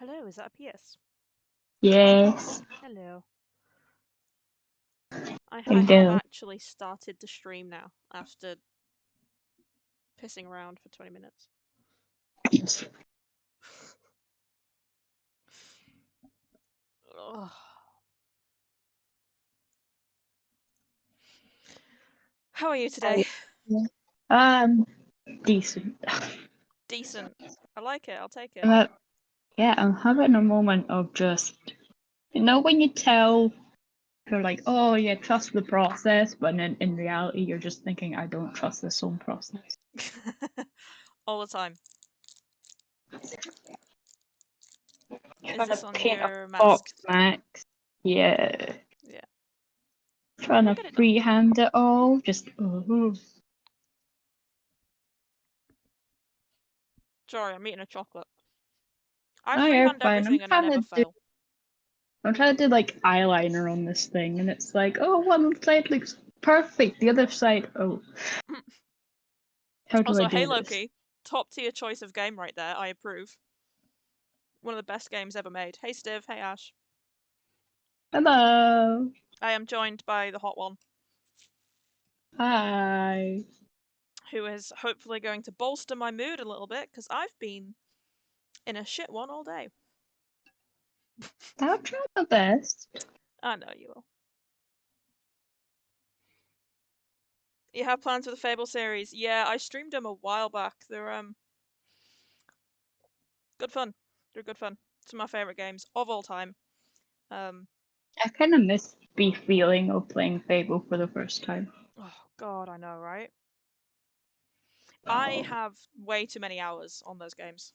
Hello, is that a PS? Yes, Hello. I I have do. actually started to stream now after pissing around for 20 minutes. Ugh. How are you today? Um, decent. Decent. I like it, I'll take it. Uh, yeah, I'm having a moment of just, when you tell you're like, oh yeah, trust the process, but then in reality you're just thinking, I don't trust this own process. All the time. Is Trying to this on paint a your mask? box, Max. Yeah. Yeah. Trying You'll to get it done. freehand it all. Just, oh. Sorry, I'm eating a chocolate. I Oh, you're freehand fine. everything and I never fail. I'm trying to do like eyeliner on this thing, and it's like, oh, one side looks perfect, the other side, oh. How do I Also, do Halo this? Key. Top tier choice of game right there, I approve. One of the best games ever made. Hey Steve, hey Ash. Hello. I am joined by the hot one, Hi. who is hopefully going to bolster my mood a little bit, because I've been in a shit one all day. I'll try my best. I know you will. You have plans for the Fable series? Yeah, I streamed them a while back. They're good fun. They're good fun. Some of my favorite games of all time. I kind of miss the feeling of playing Fable for the first time. Oh god, I know, right? I have way too many hours on those games.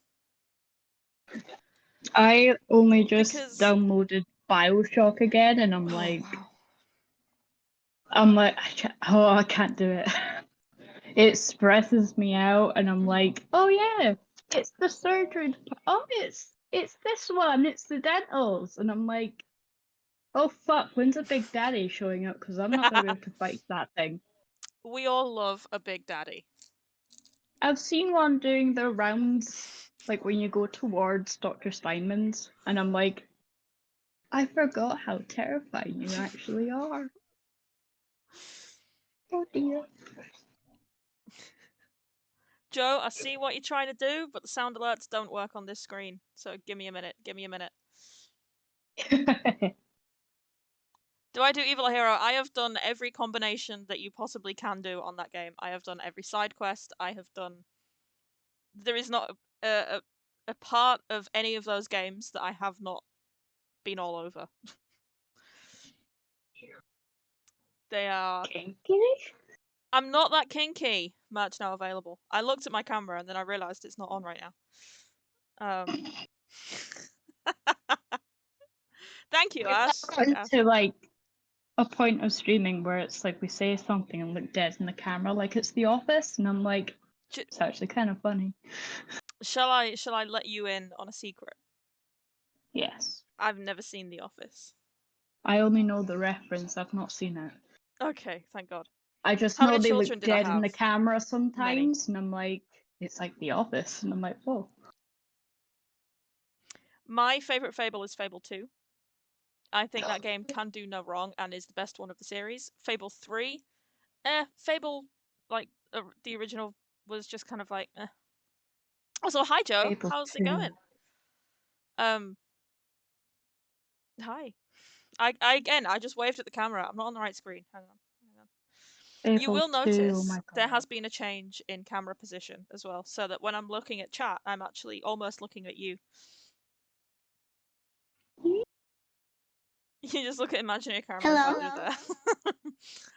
I only just Because downloaded Bioshock again, and I'm oh like, wow. I can't do it. It stresses me out, and I'm like, oh yeah, it's the surgery. Oh, it's this one. It's the dentals, and I'm like, oh fuck, when's a Big Daddy showing up? Because I'm not gonna be able to fight that thing. We all love a Big Daddy. I've seen one doing the rounds, like when you go towards Dr. Steinman's, and I'm like, I forgot how terrifying you actually are. Oh dear. Joe, I see what you're trying to do, but the sound alerts don't work on this screen. So give me a minute. Give me a minute. Do I do Evil Hero? I have done every combination that you possibly can do on that game. I have done every side quest. I have done. There is not a part of any of those games that I have not been all over. They are. Kinky? I'm not that kinky. Merch now available. I looked at my camera and then I realized it's not on right now. Thank you, We've Ash. gotten Ash. to like a point of streaming where it's like we say something and look dead in the camera like it's The Office, and I'm like, it's actually kind of funny. Shall I let you in on a secret? Yes. I've never seen The Office. I only know the reference, I've not seen it. Okay, thank God. I just How know many they children look did I dead in have? the camera Many. sometimes, and I'm like, it's like The Office, and I'm like, oh. My favorite Fable is Fable 2. I think that game can do no wrong and is the best one of the series. Fable 3, Fable, like, the original was just kind of like, eh. Also, hi Joe, Fable how's it 2. going? Um, hi. I just waved at the camera. I'm not on the right screen. Hang on. You Fable will 2, oh notice my there has god. been a change in camera position as well, so that when I'm looking at chat, I'm actually almost looking at you. You just look at imaginary camera Hello. and you're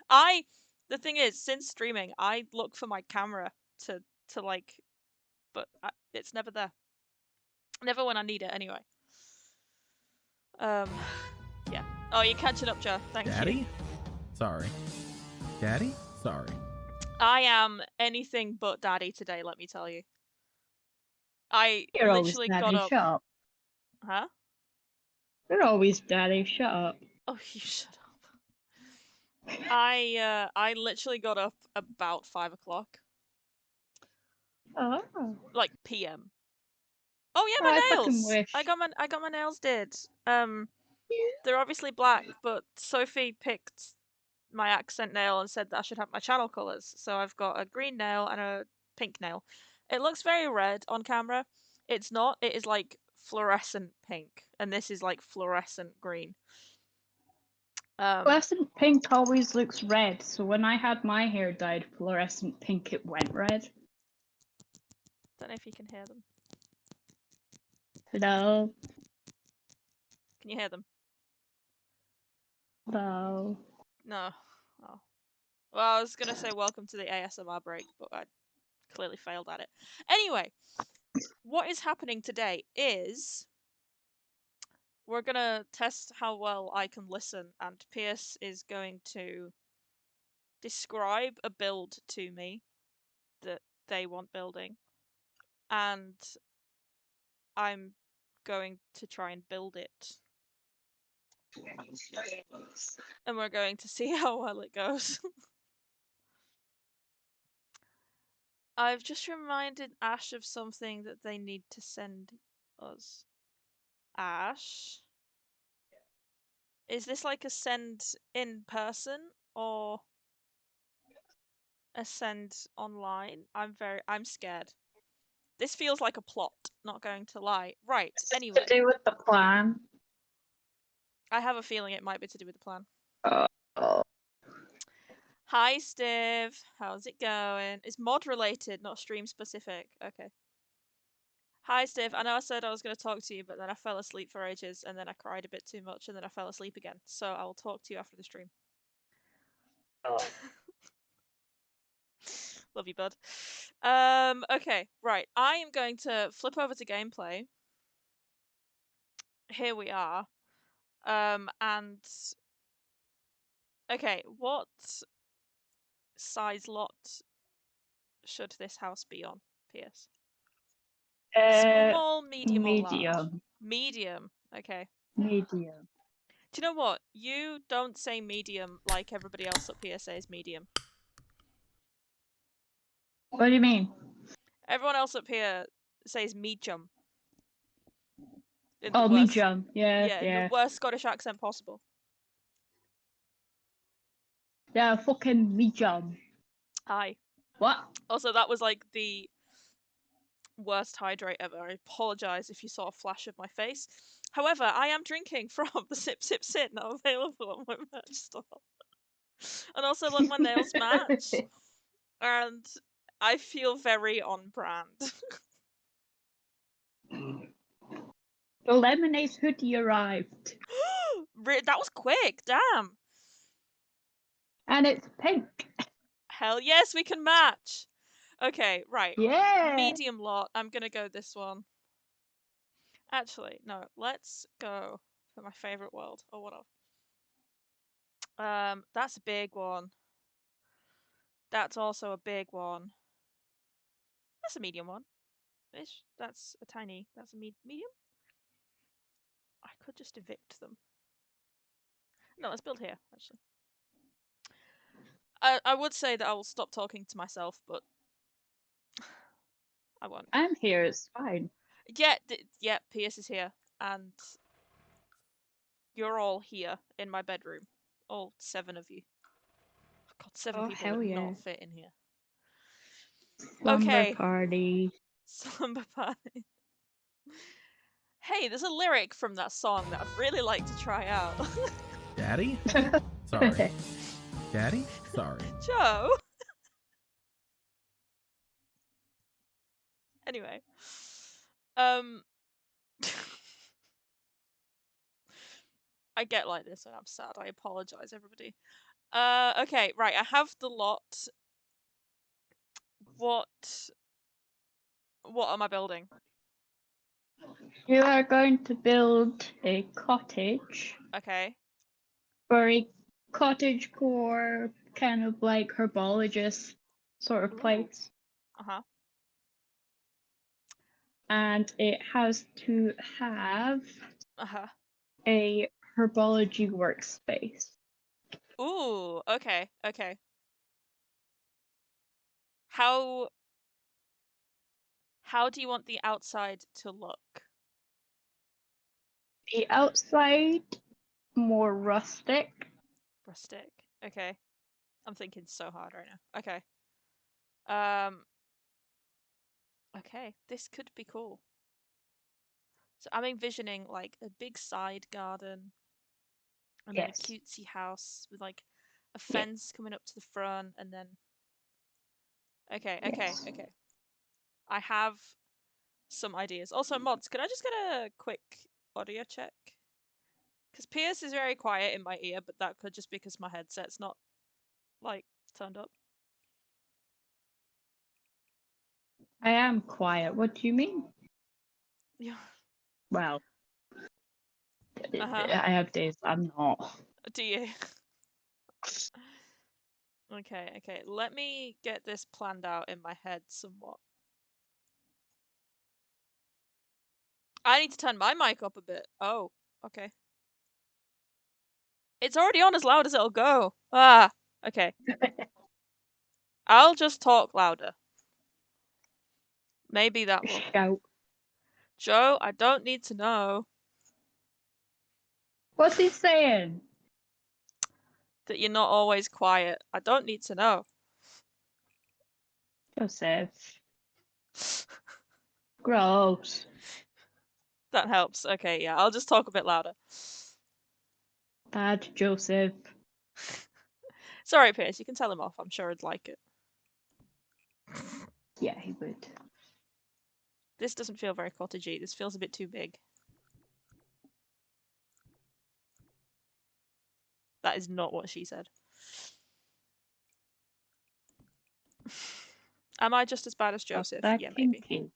there. The thing is, since streaming, I look for my camera to like, but it's never there. Never when I need it, anyway. Yeah. Oh, you're catching up, Joe. Thank Daddy? you. Sorry. Daddy? Sorry. I am anything but daddy today, let me tell you. I You're always literally got daddy, up. shut up. Huh? You're always daddy, shut up. Oh, you shut up. I literally got up about 5 o'clock. Oh. Like PM. Oh yeah, I my fucking nails. wish. I got my nails did. They're obviously black, but Sophie picked my accent nail and said that I should have my channel colors. So I've got a green nail and a pink nail. It looks very red on camera. It's not. It is like fluorescent pink, and this is like fluorescent green. Fluorescent pink always looks red, so when I had my hair dyed fluorescent pink, it went red. Don't know if you can hear them. Hello. Can you hear them? Hello. No. Oh. Well, I was gonna say welcome to the ASMR break, but I clearly failed at it. Anyway, what is happening today is we're gonna test how well I can listen, and Pierce is going to describe a build to me that they want building, and I'm going to try and build it. And we're going to see how well it goes. I've just reminded Ash of something that they need to send us. Ash? Is this like a send in person or a send online? I'm scared. This feels like a plot, not going to lie. Right, anyway. To do with the plan. I have a feeling it might be to do with the plan. Oh. Hi, Steve. How's it going? It's mod related, not stream specific. Okay. Hi, Steve. I know I said I was going to talk to you, but then I fell asleep for ages, and then I cried a bit too much, and then I fell asleep again. So I will talk to you after the stream. Oh. Love you, bud. Okay, right. I am going to flip over to gameplay. Here we are. And okay, what size lot should this house be on, Pierce? Small, medium, or large? Medium. Medium. Okay. Medium. Do you know what? You don't say medium like everybody else up here says medium. What do you mean? Everyone else up here says medium. Oh, medium. Yeah, Yeah, in the worst Scottish accent possible. Yeah, fucking medium. Hi. What? Also, that was like the worst hydrate ever. I apologise if you saw a flash of my face. However, I am drinking from the Sip Sip Sit now available on my merch store. And also, look, my nails match. And I feel very on brand. The lemonade hoodie arrived. That was quick, damn. And it's pink. Hell yes, we can match. Okay, right. Yeah. Medium lot. I'm gonna go this one. Actually, no. Let's go for my favorite world. Or what of? That's a big one. That's also a big one. That's a medium one. Ish. That's a tiny. That's a medium. I could just evict them. No, let's build here. Actually, I would say that I will stop talking to myself, but I won't. I'm here. It's fine. Yeah. Pierce is here, and you're all here in my bedroom. All 7 of you. God, 7 Oh, people hell would yeah. not fit in here. Slumber Okay. party. Slumber party. Hey, there's a lyric from that song that I'd really like to try out. Daddy? Sorry. Daddy? Sorry. Joe. Anyway. I get like this when I'm sad. I apologize, everybody. Okay, right. I have the lot. What am I building? You are going to build a cottage. Okay. For a cottage core, kind of like herbologist sort of place. Uh-huh. And it has to have Uh-huh. a herbology workspace. Ooh, okay, okay. How How do you want the outside to look? The outside, more rustic. Rustic. Okay. I'm thinking so hard right now. Okay. Um. Okay, this could be cool. So I'm envisioning like a big side garden and then a Yes. cutesy house with like a Yeah. fence coming up to the front and then okay, Yes. I have some ideas. Also, mods, could I just get a quick audio check? Because Pierce is very quiet in my ear, but that could just be because my headset's not like turned up. I am quiet. What do you mean? Yeah. Well, Uh-huh. I have days I'm not. Do you? Okay. Let me get this planned out in my head somewhat. I need to turn my mic up a bit. Oh, okay. It's already on as loud as it'll go. Ah, okay. I'll just talk louder. Maybe that will. Shout. Joe, I don't need to know What's he saying? that you're not always quiet. I don't need to know. Joseph. Gross. That helps. Okay, yeah, I'll just talk a bit louder. Bad Joseph. Sorry, Pierce, you can tell him off. I'm sure he'd like it. Yeah, he would. This doesn't feel very cottagey. This feels a bit too big. That is not what she said. Am I just as bad as Joseph? That Yeah, maybe. kinky.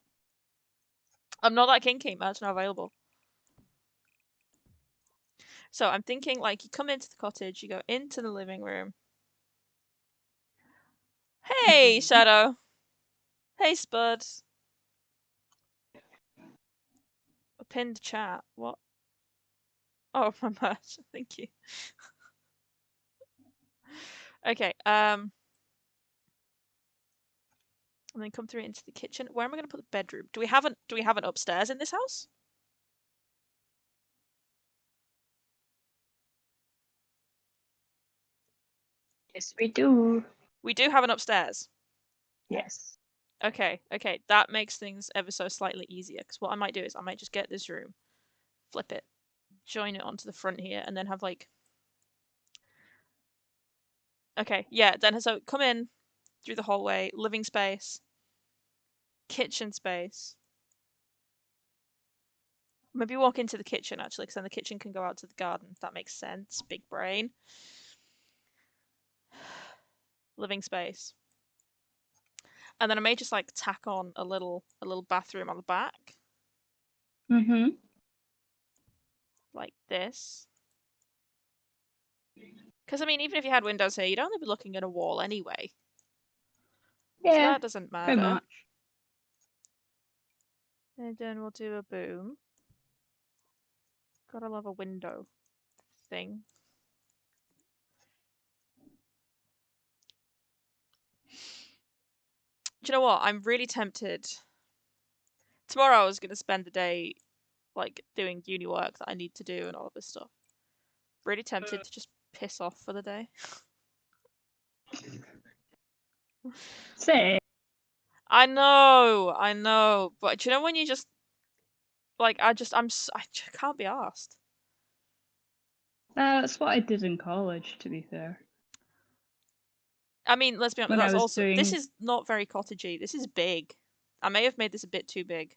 I'm not that kinky. That's not available. So I'm thinking like you come into the cottage, you go into the living room. Hey, Shadow. Hey, Spud. A pinned chat. What? Oh, my merch. Thank you. Okay. And then come through into the kitchen. Where am I going to put the bedroom? Do we have an upstairs in this house? Yes, we do. We do have an upstairs. Yes. Okay. That makes things ever so slightly easier. Because what I might do is I might just get this room, flip it, join it onto the front here, and then have like. Okay, yeah. Then so come in through the hallway, living space, kitchen space. Maybe walk into the kitchen actually, because then the kitchen can go out to the garden. That makes sense. Big brain. Living space. And then I may just like tack on a little bathroom on the back. Mm-hmm. Like this. Because I mean, even if you had windows here, you'd only be looking at a wall anyway. Yeah. So that doesn't Pretty matter. much. And then we'll do a boom. Gotta love a window thing. Do you know what? I'm really tempted. Tomorrow I was gonna spend the day like doing uni work that I need to do and all of this stuff. Really tempted to just piss off for the day. Say. I know, but do you know when you just like I just can't be asked. That's what I did in college, to be fair. I mean, let's be honest. When I That's was also doing. this is not very cottagey. This is big. I may have made this a bit too big.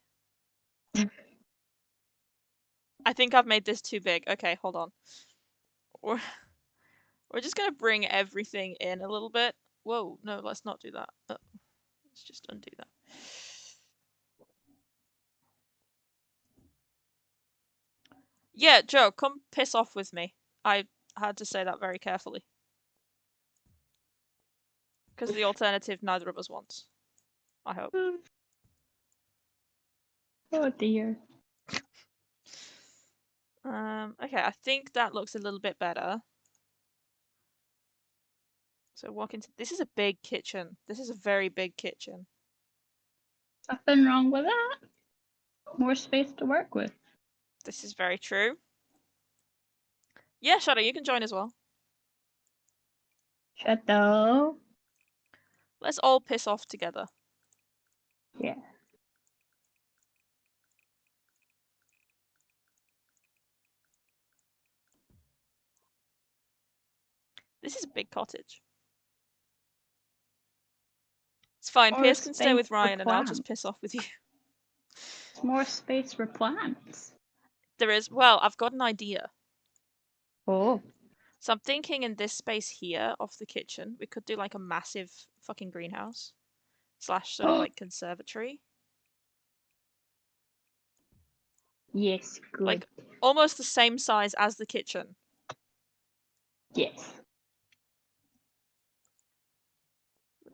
I think I've made this too big. Okay, hold on. We're just gonna bring everything in a little bit. Whoa, no, let's not do that. Let's just undo that. Yeah, Joe, come piss off with me. I had to say that very carefully. Because the alternative neither of us wants. I hope. Oh dear. Okay, I think that looks a little bit better. So walk into this is a big kitchen. This is a very big kitchen. Nothing wrong with that. More space to work with. This is very true. Yeah, Shadow, you can join as well. Shadow. Let's all piss off together. Yeah. This is a big cottage. It's fine. Or Pierce can stay with space for Ryan and I'll just plants. piss off with you. It's more space for plants. There is. Well, I've got an idea. Oh. So I'm thinking in this space here off the kitchen, we could do like a massive fucking greenhouse / sort of like conservatory. Yes, good. Like almost the same size as the kitchen. Yes.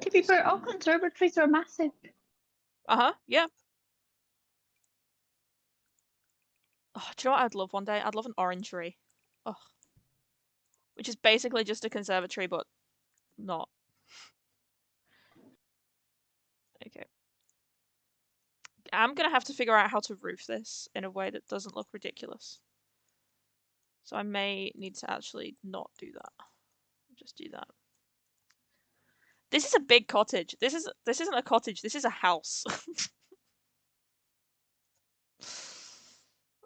To be fair, all conservatories are massive. Uh-huh, yeah. Oh, do you know what I'd love one day? I'd love an orangery. Oh. Which is basically just a conservatory, but not. Okay. I'm gonna have to figure out how to roof this in a way that doesn't look ridiculous. So I may need to actually not do that. Just do that. This is a big cottage. This isn't a cottage, this is a house.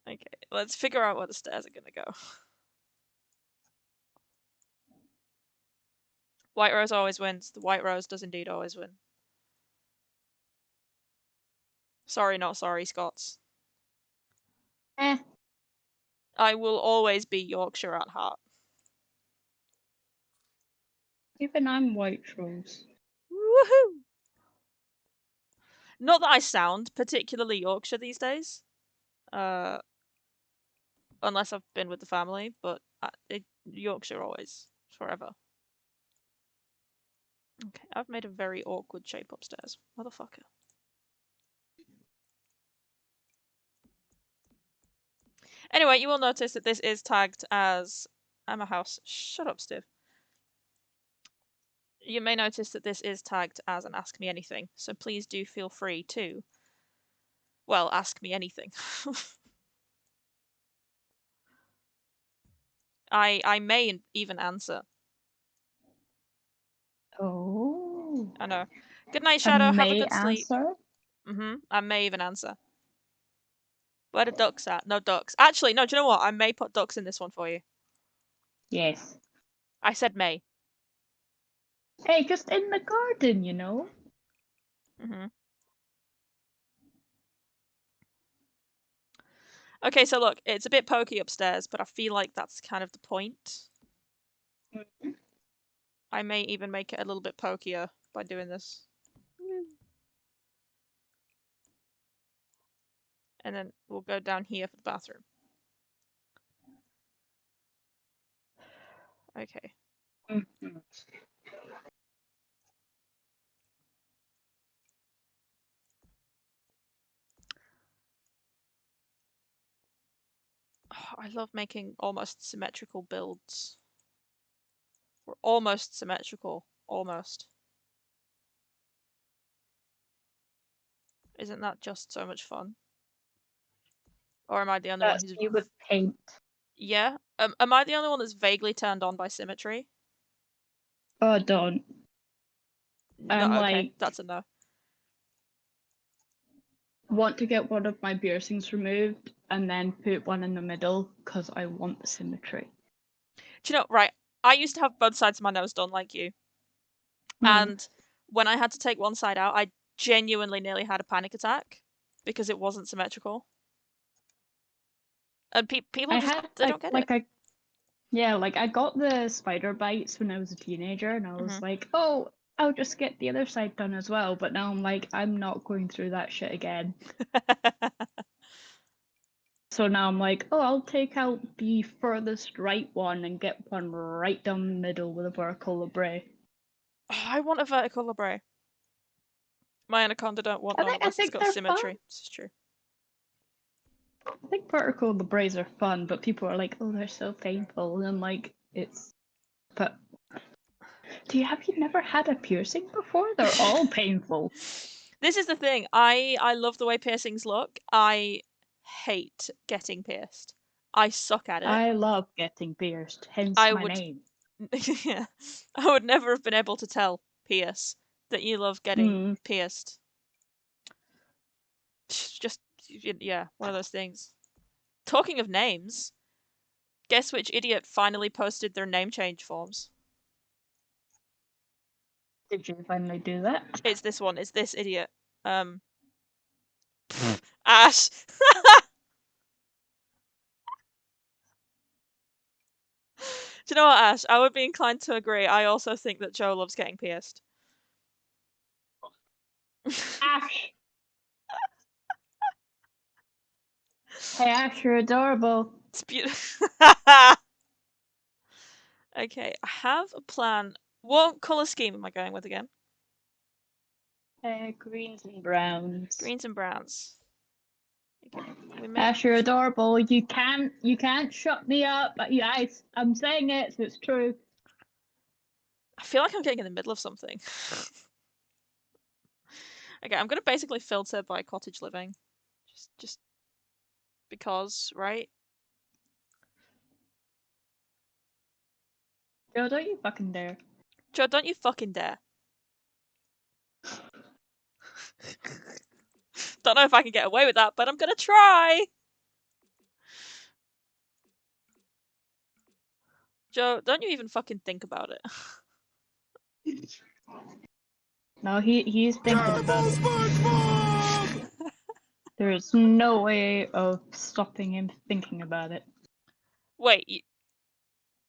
Okay, let's figure out where the stairs are gonna go. White Rose always wins. The White Rose does indeed always win. Sorry, not sorry, Scots. Eh. I will always be Yorkshire at heart. Even I'm White Rose. Woohoo! Not that I sound particularly Yorkshire these days. Unless I've been with the family, but Yorkshire always, forever. Okay, I've made a very awkward shape upstairs. Motherfucker. Anyway, you will notice that this is tagged as... I'm a house. Shut up, Steve. You may notice that this is tagged as an Ask Me Anything, so please do feel free to, well, ask me anything. I may even answer. Oh. I know. Good night, Shadow. Have a good sleep. Answer? I may even answer. Where the ducks at? No ducks. Actually, no, do you know what? I may put ducks in this one for you. Yes. I said may. Hey, just in the garden, you know? Okay, so look, it's a bit pokey upstairs, but I feel like that's kind of the point. I may even make it a little bit pokier by doing this. And then we'll go down here for the bathroom. Okay. Oh, I love making almost symmetrical builds. We're almost symmetrical. Almost. Isn't that just so much fun? Or am I the only one who's... you with paint. Yeah? Am I the only one that's vaguely turned on by symmetry? Oh, don't. I'm no, okay, like... that's a no. Want to get one of my piercings removed and then put one in the middle because I want the symmetry. Do you know, right, I used to have both sides of my nose done like you. And when I had to take one side out, I genuinely nearly had a panic attack because it wasn't symmetrical. And people just, they don't get it. I got the spider bites when I was a teenager and I was like, oh, I'll just get the other side done as well. But now I'm like, I'm not going through that shit again. So now I'm like, oh, I'll take out the furthest right one and get one right down the middle with a vertical labrae. Oh, I want a vertical labrae. My anaconda don't want one unless it's got symmetry. Fun. This is true. I think vertical labraes are fun, but people are like, oh, they're so painful. And I'm like, but have you never had a piercing before? They're all painful. This is the thing. I love the way piercings look. I hate getting pierced. I suck at it. I love getting pierced, hence I my would- name. Yeah. I would never have been able to tell, Pierce, that you love getting Mm. pierced. Just, yeah, one of those things. Talking of names, guess which idiot finally posted their name change forms? Did you finally do that? It's this one. It's this idiot. Ash. Do you know what, Ash? I would be inclined to agree. I also think that Joe loves getting pierced. Ash! Hey Ash, you're adorable. It's beautiful. Okay, I have a plan. What colour scheme am I going with again? Greens and browns. Greens and browns. Okay, we make... Ash, you're adorable. You can't shut me up. I'm saying it, so it's true. I feel like I'm getting in the middle of something. Okay, I'm gonna basically filter by cottage living. Just because, right? Joe, don't you fucking dare. Joe, don't you fucking dare. Don't know if I can get away with that, but I'm gonna try! Joe, don't you even fucking think about it. No, he's thinking about it. There is no way of stopping him thinking about it. Wait,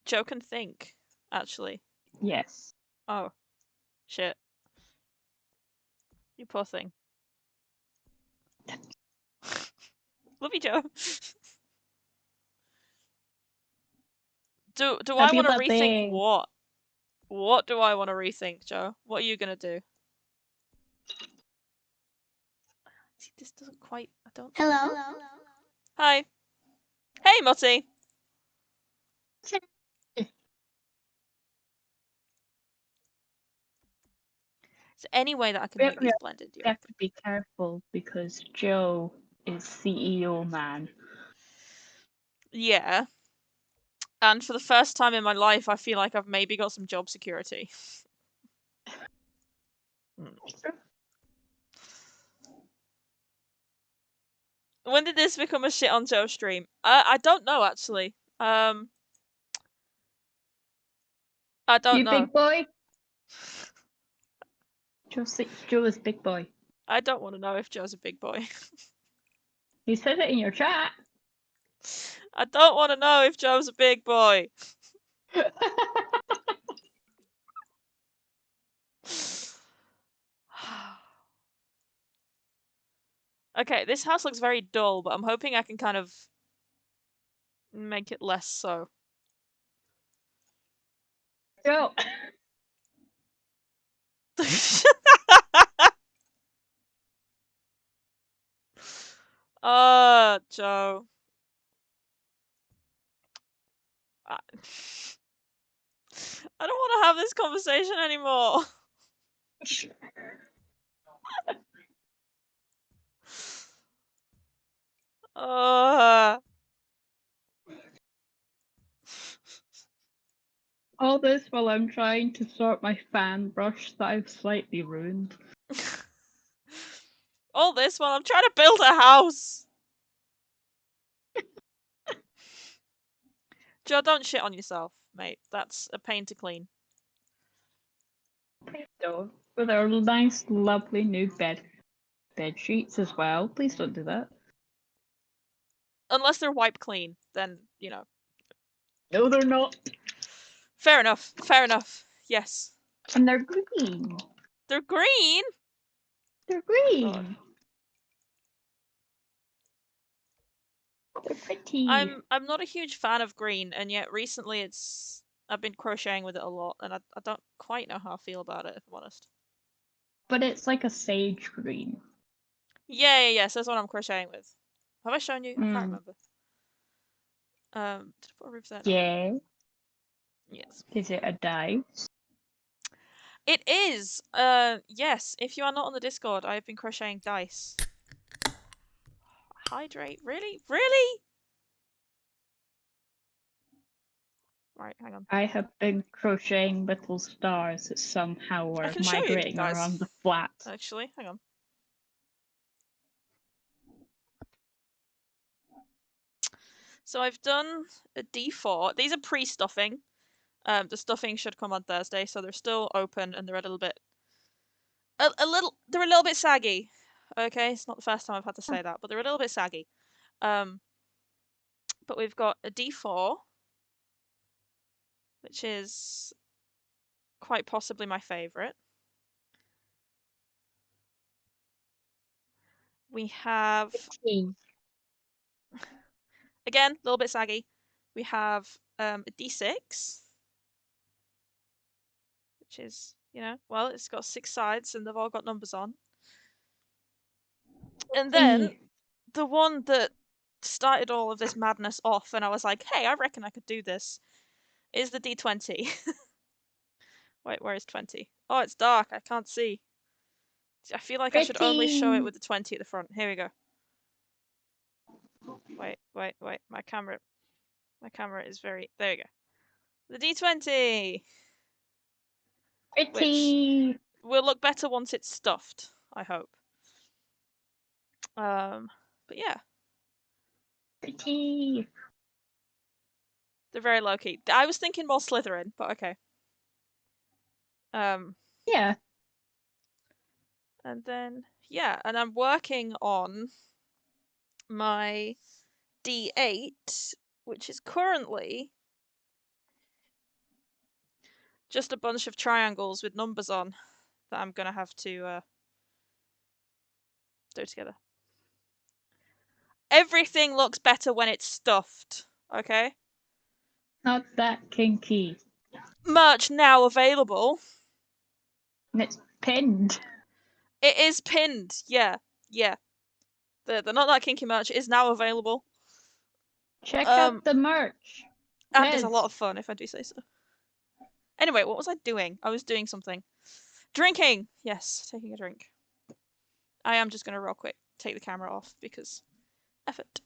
Joe can think, actually. Yes. Oh. Shit. You poor thing. Love you, Joe. Do I want to rethink what? What do I want to rethink, Joe? What are you gonna do? See, this doesn't quite... I don't... Hello? Hi. Hey, Mutty. Is there any way that I can make these blended? You have to be careful because Joe is CEO man. Yeah. And for the first time in my life, I feel like I've maybe got some job security. When did this become a shit on Joe stream? I don't know, actually. I don't know. You big boy? Joe is big boy. I don't want to know if Joe's a big boy. He said it in your chat. I don't want to know if Joe's a big boy. Okay, this house looks very dull, but I'm hoping I can kind of make it less so. Joe. Joe. I don't want to have this conversation anymore. All this while I'm trying to sort my fan brush that I've slightly ruined. All this while I'm trying to build a house. Joe, don't shit on yourself, mate. That's a pain to clean. Please don't. With our nice, lovely new bed sheets as well. Please don't do that. Unless they're wipe clean, then, you know. No, they're not. Fair enough. Fair enough. Yes. And they're green. They're green? They're green. God. They're pretty. I'm not a huge fan of green, and yet recently I've been crocheting with it a lot, and I don't quite know how I feel about it, if I'm honest. But it's like a sage green. Yeah, so that's what I'm crocheting with. Have I shown you? I can't remember. Did I put a roof there? No. Yeah. Yes. Is it a dice? It is. Yes. If you are not on the Discord, I have been crocheting dice. Hydrate. Really? Really? Right. Hang on. I have been crocheting little stars that somehow I are can show you, migrating guys. around the flat. Actually, hang on. So I've done a D4. These are pre-stuffing. The stuffing should come on Thursday, so they're still open and they're a little bit, they're a little bit saggy. Okay, it's not the first time I've had to say that, but they're a little bit saggy. But we've got a D4, which is quite possibly my favorite. We have, again, a little bit saggy. We have a D6, which is, well, it's got 6 sides and they've all got numbers on. And then the one that started all of this madness off, and I was like, hey, I reckon I could do this, is the D20. Wait, where is 20? Oh, it's dark. I can't see. I feel like I should only show it with the 20 at the front. Here we go. Wait. My camera is very... There you go. The D20! Pretty. Which will look better once it's stuffed, I hope. But yeah. Pretty. They're very low-key. I was thinking more Slytherin, but okay. Yeah. And then, yeah, and I'm working on my D8, which is currently just a bunch of triangles with numbers on that I'm going to have to do together. Everything looks better when it's stuffed, okay? Not that kinky. Merch now available. And it's pinned. It is pinned, yeah. The Not That Kinky merch is now available. Check out the merch. And it's a lot of fun, if I do say so. Anyway, what was I doing? I was doing something. Drinking! Yes, taking a drink. I am just going to real quick take the camera off because effort.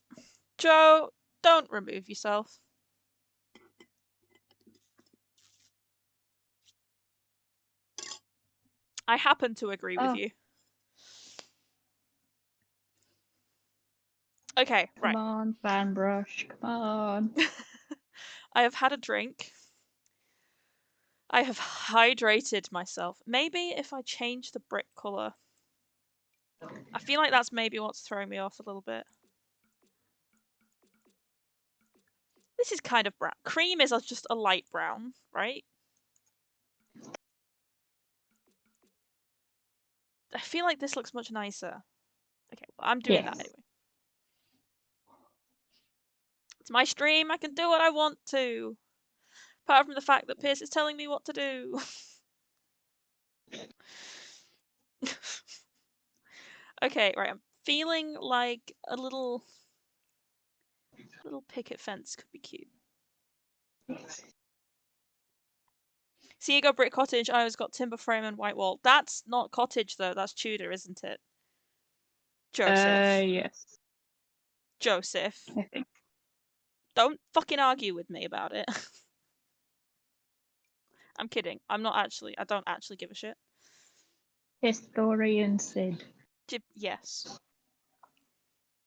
Joe, don't remove yourself. I happen to agree with you. Okay, right. Come on, fan brush. Come on. I have had a drink. I have hydrated myself. Maybe if I change the brick colour. I feel like that's maybe what's throwing me off a little bit. This is kind of brown. Cream is just a light brown, right? I feel like this looks much nicer. Okay, well, I'm doing that anyway. It's my stream. I can do what I want to. Apart from the fact that Pierce is telling me what to do. Okay, right. I'm feeling like a little picket fence could be cute. See, you go brick cottage. I always got timber frame and white wall. That's not cottage though. That's Tudor, isn't it? Joseph. Yes. Joseph. I think. Don't fucking argue with me about it. I'm kidding. I don't actually give a shit. Historian Sid. Yes.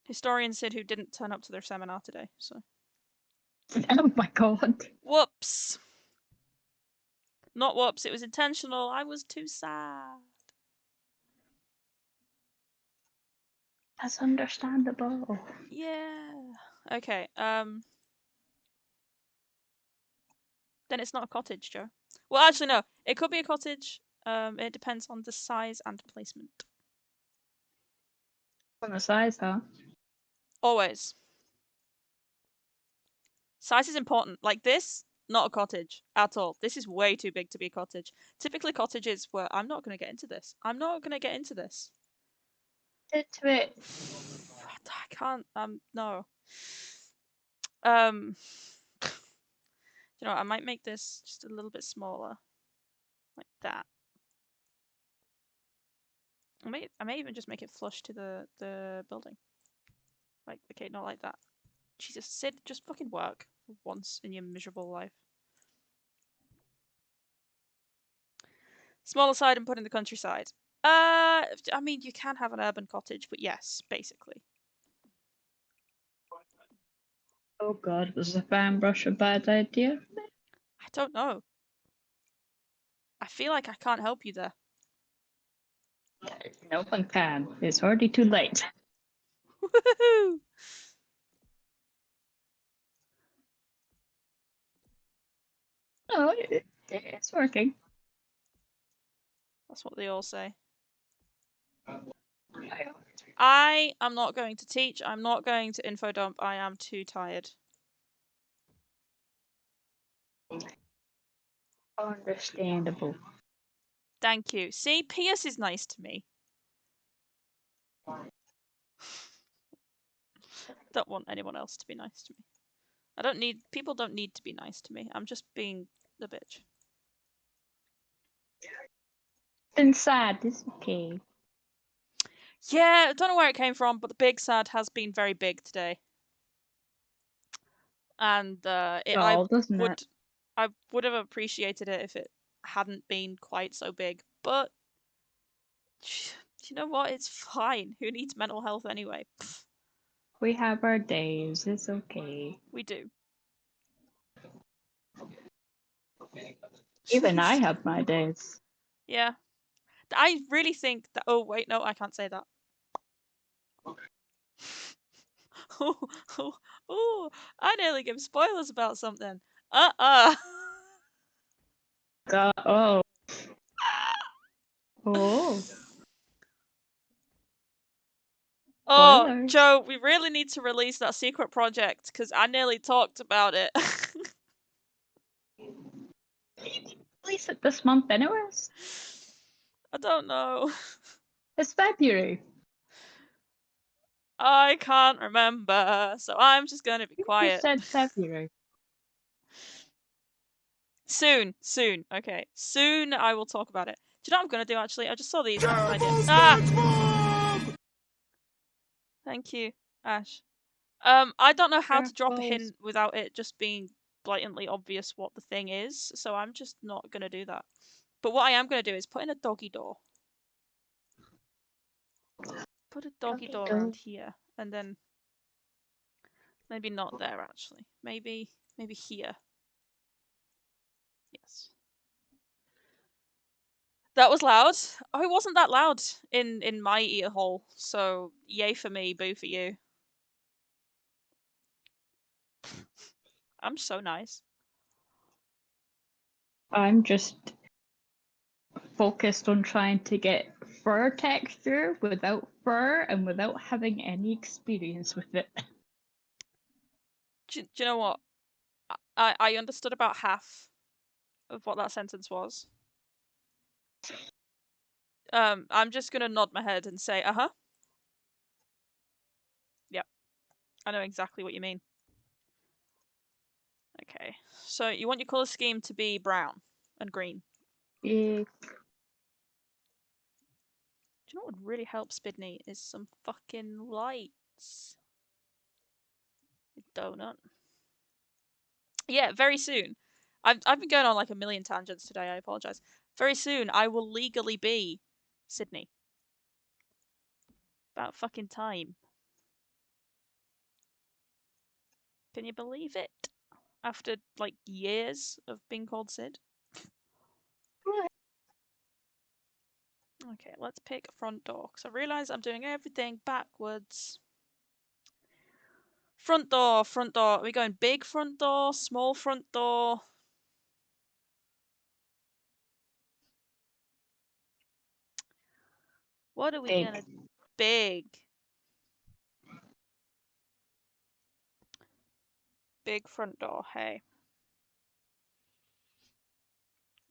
Historian Sid who didn't turn up to their seminar today, so. Oh my god. Whoops. Not whoops, it was intentional. I was too sad. That's understandable. Yeah. Okay, then it's not a cottage, Joe. Well, actually, no. It could be a cottage. It depends on the size and placement. On the size, huh? Always. Size is important. Like this, not a cottage at all. This is way too big to be a cottage. Typically, cottages were. I'm not going to get into this. I'm not going to get into this. Into it. I can't. No. You know what, I might make this just a little bit smaller. Like that. I may even just make it flush to the building. Like, okay, not like that. Jesus, Sid, just fucking work for once in your miserable life. Smaller side and put in the countryside. I mean, you can have an urban cottage, but yes, basically. Oh god, was the fan brush a bad idea? I don't know. I feel like I can't help you there. No one can. It's already too late. Woohoo! Oh, it's working. That's what they all say. I am not going to teach. I'm not going to info dump. I am too tired. Understandable. Thank you. See, Pierce is nice to me. Don't want anyone else to be nice to me. I don't need. People don't need to be nice to me. I'm just being the bitch. Been sad. It's okay. Yeah, I don't know where it came from, but the big sad has been very big today. And Doesn't it? I would have appreciated it if it hadn't been quite so big. But you know what? It's fine. Who needs mental health anyway? Pfft, We have our days. It's okay. we do. Even I have my days. Yeah. I really think that. Oh wait, no, I can't say that. Oh, I nearly give spoilers about something. God. Oh. Oh. Oh, Spoilers. Joe, we really need to release that secret project because I nearly talked about it. Release it this month, anyways. I don't know. It's February. I can't remember, so I'm just gonna be You quiet. said February. Soon. Okay, soon I will talk about it. Do you know what I'm gonna do actually? I just saw these. Ah! Thank you, Ash. I don't know how to drop a hint without it just being blatantly obvious what the thing is, so I'm just not gonna do that. But what I am gonna do is put in a doggy door. Put a doggy door around here, and then maybe not there actually. Maybe here. Yes. That was loud. Oh, it wasn't that loud in my ear hole. So yay for me, boo for you. I'm so nice. I'm just focused on trying to get fur texture without fur and without having any experience with it. Do you know what? I understood about half of what that sentence was. I'm just gonna nod my head and say, uh-huh. Yep. I know exactly what you mean. Okay. So you want your colour scheme to be brown and green. Yeah. Do you know what would really help Spidney is some fucking lights. Donut. Yeah, very soon. I've been going on like a million tangents today, I apologise. Very soon I will legally be Sydney. About fucking time. Can you believe it? After like years of being called Sid. Okay, let's pick front door, because I realise I'm doing everything backwards. Front door. Are we going big front door, small front door? What are we gonna... Big. Big front door, hey.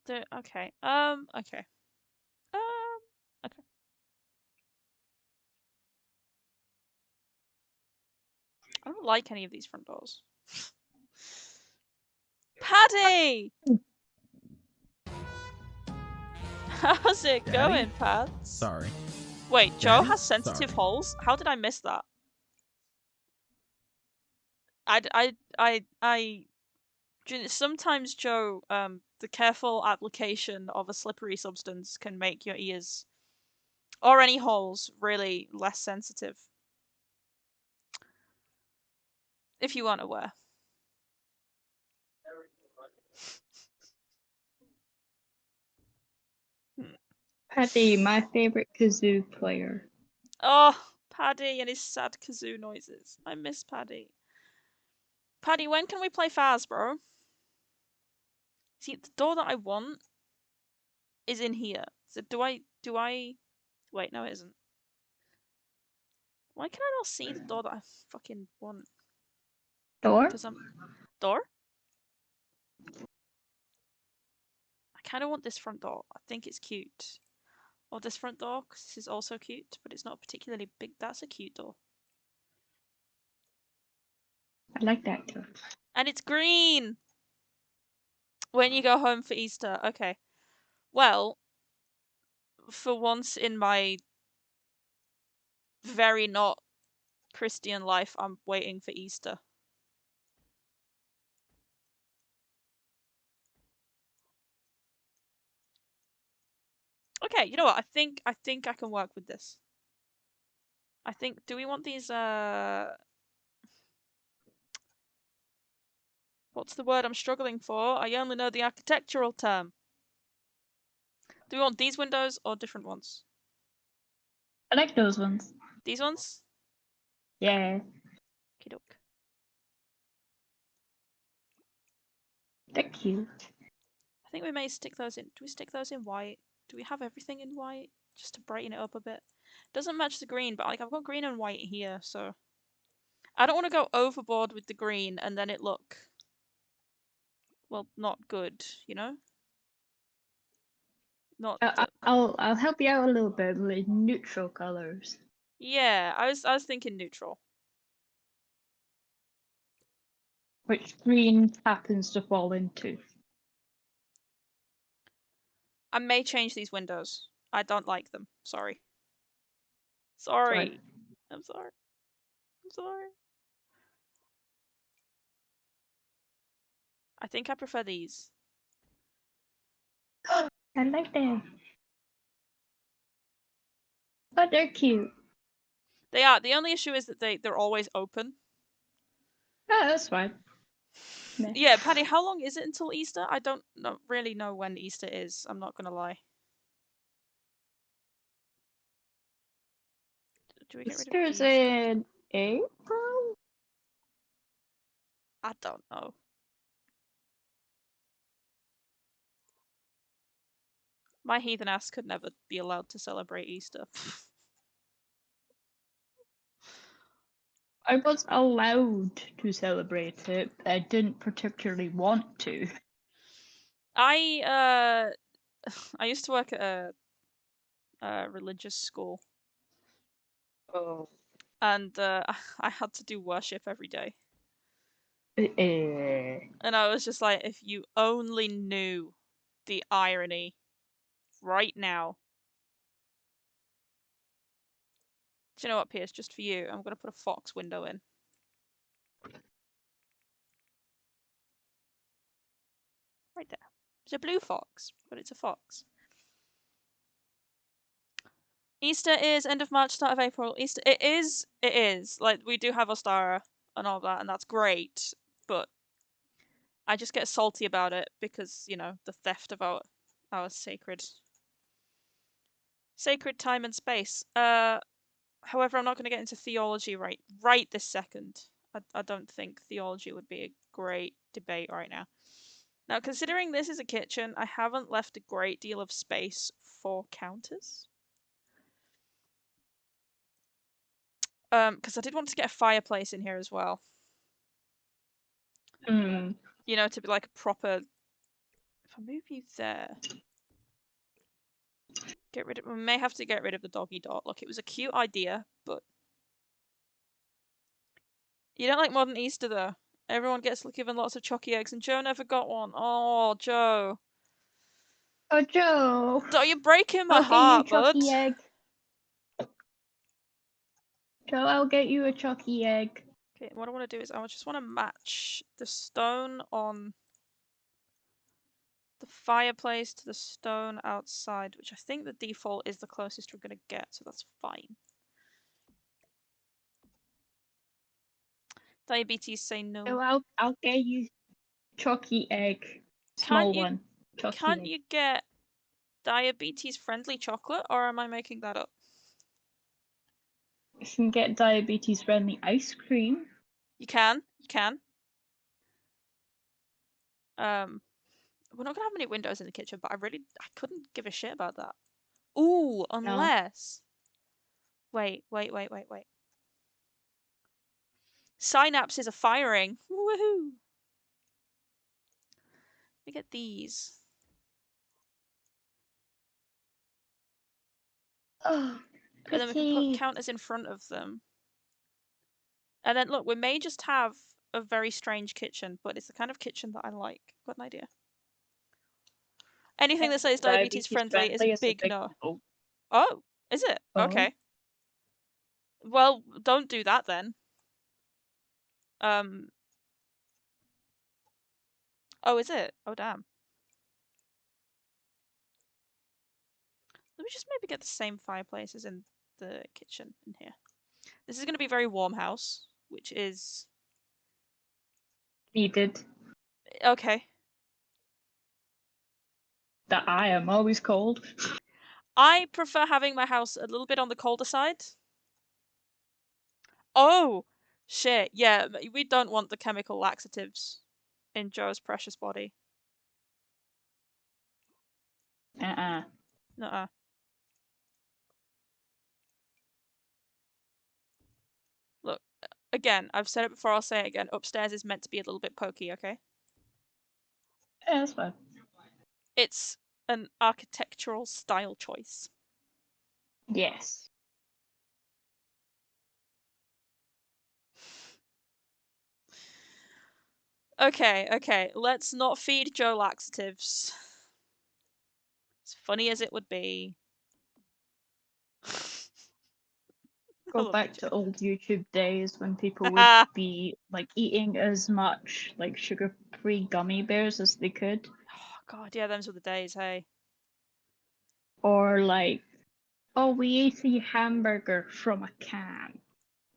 Okay. Okay. Okay. I don't like any of these front doors. Paddy! How's it going, Pads? Sorry. Wait, Joe Daddy? has sensitive Sorry. holes? How did I miss that? Sometimes, Joe, the careful application of a slippery substance can make your ears or any holes really less sensitive. If you weren't aware. Paddy, my favorite kazoo player. Oh, Paddy and his sad kazoo noises. I miss Paddy. Paddy, when can we play Faz, bro? See, the door that I want is in here. So do I... Wait, no it isn't. Why can I not see the door that I fucking want? Door? Because I'm... Door? I kind of want this front door. I think it's cute. Or this front door, because this is also cute, but it's not particularly big. That's a cute door. I like that door. And it's green! When you go home for Easter. Okay. Well, for once in my very not Christian life, I'm waiting for Easter. Okay, you know what? I think I can work with this. I think, do we want these what's the word I'm struggling for? I only know the architectural term. Do we want these windows or different ones? I like those ones. These ones? Yeah, Okie doke. they're cute. I think we may stick those in. Do we stick those in white? Do we have everything in white? Just to brighten it up a bit. Doesn't match the green, but like I've got green and white here, so I don't want to go overboard with the green and then it look, well, not good, you know? Not I'll help you out a little bit with neutral colors. Yeah, I was thinking neutral. Which green happens to fall into. I may change these windows. I don't like them. Sorry. Sorry. I'm sorry. I'm sorry. I think I prefer these. I like them. But they're cute. They are. The only issue is that they're always open. Oh, that's fine. Yeah, Paddy, how long is it until Easter? I don't really know when Easter is. I'm not gonna lie. Do we get rid of Easter's these? in April? I don't know. My heathen ass could never be allowed to celebrate Easter. I was allowed to celebrate it, but I didn't particularly want to. I used to work at a religious school. Oh. And I had to do worship every day. Eh. And I was just like, if you only knew the irony right now. Do you know what, Pierce? Just for you, I'm going to put a fox window in. Right there. It's a blue fox, but it's a fox. Easter is end of March, start of April. Easter, it is. Like, we do have Ostara and all that, and that's great, but I just get salty about it because, you know, the theft of our sacred time and space. However, I'm not going to get into theology right this second. I don't think theology would be a great debate right now. Now, considering this is a kitchen, I haven't left a great deal of space for counters. Because I did want to get a fireplace in here as well. Mm. You know, to be like a proper... If I move you there... We may have to get rid of the doggy dot. Look, it was a cute idea, but... You don't like modern Easter, though. Everyone gets given lots of chalky eggs, and Joe never got one. Oh, Joe. Oh, Joe! Oh, you're breaking my I'll get heart, you bud. chalky egg. So I'll get you a chalky egg. Okay, what I want to do is I just want to match the stone on the fireplace to the stone outside, which I think the default is the closest we're going to get, so that's fine. Diabetes say no. So I'll get you chalky egg. Can't Small you one. Chalky can't egg. you get diabetes friendly chocolate, or am I making that up? You can get diabetes friendly ice cream. You can. We're not gonna have many windows in the kitchen, but I couldn't give a shit about that. Ooh, unless. Wait. Synapses are firing. Woohoo! Let me get these. Oh, And then we can put counters in front of them. And then look, we may just have a very strange kitchen, but it's the kind of kitchen that I like. Got an idea. Anything that says diabetes friendly is a big no. no. Oh, is it? Oh. Okay. Well, don't do that then. Oh, is it? Oh, damn. Let me just maybe get the same fireplace as in the kitchen in here. This is going to be a very warm house, which is... Needed. Okay. That I am always cold. I prefer having my house a little bit on the colder side. Oh! Shit, yeah, we don't want the chemical laxatives in Joe's precious body. Nuh-uh. Look, again, I've said it before, I'll say it again. Upstairs is meant to be a little bit pokey, okay? Yeah, that's fine. It's an architectural style choice. Yes. Okay, let's not feed Joe laxatives. As funny as it would be. Go back to old YouTube days when people would Ah, be like eating as much like sugar-free gummy bears as they could, oh, God, yeah, those were the days, hey. or like, oh, we ate a hamburger from a can,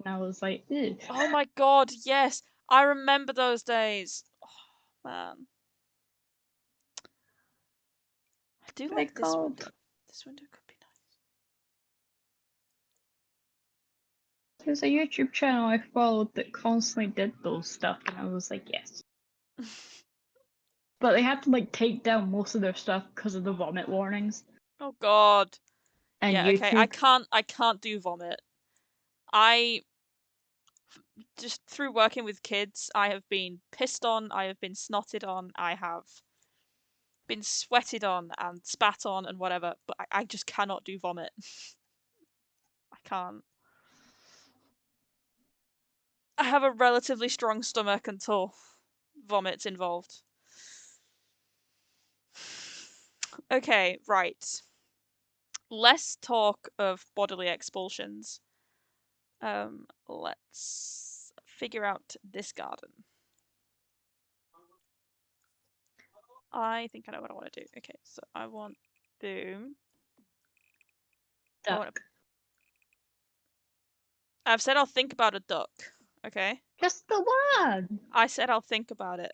and I was like, ew. Oh my God, yes, I remember those days. Oh, man. I do They're like this called. window. This window could be There's a YouTube channel I followed that constantly did those stuff, and I was like, yes. nice. But they had to like take down most of their stuff because of the vomit warnings. Oh God. And Yeah, okay, YouTube. I can't do vomit. I just through working with kids, I have been pissed on, I have been snotted on, I have been sweated on and spat on and whatever, but I just cannot do vomit. I can't. I have a relatively strong stomach until vomit's involved. Okay, right. Less talk of bodily expulsions. Let's figure out this garden. I think I know what I want to do. Okay, so I want boom. Duck. I've said I'll think about a duck. Okay. Just the one. I said I'll think about it,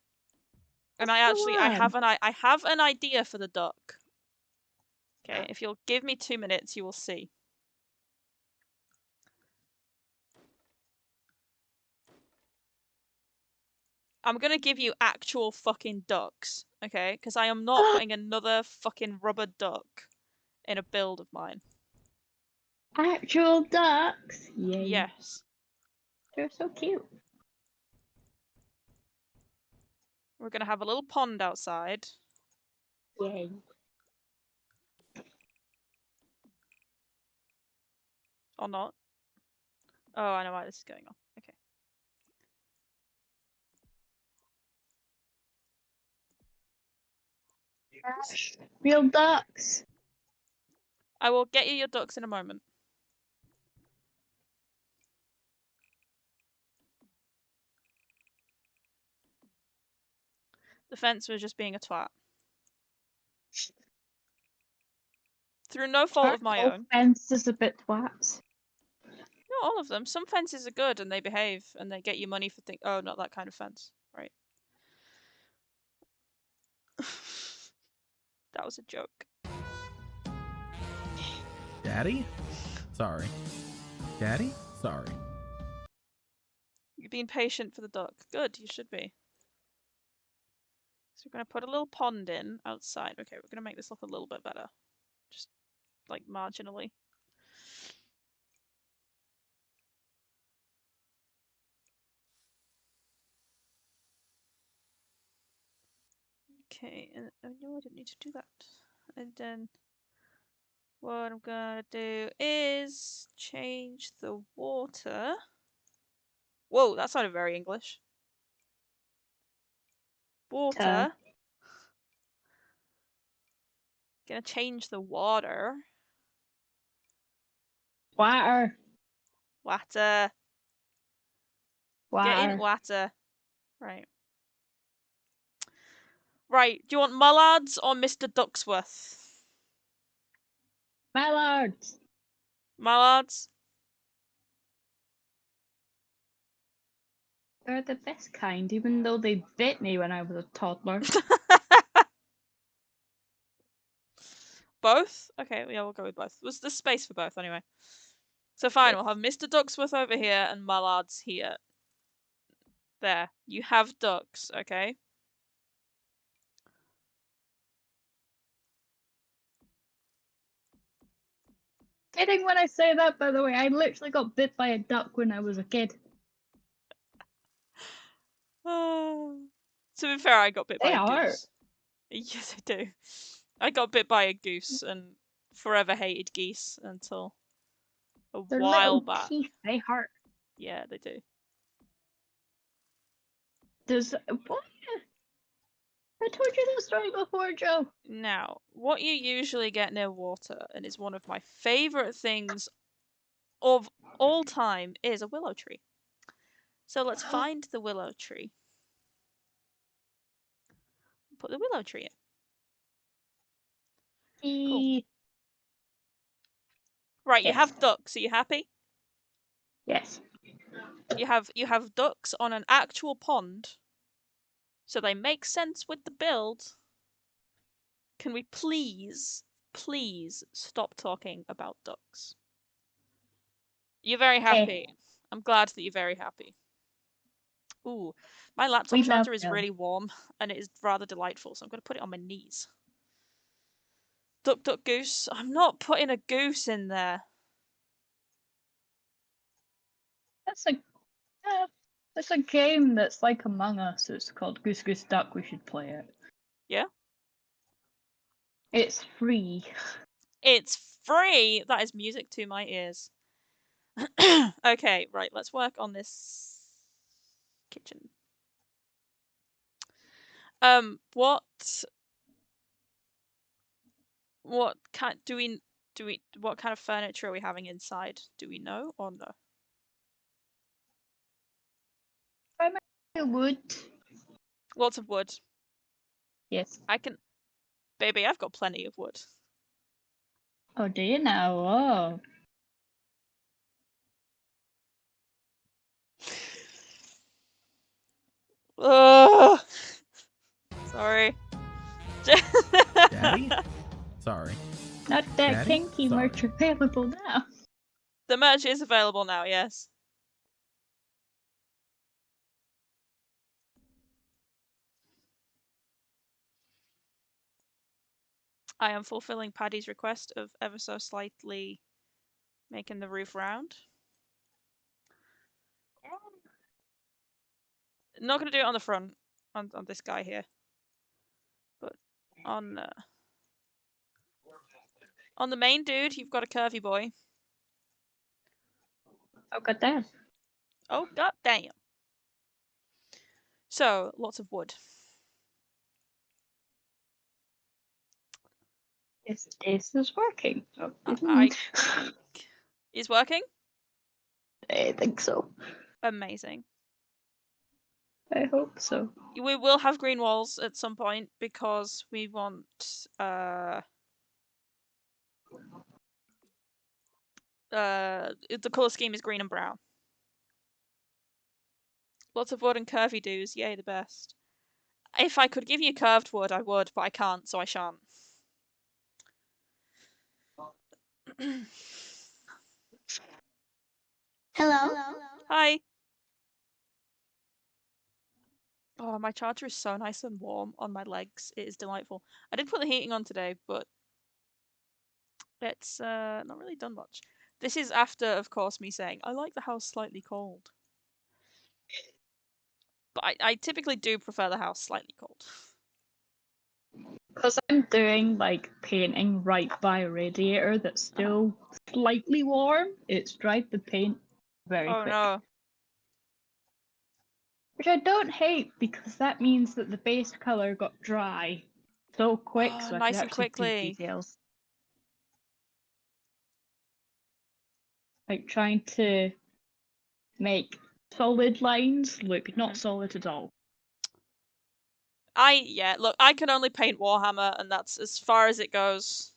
and I Just the actually one. I have an idea for the duck. Okay, if you'll give me 2 minutes, you will see. I'm gonna give you actual fucking ducks, okay? Because I am not putting another fucking rubber duck in a build of mine. Actual ducks. Yay. Yes. They're so cute. We're gonna have a little pond outside. Yay. Or not. Oh, I know why this is going on. Okay. Real ducks. I will get you your ducks in a moment. The fence was just being a twat. Through no fault of my Aren't all own. fences a bit twats? Not all of them. Some fences are good and they behave and they get you money for things. Oh, not that kind of fence. Right. That was a joke. Daddy? Sorry. Daddy? Sorry. You're being patient for the duck. Good, you should be. So we're going to put a little pond in outside. Okay, we're going to make this look a little bit better. Just, like, marginally. Okay, and no, I didn't need to do that. And then what I'm gonna do is change the water. Whoa, that sounded very English. Water. Gonna change the water. Water. Water. Water. Get in water. Right. Right, do you want Mullards or Mr. Ducksworth? Mallards. Mullards? They're the best kind, even though they bit me when I was a toddler. Both? Okay, yeah, we'll go with both. Was the space for both anyway. So fine, Yes. we'll have Mr. Ducksworth over here and Mullards here. There. You have ducks, okay? Kidding when I say that, by the way. I literally got bit by a duck when I was a kid. To be fair, I got bit by They a are. goose. Yes, I do. I got bit by a goose and forever hated geese until a Their while little back. teeth, they hurt. Yeah, they do. Does what? I told you this story before, Joe. Now, what you usually get near water, and is one of my favourite things of all time, is a willow tree. So let's find the willow tree. Put the willow tree in. Cool. Right, you Yes. have ducks. Are you happy? Yes. You have ducks on an actual pond, so they make sense with the build. Can we please stop talking about ducks? You're very happy. I'm glad that you're very happy. Ooh, my laptop We love charger is them. really warm and it is rather delightful, so I'm going to put it on my knees. Duck, duck, goose. I'm not putting a goose in there. That's a game that's like Among Us. It's called Goose Goose Duck. We should play it. Yeah? It's free. It's free! That is music to my ears. Okay, right, let's work on this kitchen. What kind what kind of furniture are we having inside? Do we know or no? Primarily wood. Lots of wood. Yes. Baby, I've got plenty of wood. Oh, do you now? Ugh. Sorry. Daddy? Sorry. Not that Daddy? kinky Sorry. merch available now. The merch is available now, yes. I am fulfilling Paddy's request of ever so slightly making the roof round. Not going to do it on the front, on this guy here. But on the main dude, you've got a curvy boy. Oh, goddamn. Oh, god damn. So, lots of wood. This is working. Oh, Is working? I think so. Amazing. I hope so. We will have green walls at some point because we want the color scheme is green and brown. Lots of wood and curvy doos, yay the best. If I could give you curved wood, I would, but I can't, so I shan't. Hello? Hi. Oh, my charger is so nice and warm on my legs. It is delightful. I did put the heating on today, but it's not really done much. This is after, of course, me saying, I like the house slightly cold. But I typically do prefer the house slightly cold. Because I'm doing like painting right by a radiator that's still slightly warm, it's dried the paint very Oh quick. no. Which I don't hate because that means that the base color got dry so quick, Oh, so I nice could and actually quickly. see details. Like trying to make solid lines look not solid at all. Look, I can only paint Warhammer, and that's as far as it goes.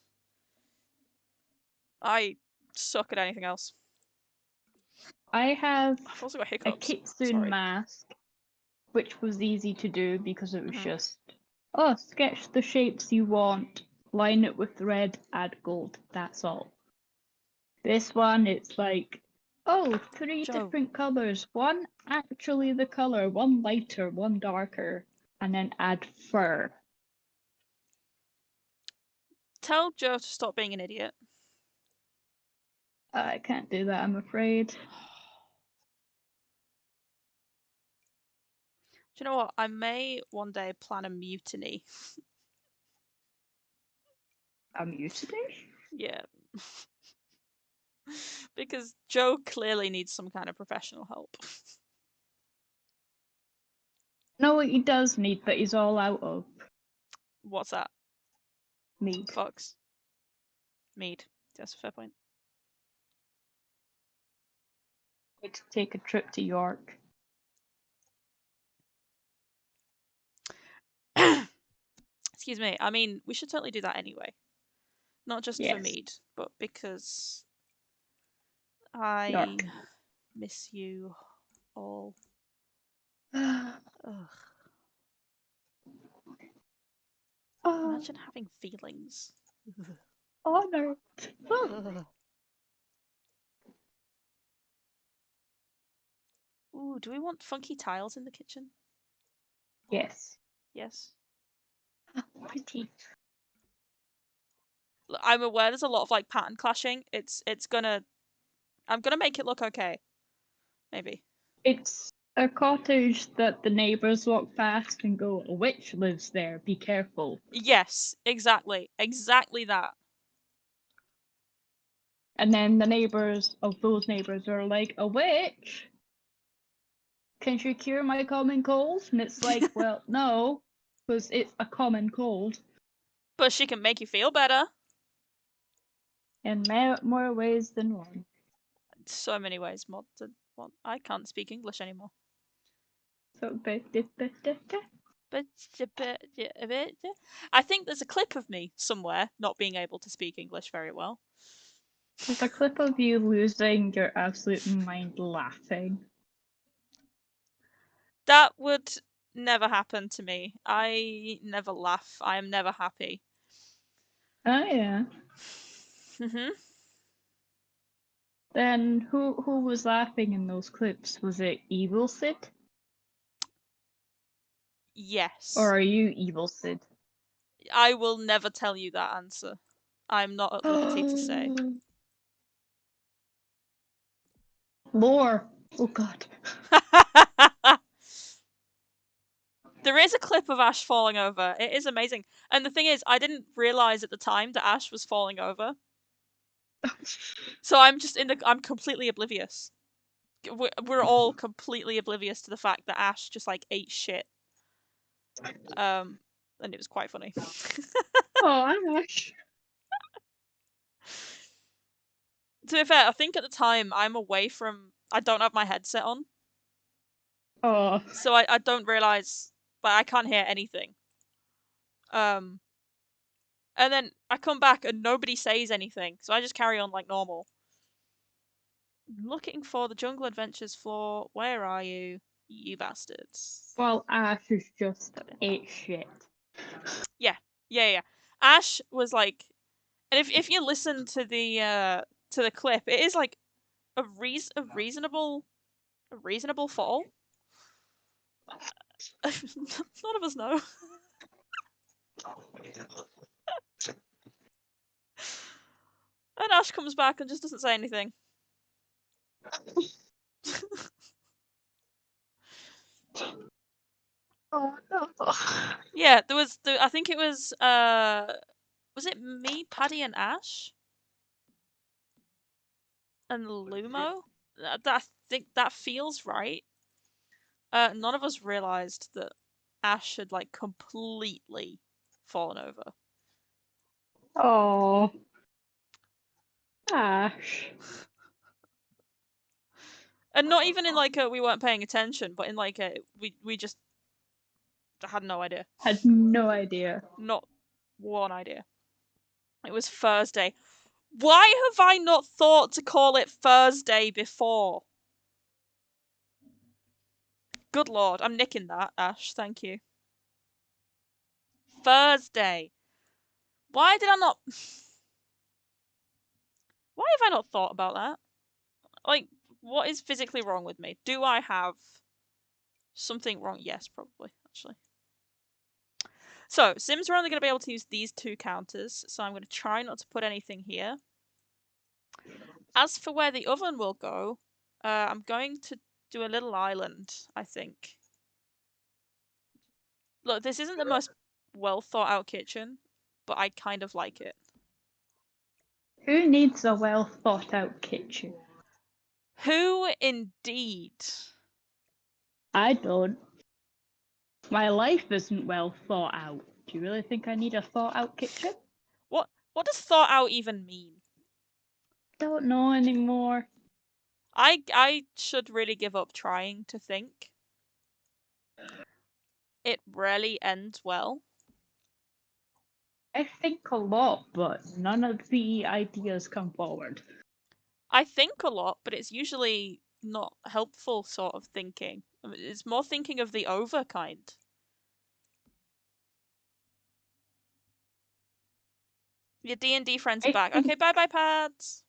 I suck at anything else. I have I've also got a hiccups. Kitsune Sorry. mask, which was easy to do because it was Mhm. just, oh, sketch the shapes you want, line it with red, add gold, that's all. This one, it's like, oh, three Joe. different colors, one actually the color, one lighter, one darker, and then add fur. Tell Joe to stop being an idiot. I can't do that, I'm afraid. Do you know what? I may one day plan a mutiny. A mutiny? Yeah. Because Joe clearly needs some kind of professional help. No, what he does need, but he's all out of What's that? mead. Fox. Mead. That's a fair point. Need to take a trip to York. Excuse me. I mean, we should totally do that anyway. Not just for Yes. Mead, but because I York. miss you all. Oh, Ugh. oh, Imagine having feelings. honored. Oh. Ugh. Ooh, do we want funky tiles in the kitchen? Yes. Yes. Pretty. Look, I'm aware there's a lot of like pattern clashing. I'm gonna make it look okay. Maybe. It's a cottage that the neighbors walk past and go, a witch lives there, be careful. Yes, exactly. Exactly that. And then the neighbors of those neighbors are like, a witch? Can she cure my common cold? And it's like, well, no, because it's a common cold. But she can make you feel better. In more ways than one. So many ways more than one. I can't speak English anymore. So, But I think there's a clip of me somewhere not being able to speak English very well. there's a clip of you losing your absolute mind laughing. That would never happen to me. I never laugh. I am never happy. Oh yeah. Mhm. Then who was laughing in those clips? Was it Evil Sid? Yes. Or are you Evil Sid? I will never tell you that answer. I'm not at liberty to say. Lore. Oh god. There is a clip of Ash falling over. It is amazing. And the thing is, I didn't realize at the time that Ash was falling over. So I'm completely oblivious. We're all completely oblivious to the fact that Ash just like ate shit. And it was quite funny. Oh, Ash. To be fair, I think at the time I don't have my headset on. Oh. So I don't realize, but I can't hear anything. And then I come back and nobody says anything, so I just carry on like normal. Looking for the Jungle Adventures floor. Where are you, you bastards? Well, Ash is just ate shit. Yeah. Ash was like, and if you listen to the clip, it is like a reasonable fall. None of us know. And Ash comes back and just doesn't say anything. Oh no. Yeah, I think it was it me, Paddy, and Ash? And Lumo? I think that feels right. None of us realized that Ash had like completely fallen over. Oh. Ash. And not even in like a we weren't paying attention, but in like a we just had no idea. Had no idea. Not one idea. It was Thursday. Why have I not thought to call it Thursday before? Good lord, I'm nicking that, Ash, thank you. Thursday. Why did I not... Why have I not thought about that? Like, what is physically wrong with me? Do I have something wrong? Yes, probably, actually. So, Sims are only going to be able to use these 2 counters, so I'm going to try not to put anything here. As for where the oven will go, I'm going to do a little island, I think. Look, this isn't the most well thought out kitchen, but I kind of like it. Who needs a well thought out kitchen? Who indeed? I don't. My life isn't well thought out. Do you really think I need a thought out kitchen? What does thought out even mean? Don't know anymore. I should really give up trying to think. It rarely ends well. I think a lot, but none of the ideas come forward. I think a lot, but it's usually not helpful sort of thinking. It's more thinking of the over kind. Your D&D friends are back. Okay, bye-bye, Pads.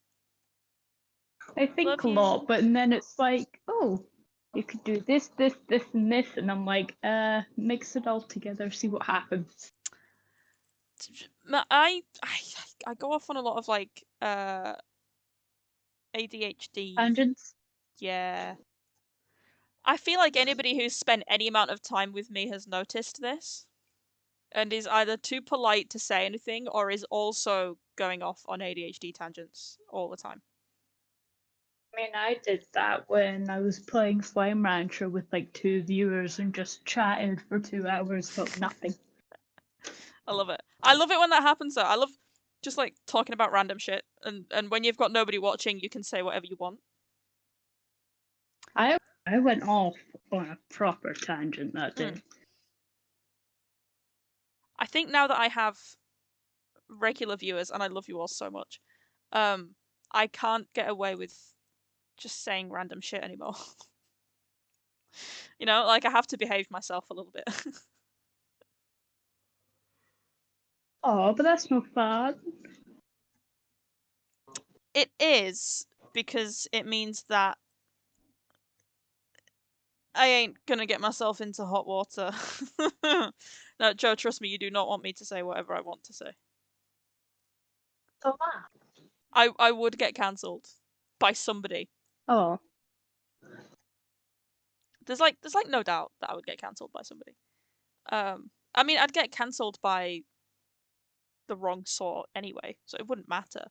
I think Love a you. lot, but then it's like, oh, you could do this, this, this, and this, and I'm like, mix it all together, see what happens. I go off on a lot of like ADHD. Tangents? Yeah. I feel like anybody who's spent any amount of time with me has noticed this and is either too polite to say anything or is also going off on ADHD tangents all the time. I mean, I did that when I was playing Slime Rancher with like 2 viewers and just chatted for 2 hours about nothing. I love it. I love it when that happens though. I love just like talking about random shit and when you've got nobody watching you can say whatever you want. I went off on a proper tangent that day. I think now that I have regular viewers, and I love you all so much, I can't get away with just saying random shit anymore. You know, like I have to behave myself a little bit. Oh, but that's no fun. It is, because it means that I ain't gonna get myself into hot water. No, Joe, trust me, you do not want me to say whatever I want to say. So what? I would get cancelled by somebody. Oh. There's like no doubt that I would get cancelled by somebody. I mean, I'd get cancelled by the wrong sort anyway, so it wouldn't matter.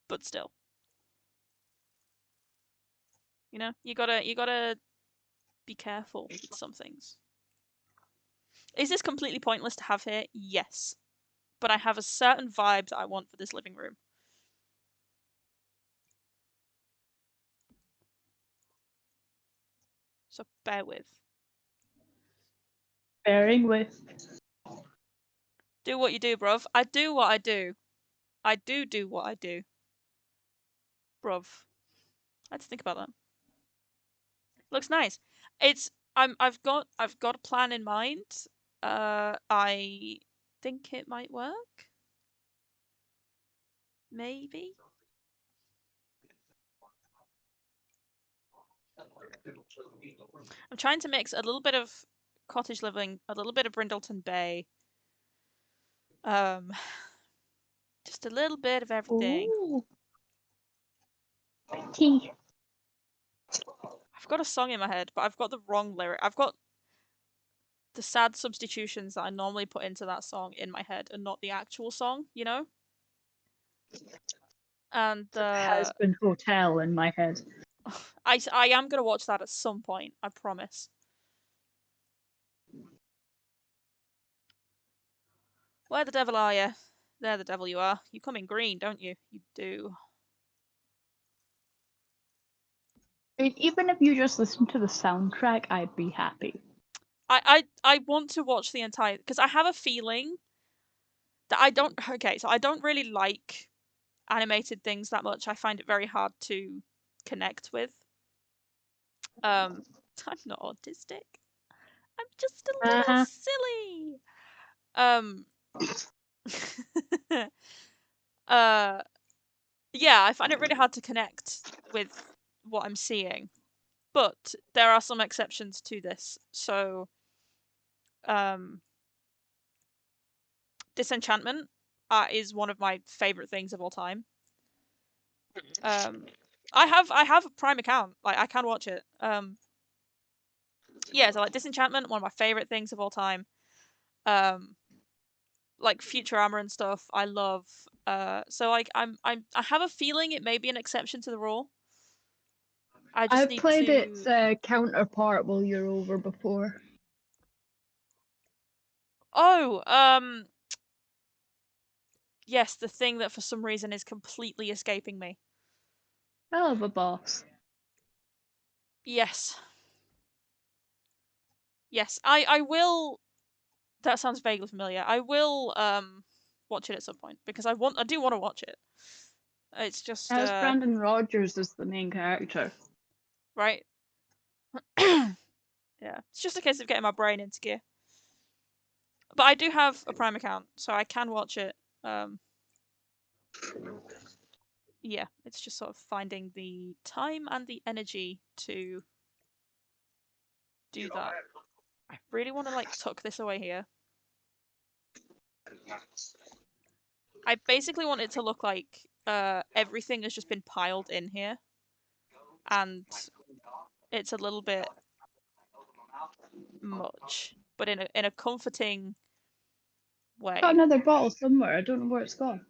But still. You know, you gotta be careful with some things. Is this completely pointless to have here? Yes. But I have a certain vibe that I want for this living room. So Bear with. Bearing with. Do what you do, bruv. I do what I do. I do what I do. Bruv. I had to think about that. Looks nice. I've got a plan in mind. I think it might work. Maybe. I'm trying to mix a little bit of cottage living, a little bit of Brindleton Bay. Just a little bit of everything. Ooh. Pretty. I've got a song in my head, but I've got the wrong lyric. I've got the sad substitutions that I normally put into that song in my head and not the actual song, you know? And Husband Hotel in my head. I am going to watch that at some point, I promise. Where the devil are you? There the devil you are. You come in green, don't you? You do. I mean, even if you just listen to the soundtrack, I'd be happy. I want to watch the entire, because I have a feeling that I don't really like animated things that much. I find it very hard to connect with. I'm not autistic. I'm just a little silly. Yeah, I find it really hard to connect with what I'm seeing. But there are some exceptions to this. So Disenchantment is one of my favorite things of all time. I have a Prime account. Like I can watch it. Yeah, so like Disenchantment, one of my favorite things of all time. Like Futurama and stuff, I love. So like I have a feeling it may be an exception to the rule. I've need played to... its counterpart while you're over before. Oh, yes, the thing that for some reason is completely escaping me. Hell of a boss. Yes. Yes, I will. That sounds vaguely familiar. I will watch it at some point because I do want to watch it. It's just As Brandon Rogers is the main character. right. Yeah, it's just a case of getting my brain into gear. But I do have a Prime account, so I can watch it. Yeah, it's just sort of finding the time and the energy to do that. I really want to like tuck this away here. I basically want it to look like everything has just been piled in here, and it's a little bit much, but in a comforting way. Got another bottle somewhere. I don't know where it's gone.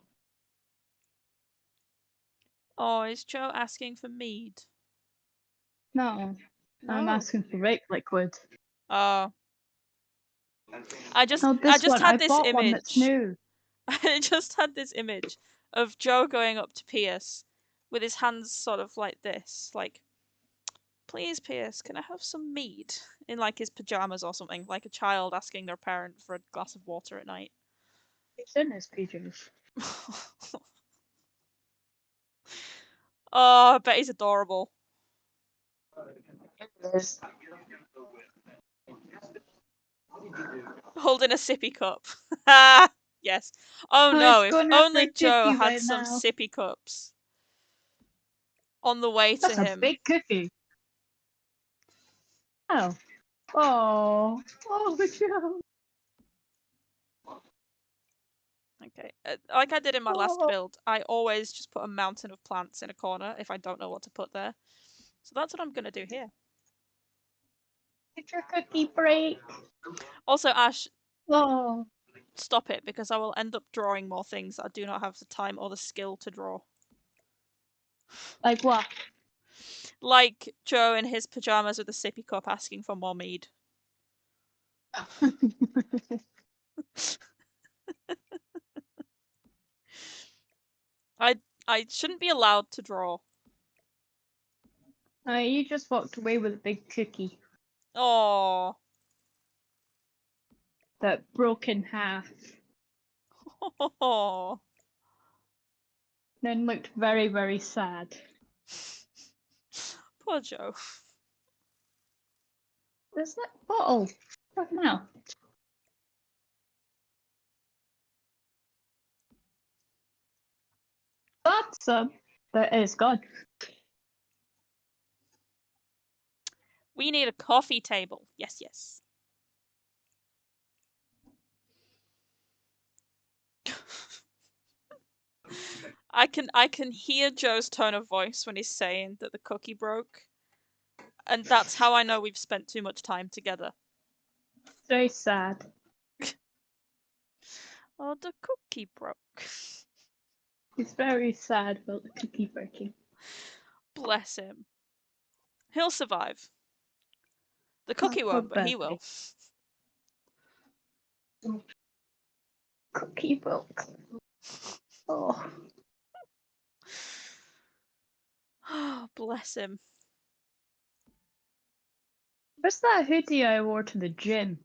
Oh, is Joe asking for mead? No, No. I'm asking for rape liquid. Oh. I just No, this one. had I this bought image. one that's new. I just had this image of Joe going up to Pierce with his hands sort of like this, like, please, Pierce, can I have some mead? In like his pajamas or something, like a child asking their parent for a glass of water at night. He's in his PJs. Oh, I bet he's adorable. Holding a sippy cup. Yes. Oh no, if only Joe had some sippy cups on the way to him. That's a big cookie. Oh. Oh. Oh, Joe. Okay. Like I did in my last build, I always just put a mountain of plants in a corner if I don't know what to put there. So that's what I'm going to do here. Get your cookie break. Also, Ash, Oh. stop it, because I will end up drawing more things that I do not have the time or the skill to draw. Like what? Like Joe in his pajamas with a sippy cup asking for more mead. I shouldn't be allowed to draw. You just walked away with a big cookie. Oh. that broke in half, Oh. then looked very, very sad. Poor Joe. There's that bottle. Fucking hell. That's that is gone. We need a coffee table. Yes, yes. I can hear Joe's tone of voice when he's saying that the cookie broke. And that's how I know we've spent too much time together. Very sad. Oh, the cookie broke. He's very sad about the cookie breaking. Bless him. He'll survive. The Oh, cookie poor won't, but he Bertie. will. Cookie broke. Oh. Oh, bless him. What's that hoodie I wore to the gym?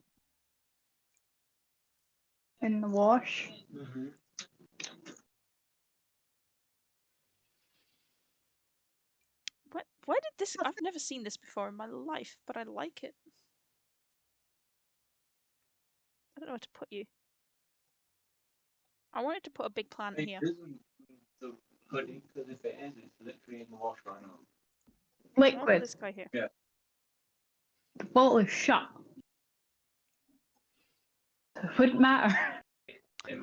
In the wash? What? Why did this? I've never seen this before in my life, but I like it. I don't know where to put you. I wanted to put a big plant here. Isn't the hoodie, because if it is, it's literally in the wash right now. I want to put Liquid. this guy here. The bottle is shut. It wouldn't matter.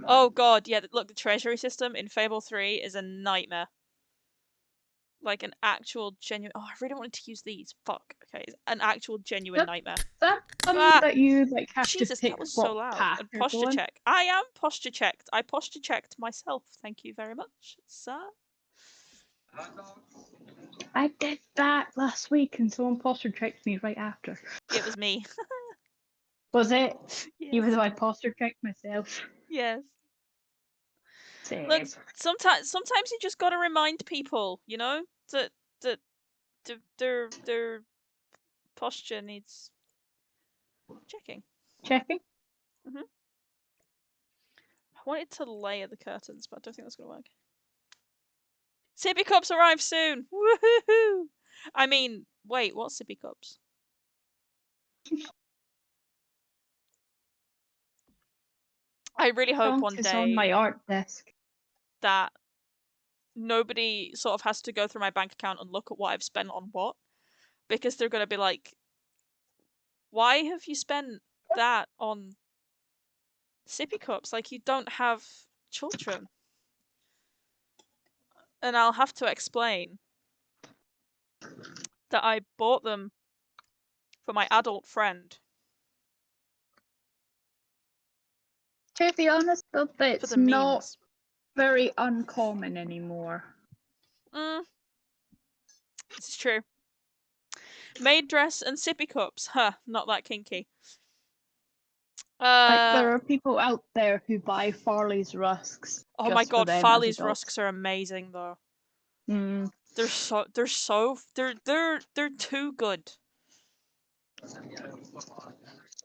Oh god, yeah. Look, the treasury system in Fable 3 is a nightmare. Like an actual genuine. Oh, I really wanted to use these. Fuck. Okay, it's an actual genuine Yep. nightmare. That one Ah! that you like have Jesus, to pick that was what so loud. path And you're posture going. check. I am posture checked. I posture checked myself. Thank you very much, sir. I did that last week and someone posture checked me right after. It was me. Was it? Yes. Even though I posture checked myself. Yes. Same. Look, sometimes you just gotta remind people, you know, that their posture needs checking. Checking? I wanted to layer the curtains, but I don't think that's gonna work. Sippy cups arrive soon! Woohoo! I mean, wait, what's sippy cups? I really hope one It's on day my art desk. that nobody sort of has to go through my bank account and look at what I've spent on what, because they're gonna be like, why have you spent that on sippy cups? Like, you don't have children. And I'll have to explain that I bought them for my adult friend. To be honest, though, For it's the not memes. very uncommon anymore. This is true. Maid dress and sippy cups. Huh, not that kinky. Like, there are people out there who buy Farley's rusks. Oh my just for god, them as Farley's adults. rusks are amazing though. Mm. They're too good.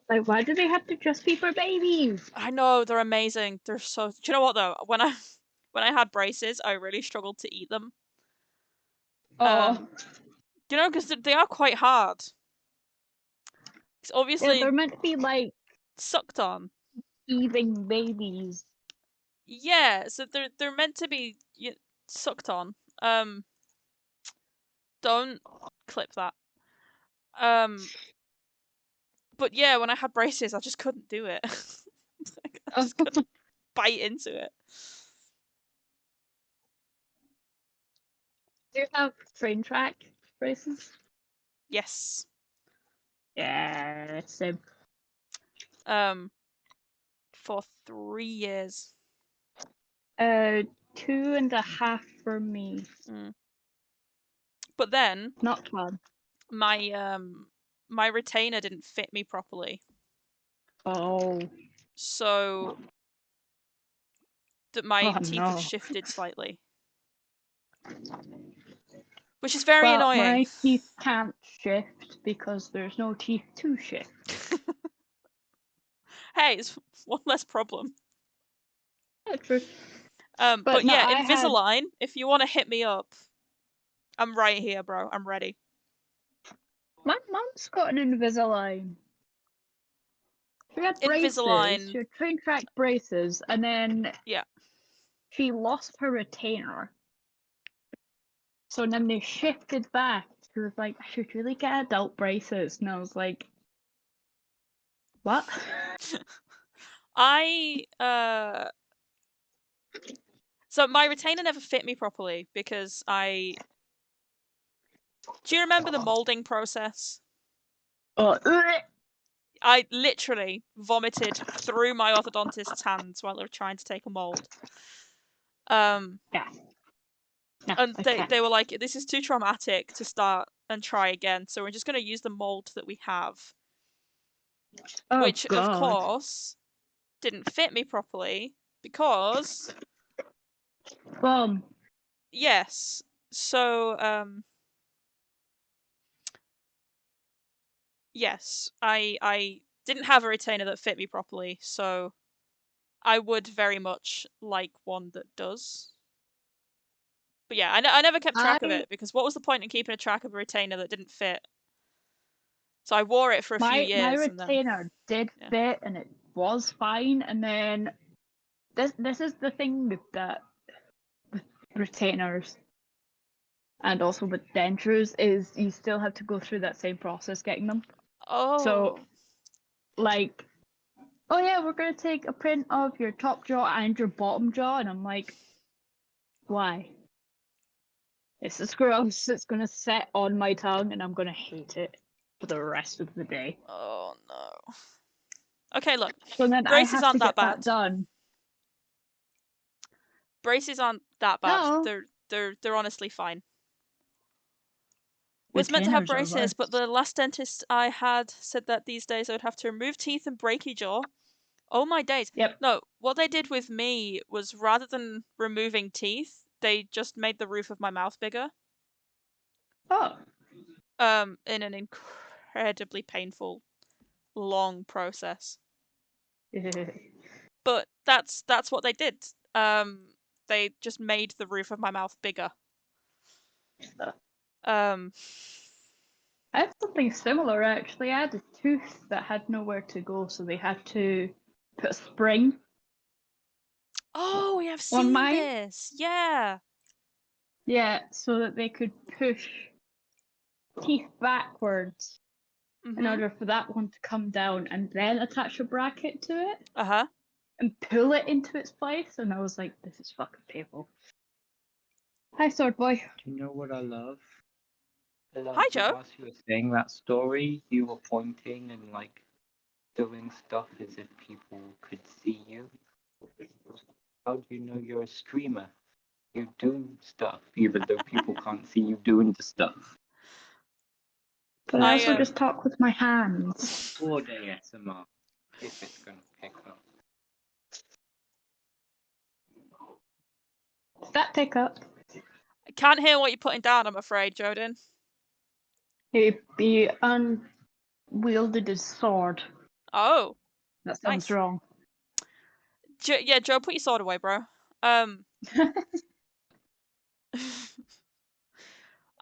Like, why do they have to just be for babies? I know, they're amazing. They're so. Do you know what though? When I had braces, I really struggled to eat them. Oh, You know, because they are quite hard. It's yeah, obviously they're meant to be like sucked on. eating babies. Yeah, so they're meant to be sucked on. Don't clip that. But yeah, when I had braces, I just couldn't do it. Like, I just couldn't bite into it. Do you have train track braces? Yes. Yeah, same. For 3 years. 2.5 for me. But then Not fun. my retainer didn't fit me properly. Oh. So that my teeth no. have shifted slightly. which is very But annoying. my teeth can't shift because there's no teeth to shift. Hey, it's one less problem. Yeah, true. But But no, yeah, I had- Invisalign, if you want to hit me up, I'm right here, bro. I'm ready. My mum's got an Invisalign. She had braces. Invisalign. She had train track braces, and then Yeah. she lost her retainer. So then they shifted back. She was like, I should really get adult braces. And I was like, what? So my retainer never fit me properly because do you remember the molding process? Oh, I literally vomited through my orthodontist's hands while they were trying to take a mold. yeah. No, And I they can't. were like, this is too traumatic to start and try again, so we're just going to use the mold that we have. Oh, Which, God. of course, didn't fit me properly because, Boom. yes, so, yes, I didn't have a retainer that fit me properly, so I would very much like one that does. But yeah, I never kept track of it because what was the point in keeping a track of a retainer that didn't fit? So I wore it for a few My years and then retainer did yeah. fit and it was fine, and then this is the thing with retainers and also with dentures is you still have to go through that same process getting them. Oh. So, like, oh yeah, we're gonna take a print of your top jaw and your bottom jaw, and I'm like, why? This is gross. It's gonna set on my tongue, and I'm gonna hate it for the rest of the day. Oh no. Okay, look. So then I Braces have aren't to that get that bad. done. Braces aren't that bad. No. They're honestly fine. Was meant to have Retainers are braces, but worse. the last dentist I had said that these days I would have to remove teeth and break your jaw. Oh my days. Yep. No, what they did with me was rather than removing teeth, they just made the roof of my mouth bigger. Oh. In an incredibly painful, long process. But that's what they did. They just made the roof of my mouth bigger. I had something similar actually. I had a tooth that had nowhere to go, so they had to put a spring Oh, we have on seen mine. this. Yeah. Yeah, so that they could push teeth backwards in order for that one to come down and then attach a bracket to it Uh-huh. and pull it into its place. And I was like, this is fucking painful. Hi, Sword Boy. Do you know what I love? I love Hi, that Joe. whilst you were saying that story, you were pointing and like doing stuff as if people could see you. How do you know you're a streamer? You do stuff even though people can't see you doing the stuff. But I I, also just talk with my hands. 4-day ASMR, if it's gonna pick up. Does that pick up? I can't hear what you're putting down, I'm afraid, Jordan. He'd be unwielded as sword. Oh. That sounds Nice. wrong. Yeah, Joe, put your sword away, bro.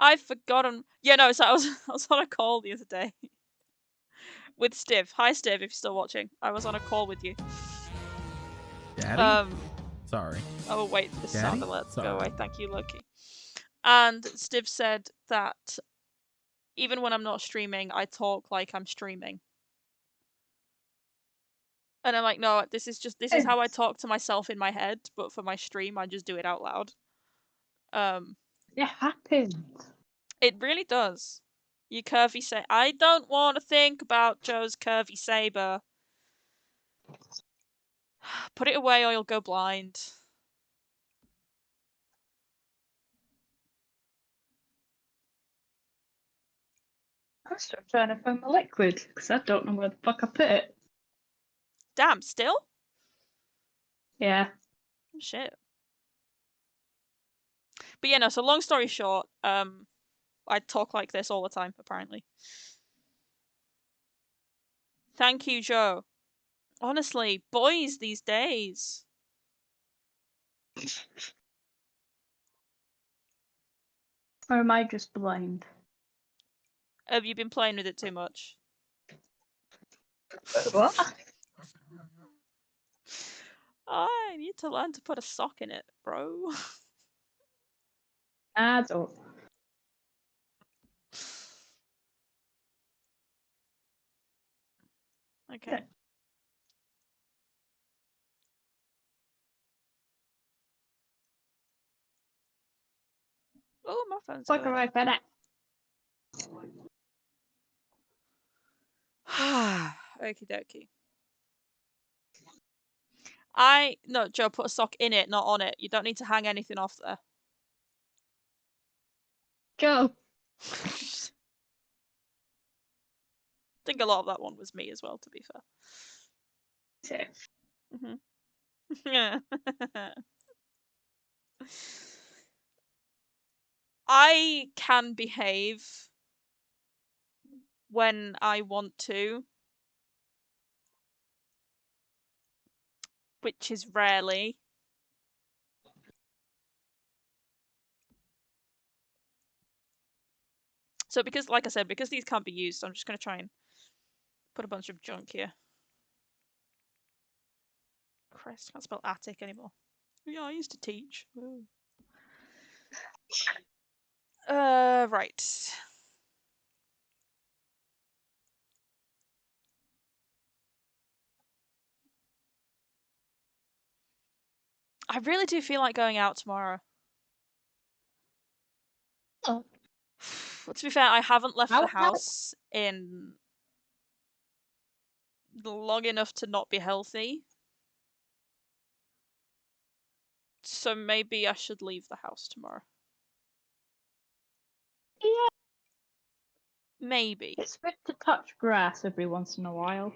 I've forgotten. Yeah, no, so I was on a call the other day with Stiv. Hi, Stiv, if you're still watching. I was on a call with you. Daddy? Sorry. Oh wait, this sound Daddy? alerts Sorry. go away. Thank you, Loki. And Stiv said that even when I'm not streaming, I talk like I'm streaming. And I'm like, no, this is how I talk to myself in my head, but for my stream, I just do it out loud. It happens. It really does. You curvy say, I don't want to think about Joe's curvy saber. Put it away or you'll go blind. I'm still trying to find my liquid because I don't know where the fuck I put it. Damn, still? Yeah. Shit. But yeah, no, so long story short, I talk like this all the time, apparently. Thank you, Joe. Honestly, boys these days. Or am I just blind? Have you been playing with it too much? What? I need to learn to put a sock in it, bro. I don't. Okay. Oh, my phone's Fuck going. right for that. Okie dokie. No, Joe, put a sock in it, not on it. You don't need to hang anything off there. Joe. I think a lot of that one was me as well, to be fair. Yeah. I can behave when I want to, which is rarely. So because, like I said, because these can't be used, I'm just going to try and put a bunch of junk here. Christ, I can't spell attic anymore. Yeah, I used to teach. Ooh. Right. I really do feel like going out tomorrow. Oh. Well, to be fair, I haven't left the Ow, ow. house in long enough to not be healthy. So maybe I should leave the house tomorrow. Yeah. Maybe. It's good to touch grass every once in a while.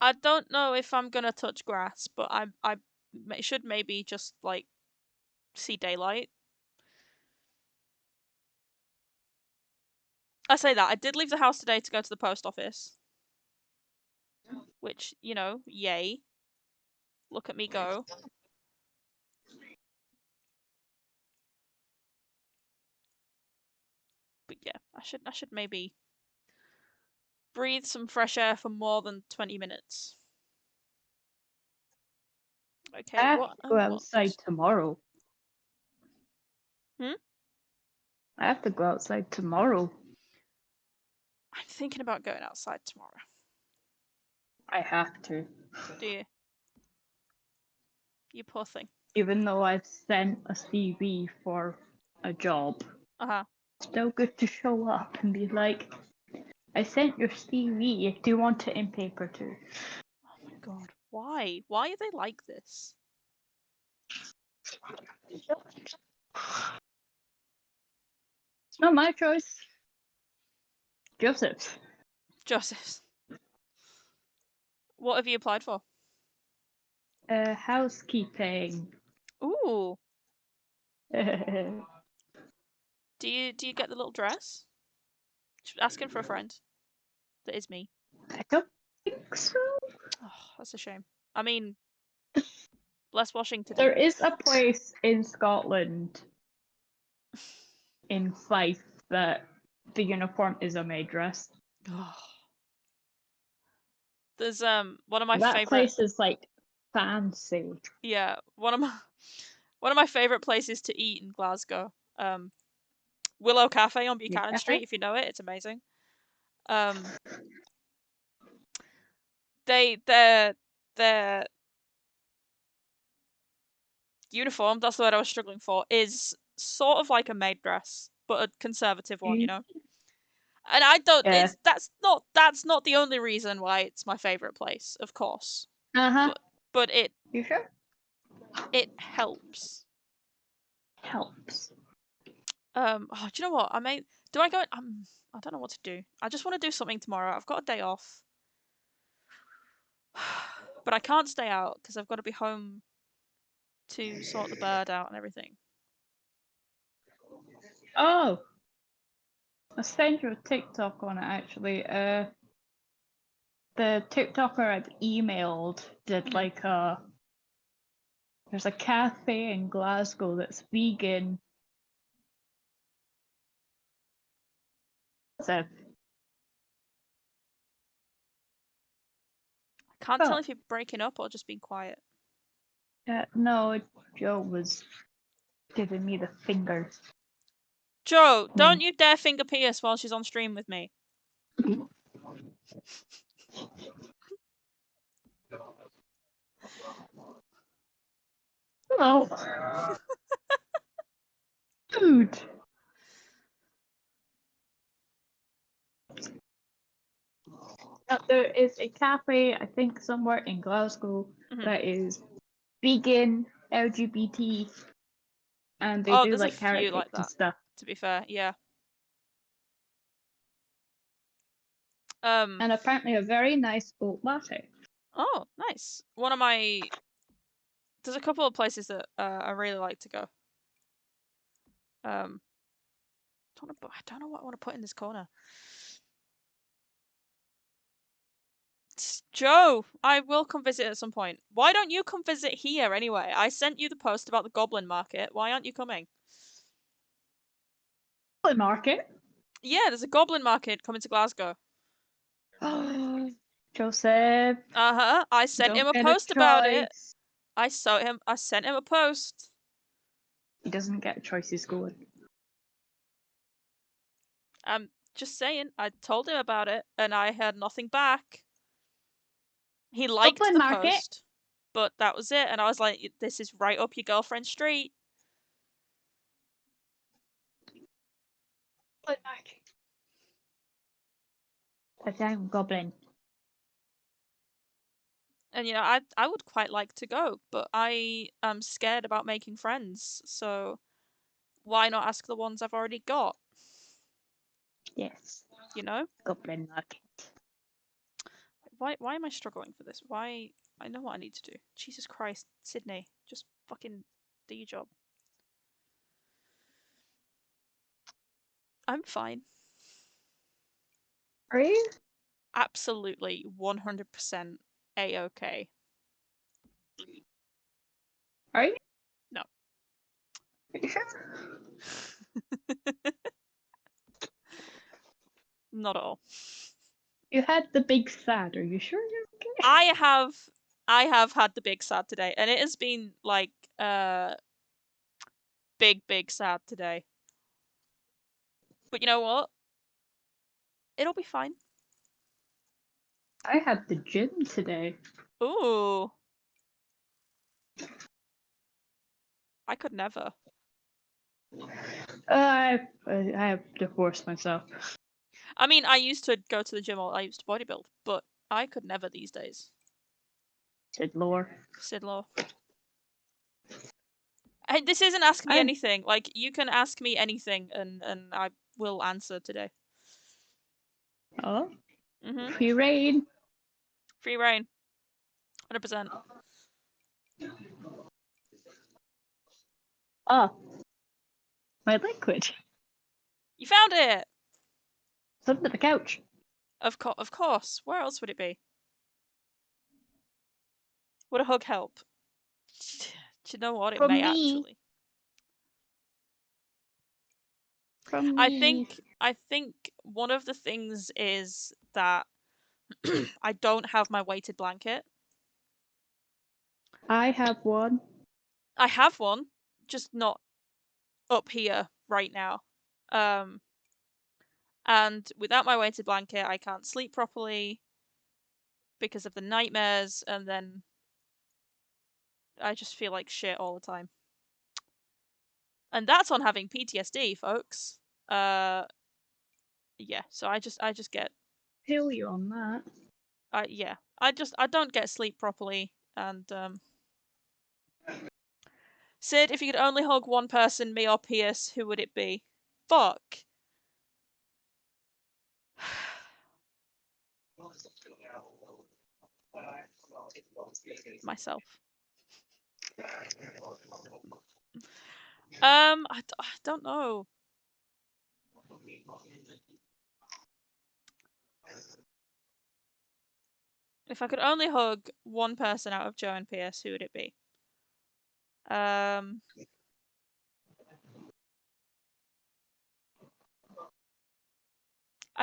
I don't know if I'm gonna touch grass, but I should maybe just like see daylight. I say that I did leave the house today to go to the post office, which, you know, yay. Look at me go. But yeah, I should maybe breathe some fresh air for more than 20 minutes. Okay, I have what to go and what? outside tomorrow. Hmm? I have to go outside tomorrow. I'm thinking about going outside tomorrow. I have to. Do you? You poor thing. Even though I've sent a CV for a job, Uh-huh. still good to show up and be like, I sent your CV. Do you want it in paper too? Oh my god. Why? Why are they like this? It's not my choice. Joseph's. Joseph's. What have you applied for? Housekeeping. Ooh. I Do you get the little dress? Asking for a friend. That is me. don't think so. Oh, that's a shame. I mean, less washing to do. There is a place in Scotland, in Fife, that the uniform is a maid dress. There's one of my That favorite. place is like fancy. Yeah, one of my favorite places to eat in Glasgow. Willow Cafe on Buchanan Yeah. Street. If you know it, it's amazing. Their uniform, that's the word I was struggling for, is sort of like a maid dress, but a conservative one, you know. And I don't. Yeah. That's not the only reason why it's my favorite place, of course. Uh-huh. But it You sure? helps. Helps. Oh, do you know what? Do I go? I don't know what to do. I just want to do something tomorrow. I've got a day off, but I can't stay out because I've got to be home to sort the bird out and everything. Oh. I'll send you a TikTok on it actually. The TikToker I'd emailed did like there's a cafe in Glasgow that's vegan. So Can't tell Oh. if you're breaking up or just being quiet. no, Joe was giving me the fingers. Joe, don't you dare finger Pierce while she's on stream with me. Hello. Dude. There is a cafe, I think, somewhere in Glasgow Mhm. that is vegan, LGBT, and they Oh, do there's a like carrot few like cakes and that. stuff. To be fair, yeah. And apparently a very nice oat latte. Oh, nice. One of my there's a couple of places that I really like to go. I don't know what I want to put in this corner. Joe, I will come visit at some point. Why don't you come visit here anyway? I sent you the post about the Goblin Market. Why aren't you coming? Market. Yeah, there's a Goblin Market coming to Glasgow. Joseph. Uh-huh. I sent don't him a get post about it. choice. I sent him a post. He doesn't get choices going. I'm just saying, I told him about it and I had nothing back. He liked Goblin the Market. post, but that was it. And I was like, this is right up your girlfriend's street. Goblin Market. A damn goblin. And I would quite like to go, but I am scared about making friends. So why not ask the ones I've already got? Yes. You know? Goblin Market. Why am I struggling for this? Why? I know what I need to do. Jesus Christ, Sydney, just fucking do your job. I'm fine. Are you? Absolutely 100% A-okay. Are you? No. Are you sure? Not at all. You had the big sad. Are you sure you're okay? I have had the big sad today, and it has been like big sad today. But you know what? It'll be fine. I had the gym today. Ooh. I could never. I have divorced myself. I mean, I used to go to the gym or I used to bodybuild, but I could never these days. Said lore. Sid Law. Hey, this isn't Ask Me I'm- Anything. Like, you can ask me anything and I will answer today. Oh, Mm-hmm. free reign. Free reign. 100%. Oh, my liquid. You found it! It's under the couch. Of course. Where else would it be? Would a hug help? Do you know what? It From may me. actually. From I me. think one of the things is that I don't have my weighted blanket. I have one. I have one, just not up here right now. And without my weighted blanket, I can't sleep properly because of the nightmares, and then I just feel like shit all the time. And that's on having PTSD, folks. Yeah. So I just get Feel you on that. yeah. I don't get sleep properly, and Sid, if you could only hug one person, me or Pierce, who would it be? Fuck. Myself. I don't know. If I could only hug one person out of Joe and Pierce, who would it be? I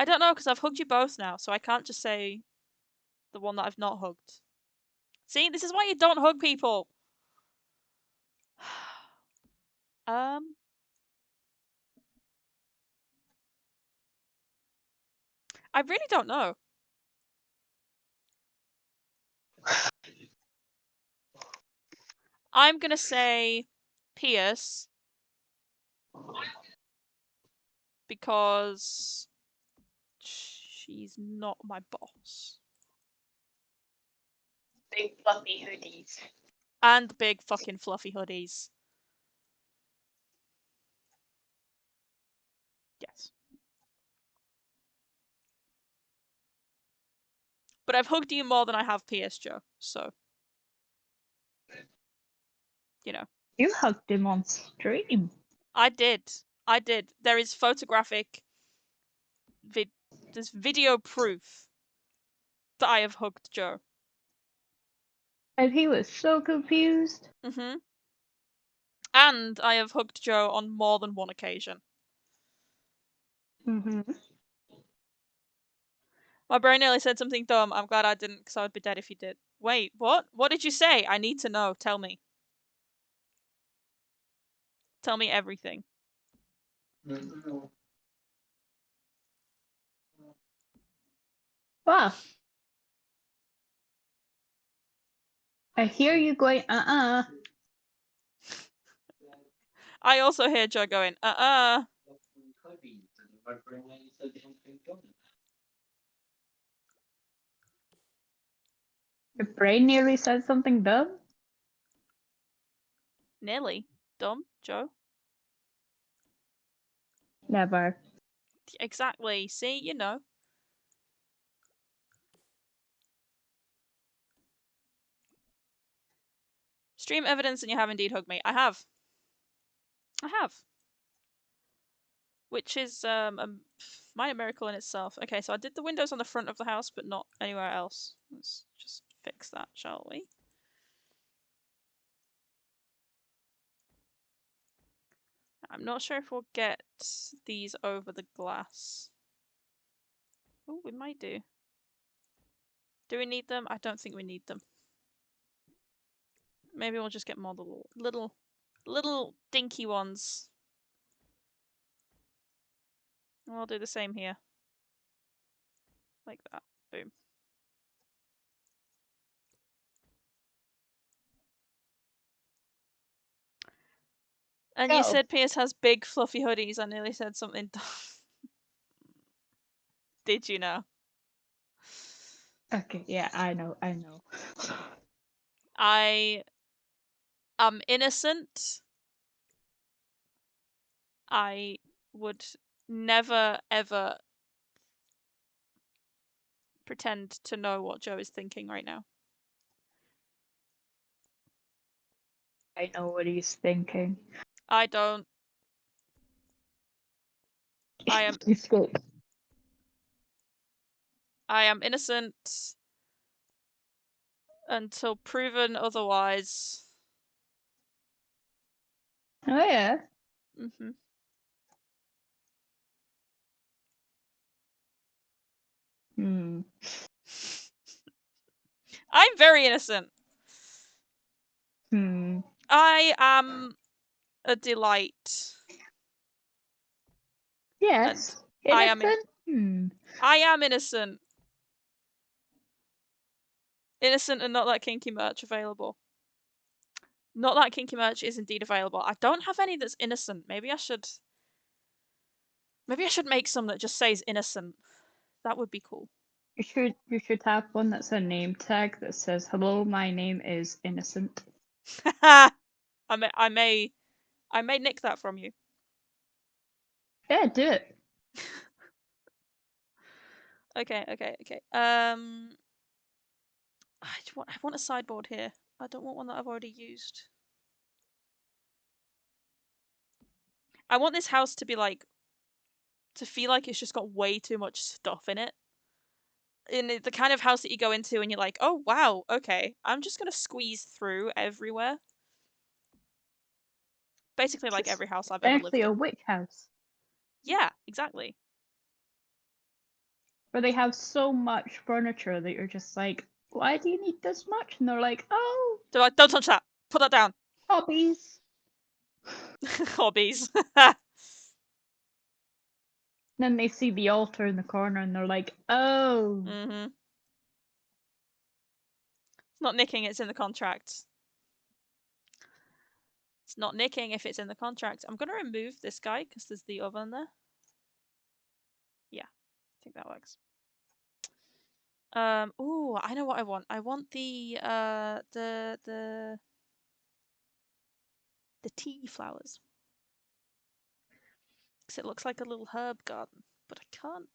don't know, because I've hugged you both now, so I can't just say the one that I've not hugged. See, this is why you don't hug people. I really don't know. I'm gonna say Pierce because she's not my boss. Big fluffy hoodies. And big fucking fluffy hoodies. Yes. But I've hugged you more than I have Pierce, Joe, so. You know. You hugged him on stream. I did. There is photographic. There's video proof that I have hugged Joe. And he was so confused. Mm-hmm. And I have hugged Joe on more than one occasion. Mm-hmm. My brain nearly said something dumb. I'm glad I didn't, because I would be dead if you did. Wait, what? What did you say? I need to know. Tell me. Tell me everything. Wow. I hear you going, I also hear Joe going, Your brain nearly said something dumb? Nearly. Dumb, Joe? Never. Exactly. See, you know. Stream evidence and you have indeed hugged me. I have. I have. Which is a minor miracle in itself. Okay, so I did the windows on the front of the house, but not anywhere else. Let's just fix that, shall we? I'm not sure if we'll get these over the glass. Oh, we might do. Do we need them? I don't think we need them. Maybe we'll just get more little dinky ones. And I'll do the same here. Like that. Boom. And you said Pierce has big fluffy hoodies. I nearly said something dumb. Did you know? Okay, yeah, I know. I am innocent. I would never, ever pretend to know what Joe is thinking right now. I know what he's thinking. I don't. I am. I am innocent until proven otherwise. Oh yeah. Mm-hmm. Hmm. I'm very innocent. Hmm. I am a delight. Yes. I am. I am innocent. Innocent and not that kinky merch available. Not that kinky merch is indeed available. I don't have any that's innocent. Maybe I should make some that just says innocent. That would be cool. You should have one that's a name tag that says, "Hello, my name is Innocent." I may nick that from you. Yeah, do it. Okay. I want a sideboard here. I don't want one that I've already used. I want this house to be like to feel like it's just got way too much stuff in it. In the kind of house that you go into and you're like, oh wow, okay, I'm just gonna squeeze through everywhere. Basically, like It's every house I've ever lived Actually, a in. witch house Yeah, exactly. where they have so much furniture that you're just like, why do you need this much? And they're like, oh, They're like, don't touch that. Put that down. hobbies. Hobbies. Then they see the altar in the corner and they're like, oh. Mm-hmm. It's not nicking, it's in the contract. It's not nicking if it's in the contract. I'm gonna remove this guy because there's the oven there. Yeah, I think that works. Ooh, I know what I want. I want the tea flowers. Because it looks like a little herb garden, but I can't.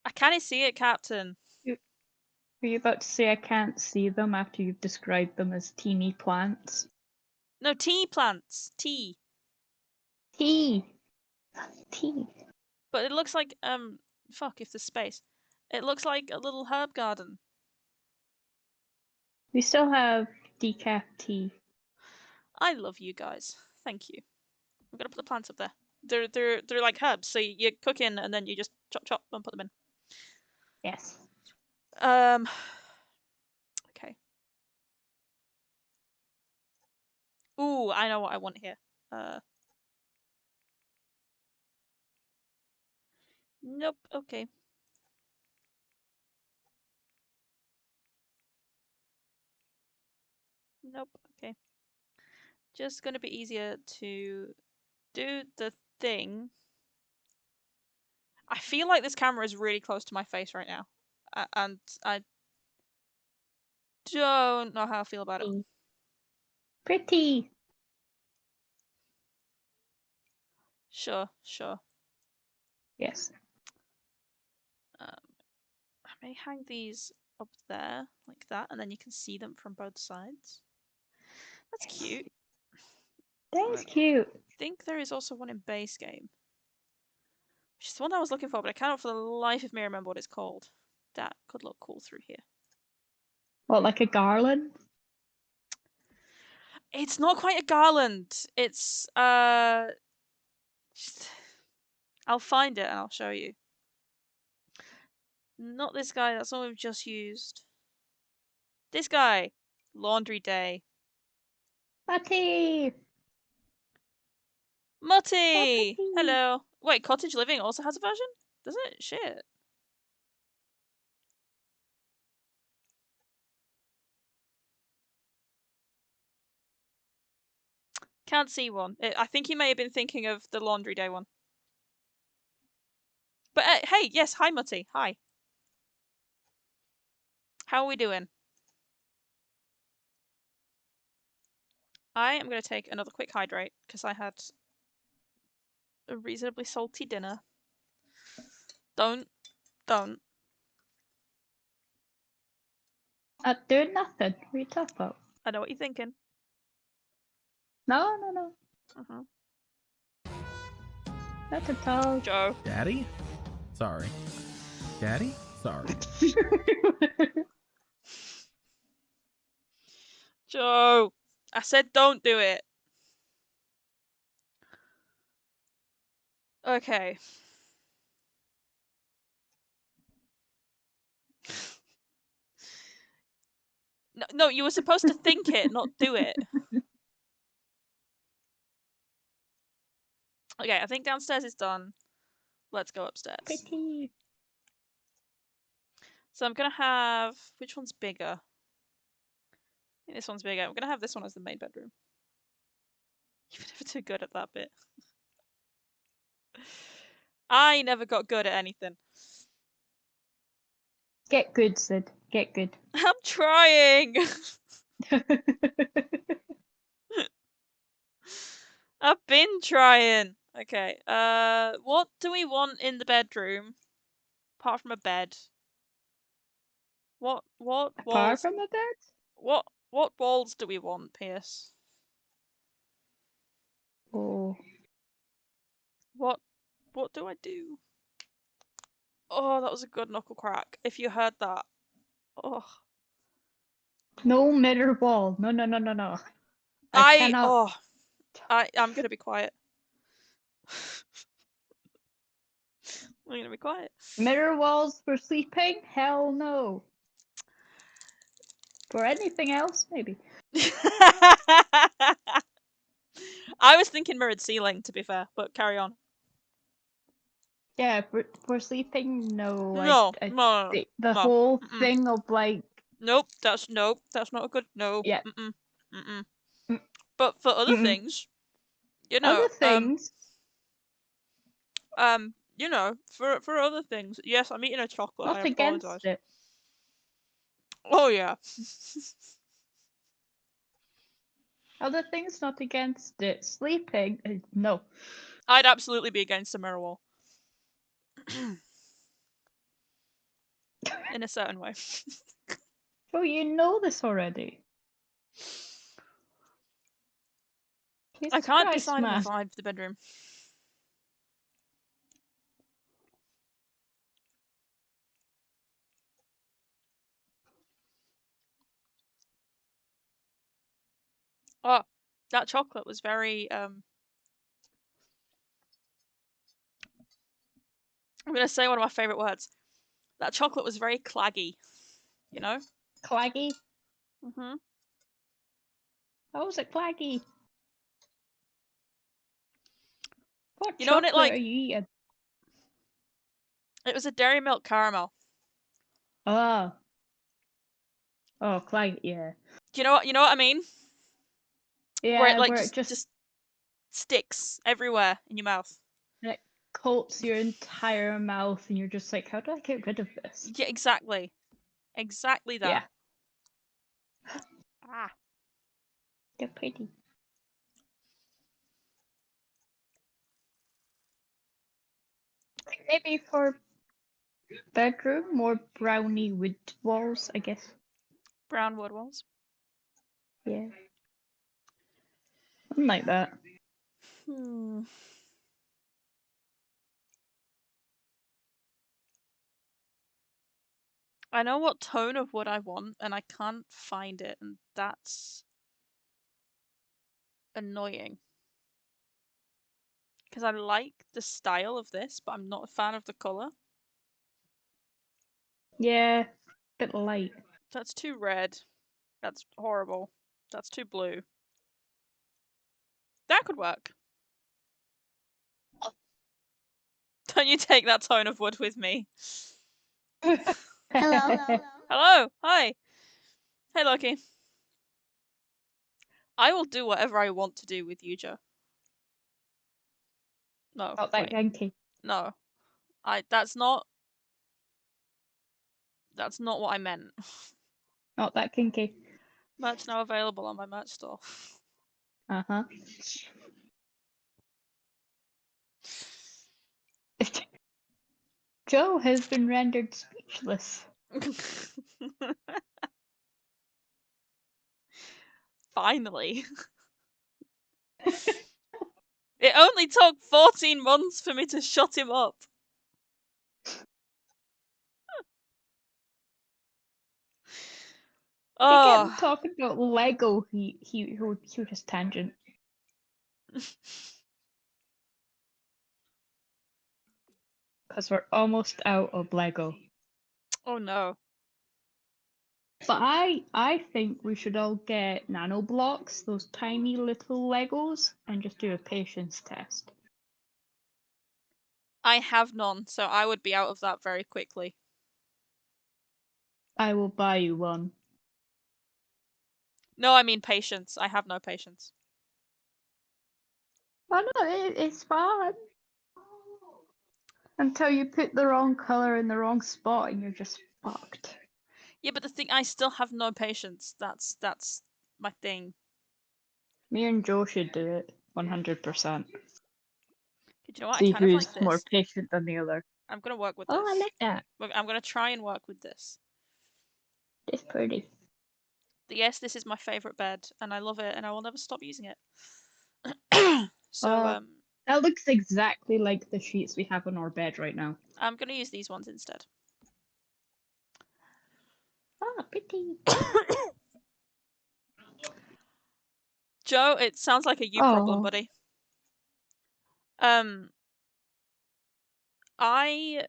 I can't see it, Captain. Were you about to say I can't see them after you've described them as teeny plants? No, tea plants. Tea. Tea. Tea. But it looks like, fuck if there's space. It looks like a little herb garden. We still have decaf tea. I love you guys. Thank you. I'm gonna put the plants up there. They're like herbs, so you cook in and then you just chop chop and put them in. Yes. Okay. Ooh, I know what I want here. Nope, okay. Nope, okay. Just gonna be easier to do the thing. I feel like this camera is really close to my face right now. And I don't know how I feel about it. Pretty. Sure, sure. Yes. I may hang these up there, like that, and then you can see them from both sides. That's cute. That's cute. I think there is also one in base game. Which is the one I was looking for, but I cannot for the life of me remember what it's called. That could look cool through here. What, like a garland? It's not quite a garland. It's just... I'll find it and I'll show you. Not this guy, that's the one we've just used. This guy. Laundry Day. Patty! Mutty! Patty! Hello. Wait, Cottage Living also has a version? Does it? Shit. Can't see one. I think he may have been thinking of the Laundry Day one. But hey, yes, hi Mutty. Hi. How are we doing? I am going to take another quick hydrate because I had a reasonably salty dinner. Don't. Doing nothing. What are you talking about? I know what you're thinking. No, no, no. Not at all. Joe. Daddy? Sorry. Daddy? Sorry. Joe. I said don't do it. Okay. No, you were supposed to think it, not do it. Okay, I think downstairs is done. Let's go upstairs. Pretty. So I'm gonna have... Which one's bigger? I think this one's bigger. I'm gonna have this one as the main bedroom. You're never too good at that bit. I never got good at anything. Get good, Sid. Get good. I'm trying! I've been trying! Okay, what do we want in the bedroom? Apart from a bed. What Apart walls... from the bed? What walls do we want, Pierce? Oh. What do I do? Oh, that was a good knuckle crack. If you heard that. Oh. No mirror wall. No, no, no, no, no. I cannot. I'm gonna be quiet. I'm gonna be quiet. Mirror walls for sleeping? Hell no. For anything else, maybe. I was thinking mirrored ceiling, to be fair, but carry on. Yeah, for sleeping, no. No, no, The no. whole Mm-mm. thing of like, Nope, that's not a good no. yeah. Mm-mm. Mm-mm. Mm. But for other Mm-mm. things, you know, Other things. for other things, yes, I'm eating a chocolate. I Not against apologize. it. Oh yeah. Other things not against it. Sleeping, no. I'd absolutely be against a mirror wall. In a certain way. Oh, you know this already. I Jesus can't Christ, decide on the man. vibe of the bedroom. Oh, that chocolate was very I'm gonna say one of my favourite words. That chocolate was very claggy, you know? Claggy? Mhm. How was it claggy? What You know when it chocolate are like you eating? it was a dairy milk caramel. Oh. Oh, claggy, yeah. Do you know what I mean? Where it Yeah, like where it just sticks everywhere in your mouth. it coats your entire mouth and you're just like, how do I get rid of this? Yeah, exactly. Exactly Yeah. that. Ah. They're pretty. Maybe for bedroom, more brownie wood walls, I guess. Brown wood walls. Yeah. Something like that. Hmm. I know what tone of wood I want, and I can't find it, and that's annoying. Because I like the style of this, but I'm not a fan of the colour. Yeah. Bit light. That's too red. That's horrible. That's too blue. That could work. Don't you take that tone of wood with me. Hello. Hello! Hi! Hey, Loki. I will do whatever I want to do with Yuja. No, Not that wait. kinky. No. That's not what I meant. Not that kinky. Merch now available on my merch store. Uh-huh. Joe has been rendered speechless. Finally. It only took 14 months for me to shut him up. Again, Oh. talking about Lego, he would just tangent. Because we're almost out of Lego. Oh no. But I think we should all get nano blocks, those tiny little Legos, and just do a patience test. I have none, so I would be out of that very quickly. I will buy you one. No, I mean patience. I have no patience. Oh no, it's fun. Until you put the wrong color in the wrong spot and you're just fucked. Yeah, but the thing, I still have no patience. That's my thing. Me and Joe should do it 100%. Do you know what? See I kind of who's like more this. patient than the other. I'm gonna work with Oh, I this. like that. I'm gonna try and work with this. It's pretty. Yes, this is my favorite bed, and I love it, and I will never stop using it. So, Oh, That looks exactly like the sheets we have on our bed right now. I'm gonna use these ones instead. Ah, pretty. Joe, it sounds like a you problem, Oh, buddy. I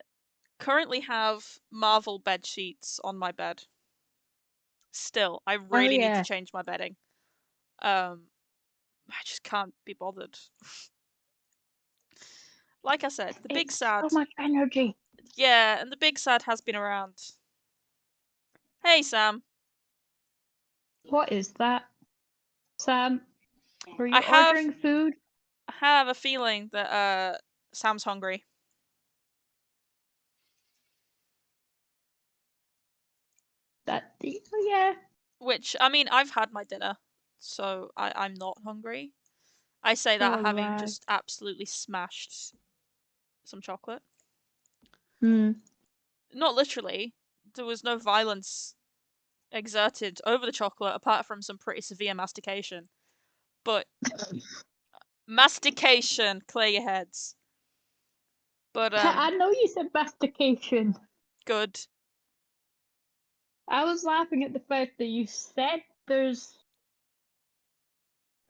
currently have Marvel bed sheets on my bed. Still, I oh really need to yeah. change my bedding. I just can't be bothered. Like I said, the big It's sad. so much energy. Yeah, and the big sad has been around. Hey, Sam. What is that, Sam? Were I you have ordering food? I have a feeling that Sam's hungry. Oh yeah. Which, I mean, I've had my dinner, so I'm not hungry. I say So that do having I. just absolutely smashed some chocolate. Hmm. Not literally. There was no violence exerted over the chocolate apart from some pretty severe mastication. But mastication, clear your heads. But I know you said mastication. good. I was laughing at the fact that you said there's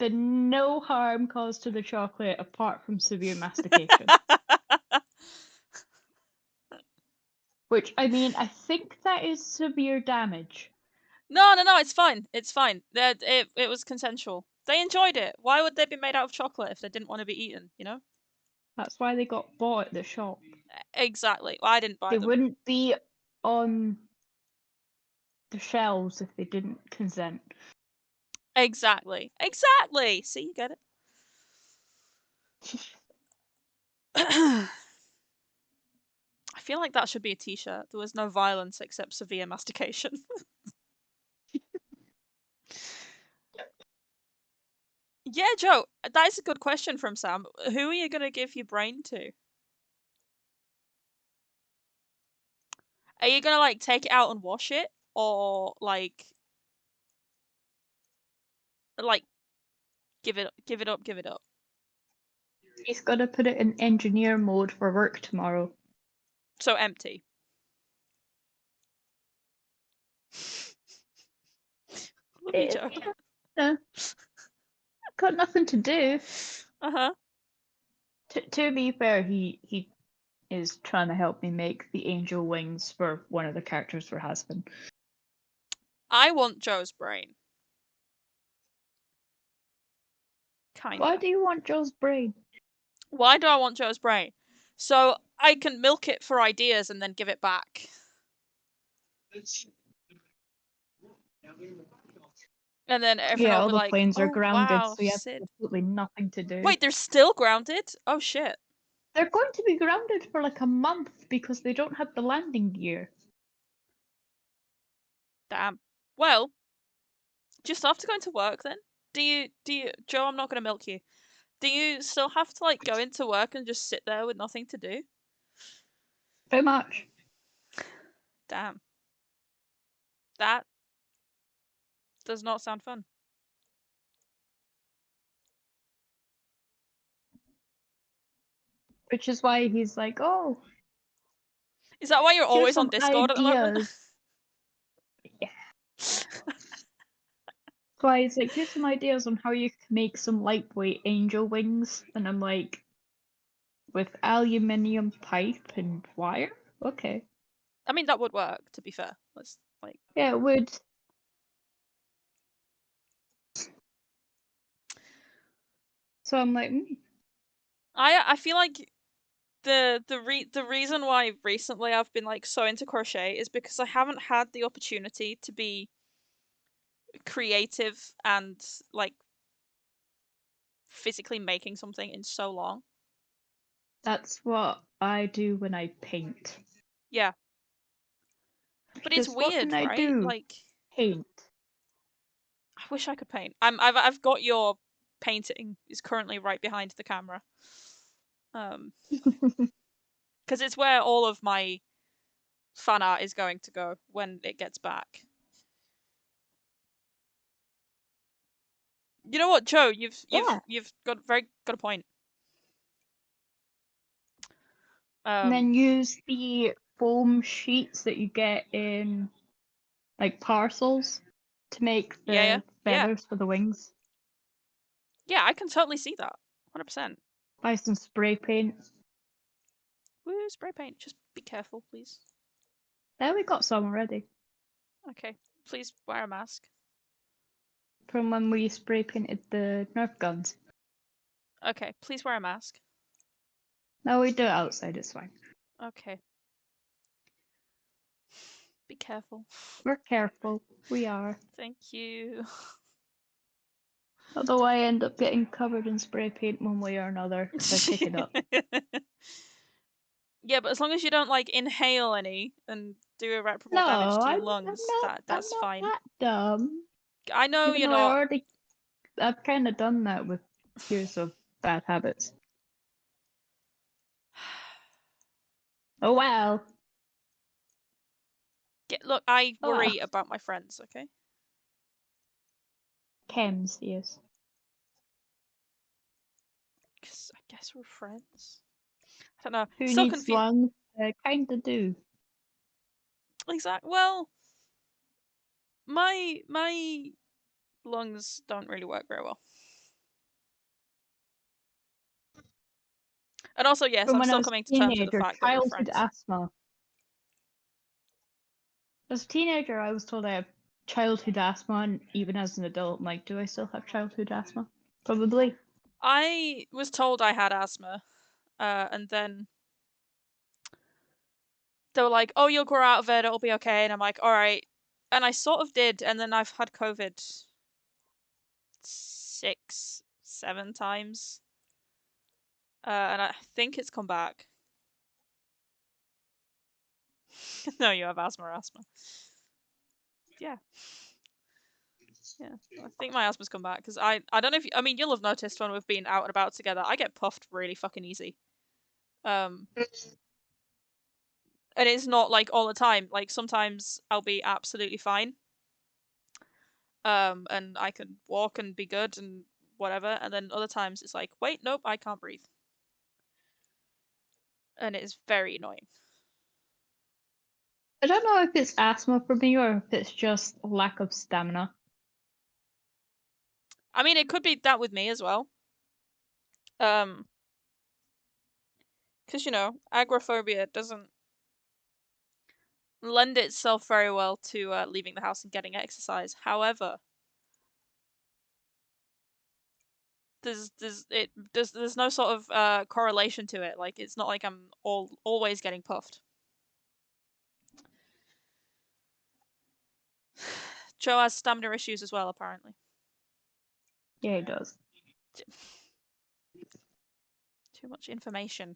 been no harm caused to the chocolate apart from severe mastication. Which, I mean, I think that is severe damage. No, it's fine. It's fine. It was consensual. They enjoyed it. Why would they be made out of chocolate if they didn't want to be eaten, you know? That's why they got bought at the shop. Exactly. Well, I didn't buy They them. wouldn't be on the shelves if they didn't consent. Exactly. Exactly. See, you get it. I feel like that should be a t-shirt. There was no violence except severe mastication. Yeah, Joe, that is a good question from Sam. Who are you going to give your brain to? Are you going to like take it out and wash it or like give it up? He's got to put it in engineer mode for work tomorrow. So empty. Love you, Joe. Yeah, got nothing to do. Uh-huh. To be fair, he is trying to help me make the angel wings for one of the characters for husband. I want Joe's brain. Why Kinda. do you want Joe's brain? Why do I want Joe's brain? So I can milk it for ideas and then give it back. And then everyone Yeah, will all be the like, planes are oh grounded, wow, so you have Sid. absolutely nothing to do. Wait, they're still grounded? Oh shit. They're going to be grounded for like a month because they don't have the landing gear. Damn. Well, just after going to work then? Do you Joe, I'm not gonna milk you. Do you still have to like go into work and just sit there with nothing to do? Pretty much. Damn. That does not sound fun. Which is why he's like, oh, Is that why you're here's always on some Discord at the moment? ideas. Yeah. Why he's like, here's some ideas on how you can make some lightweight angel wings. And I'm like, with aluminium pipe and wire? Okay. I mean that would work, to be fair. Let's like Yeah, it would. So I'm like, I feel like the reason why recently I've been like so into crochet is because I haven't had the opportunity to be creative and like physically making something in so long. that's what I do when I paint. Yeah. But it's Because what can weird, I right? do? Like Paint. I wish I could paint. I've got your painting is currently right behind the camera. Because it's where all of my fan art is going to go when it gets back. You know what, Joe? You've Yeah. got a point. And then use the foam sheets that you get in like parcels to make the Yeah. feathers for the wings. Yeah, I can totally see that. 100%. Buy some spray paint. Woo, spray paint. Just be careful, please. There we got some already. Okay, please wear a mask. From when we spray painted the Nerf guns. Okay, please wear a mask. No, we do it outside, it's fine. Okay. Be careful. We're careful. We are. Thank you. Although I end up getting covered in spray paint one way or another if I pick it up. Yeah, but as long as you don't like inhale any and do irreparable No, damage to your I'm lungs, not that's fine. that dumb. I know Even you're though not. I've kind of done that with years of bad habits. Oh well. Look, I Oh well. worry about my friends, okay? Chems, yes. 'Cause I guess we're friends. I don't know. Who Still needs confused. one? Kinda do. Exactly. Well, my lungs don't really work very well. And also, yes, From I'm when I still was coming a to terms with the teenager, fact that we're childhood friends. asthma. As a teenager, I was told I have childhood asthma, and even as an adult, I'm like, do I still have childhood asthma? Probably. I was told I had asthma, and then they were like, "Oh, you'll grow out of it. It'll be okay." And I'm like, "All right." And I sort of did, and then I've had COVID 6, 7 times, and I think it's come back. No, you have asthma. Yeah. Yeah, I think my asthma's come back because I don't know if I mean you'll have noticed when we've been out and about together, I get puffed really fucking easy. And it's not like all the time. Like sometimes I'll be absolutely fine. And I can walk and be good and whatever, and then other times it's like, wait, nope, I can't breathe. And it is very annoying. I don't know if it's asthma for me or if it's just lack of stamina. I mean, it could be that with me as well. Because agoraphobia doesn't lend itself very well to leaving the house and getting exercise. However, there's no sort of correlation to it. Like it's not like I'm always getting puffed. Joe has stamina issues as well, apparently. Yeah, it does. Too much information.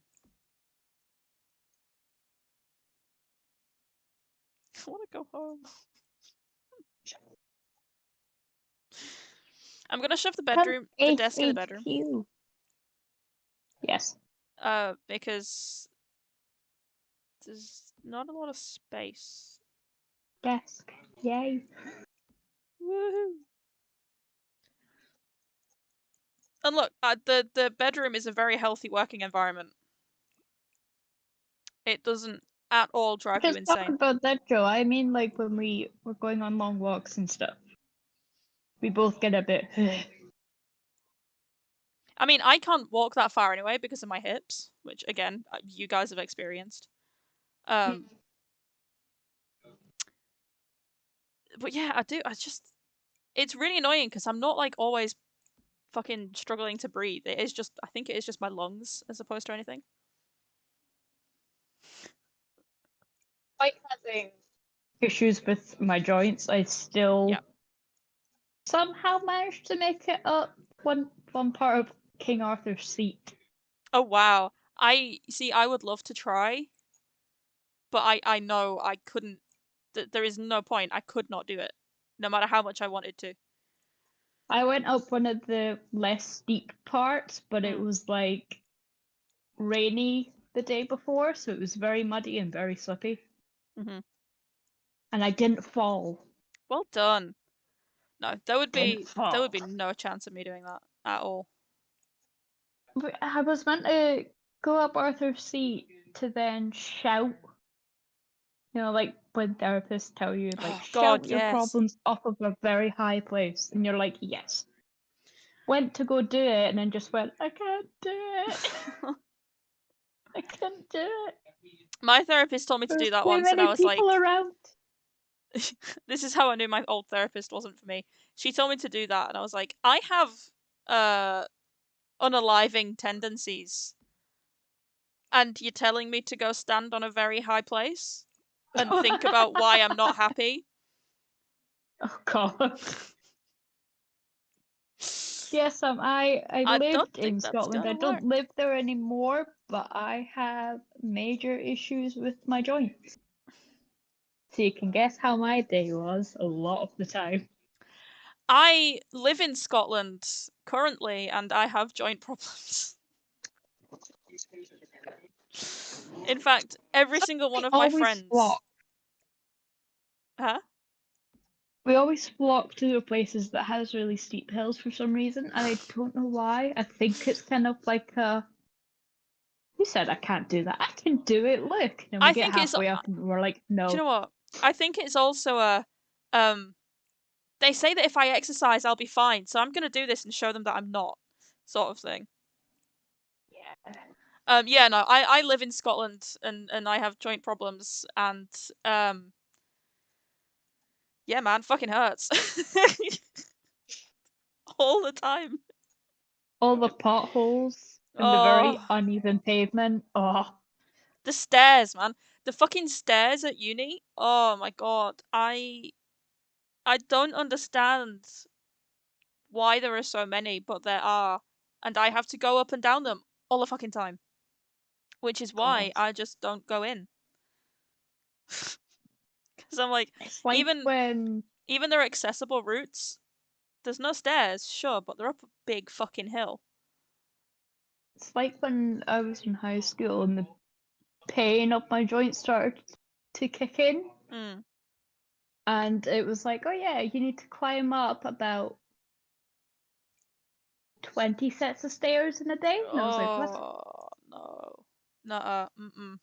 I want to go home. I'm gonna shove the desk in the bedroom. HHQ. Yes. Because there's not a lot of space. Desk. Yay. Woohoo! And look, the bedroom is a very healthy working environment. It doesn't at all drive you Just talk insane. about that, Joe. I mean, like when we were going on long walks and stuff, we both get a bit. I mean, I can't walk that far anyway because of my hips, which again, you guys have experienced. But yeah, I do. It's really annoying because I'm not like always fucking struggling to breathe. It is just, I think it is just my lungs as opposed to anything. Like having issues with my joints, I still somehow managed to make it up one part of King Arthur's seat. Oh wow. I would love to try, but I know I couldn't. There is no point. I could not do it, no matter how much I wanted to. I went up one of the less steep parts, but it was like rainy the day before, so it was very muddy and very slippy. Mm-hmm. And I didn't fall. Well done. No, there would be fall. no chance of me doing that at all. But I was meant to go up Arthur's seat to then shout. You know, like when therapists tell you, like, Oh, shout God, your yes. problems off of a very high place. And you're like, yes. Went to go do it and then just went, I can't do it. I can't do it. My therapist told me to There's do that too once, and many I was like, people around. this is how I knew my old therapist wasn't for me. She told me to do that, and I was like, I have unaliving tendencies, and you're telling me to go stand on a very high place and think about why I'm not happy? Oh god. Yes, I I don't lived think in that's Scotland. I gonna don't work. live there anymore, but I have major issues with my joints. So you can guess how my day was a lot of the time. I live in Scotland currently, and I have joint problems. In fact, every single one of my Always friends. flock. Huh? We always flock to the places that has really steep hills for some reason, and I don't know why. I think it's kind of like who said I can't do that? I can do it, look. And we I get think it's. halfway up and we're like, Do you no. know what? I think it's also a. They say that if I exercise, I'll be fine, so I'm gonna do this and show them that I'm not, sort of thing. Yeah. Yeah, no, I live in Scotland and I have joint problems and yeah, man, fucking hurts. All the time. All the potholes and the very Oh, uneven pavement. Oh, the stairs, man. The fucking stairs at uni. Oh my god. I don't understand why there are so many, but there are, and I have to go up and down them all the fucking time. Which is why God. I just don't go in. Because I'm like, It's like even when their accessible routes, there's no stairs, sure, but they're up a big fucking hill. I was in high school and the pain of my joints started to kick in. Mm. And it was like, oh yeah, you need to climb up about 20 sets of stairs in a day. And I was like, what? Oh no, no, mm.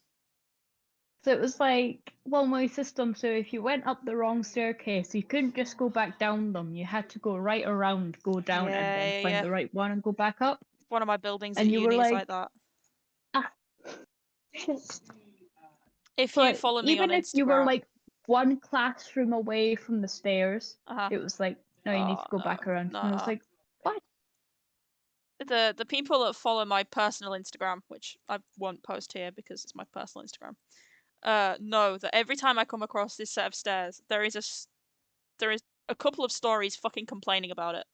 So it was like one-way system. So if you went up the wrong staircase, you couldn't just go back down them. You had to go right around, go down, and then Yeah, find yeah. the right one and go back up. One of my buildings at And you were uni is like, like that. ah, shit. If you But follow me on even if you were Instagram, like one classroom away from the stairs, uh-huh. it was like, no, you need to go No, back around. And I was no. like, what? The people that follow my personal Instagram, which I won't post here because it's my personal Instagram, know that every time I come across this set of stairs, there is a couple of stories fucking complaining about it.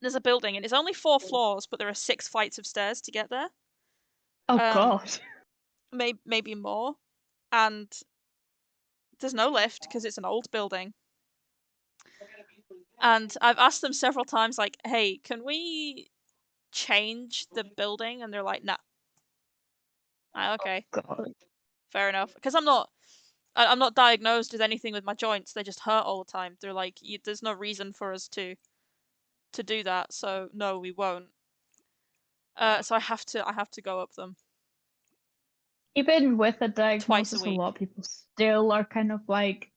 There's a building and it's only 4 floors, but there are 6 flights of stairs to get there. Oh Um, god. maybe more, and there's no lift because it's an old building. And I've asked them several times, like, "Hey, can we change the building?" And they're like, "Nah." Okay, God. fair enough. Because I'm not diagnosed with anything with my joints. They just hurt all the time. They're like, "There's no reason for us to do that, so no, we won't." So I have to go up them Even with a twice a diagnosis, a week. lot of people still are kind of like,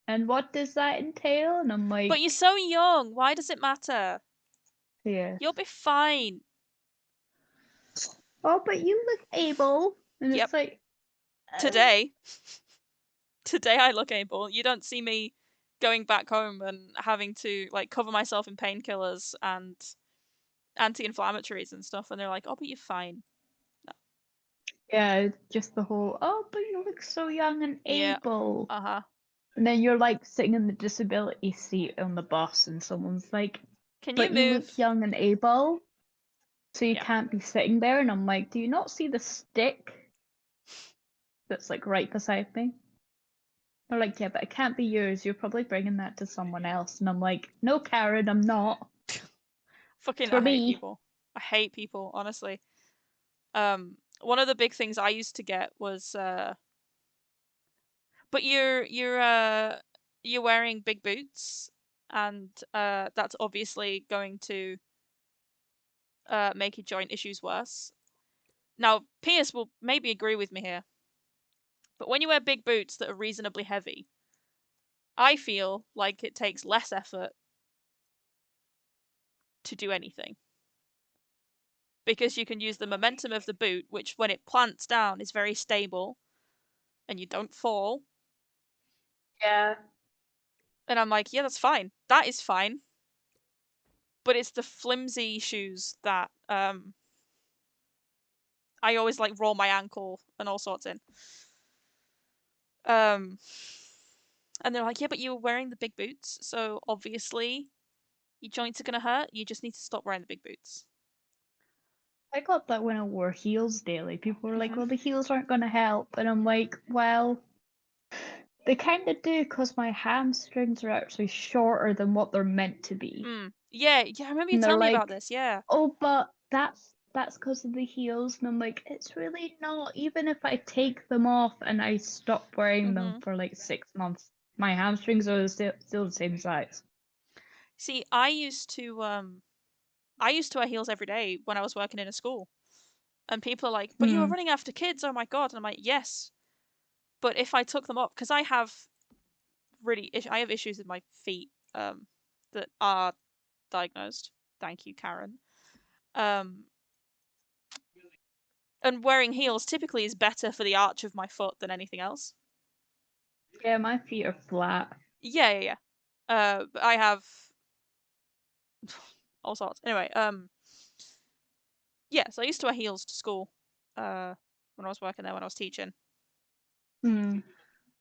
and what does that entail? And I'm like, But you're so young. Why does it matter? yeah. You'll be fine. Oh, but you look able. And Yep. it's like, Today I look able. You don't see me going back home and having to like cover myself in painkillers and anti-inflammatories and stuff, and they're like, "Oh, but you're fine." yeah, just the whole, oh, but you look so young and Yeah. able. Uh-huh. And then you're like sitting in the disability seat on the bus, and someone's like, Can you but you move? look young and able, so you Yeah. can't be sitting there. And I'm like, do you not see the stick that's like right beside me? They're like, yeah, but it can't be yours. You're probably bringing that to someone else. And I'm like, no, Karen, I'm not. Fucking, For I hate me. people. I hate people, honestly. One of the big things I used to get was but you're wearing big boots, and that's obviously going to make your joint issues worse. Now, Pierce will maybe agree with me here, but when you wear big boots that are reasonably heavy, I feel like it takes less effort to do anything. Because you can use the momentum of the boot, which when it plants down is very stable, and you don't fall. Yeah. And I'm like, yeah, that's fine. That is fine. But it's the flimsy shoes that I always like roll my ankle and all sorts in. And they're like, yeah, but you were wearing the big boots, so obviously your joints are gonna hurt. You just need to stop wearing the big boots. I got that when I wore heels daily. People were like, Mhm. well, the heels aren't going to help. And I'm like, well, they kind of do because my hamstrings are actually shorter than what they're meant to be. Yeah, I remember you And they're telling me about like, this, yeah. oh, but that's because of the heels. And I'm like, it's really not. Even if I take them off and I stop wearing them Mhm. for like 6 months, my hamstrings are still the same size. See, I used to wear heels every day when I was working in a school. And people are like, but you were Mm. running after kids, oh my god. And I'm like, yes. But if I took them off, because I have I have issues with my feet that are diagnosed. Thank you, Karen. And wearing heels typically is better for the arch of my foot than anything else. Yeah, my feet are flat. Yeah. But I have all sorts. Anyway, yeah. So I used to wear heels to school, when I was working there when I was teaching. Mm.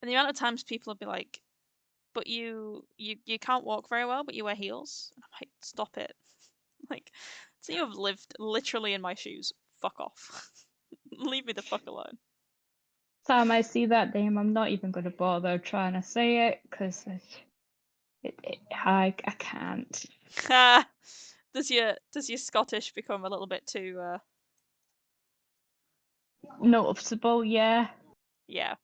And the amount of times people would be like, "But you can't walk very well, but you wear heels." And I'm like, "Stop it!" Like, so you have lived literally in my shoes. Fuck off. Leave me the fuck alone. Time I see that name, I'm not even going to bother trying to say it because I can't. Does your Scottish become a little bit too Noticeable, yeah. yeah.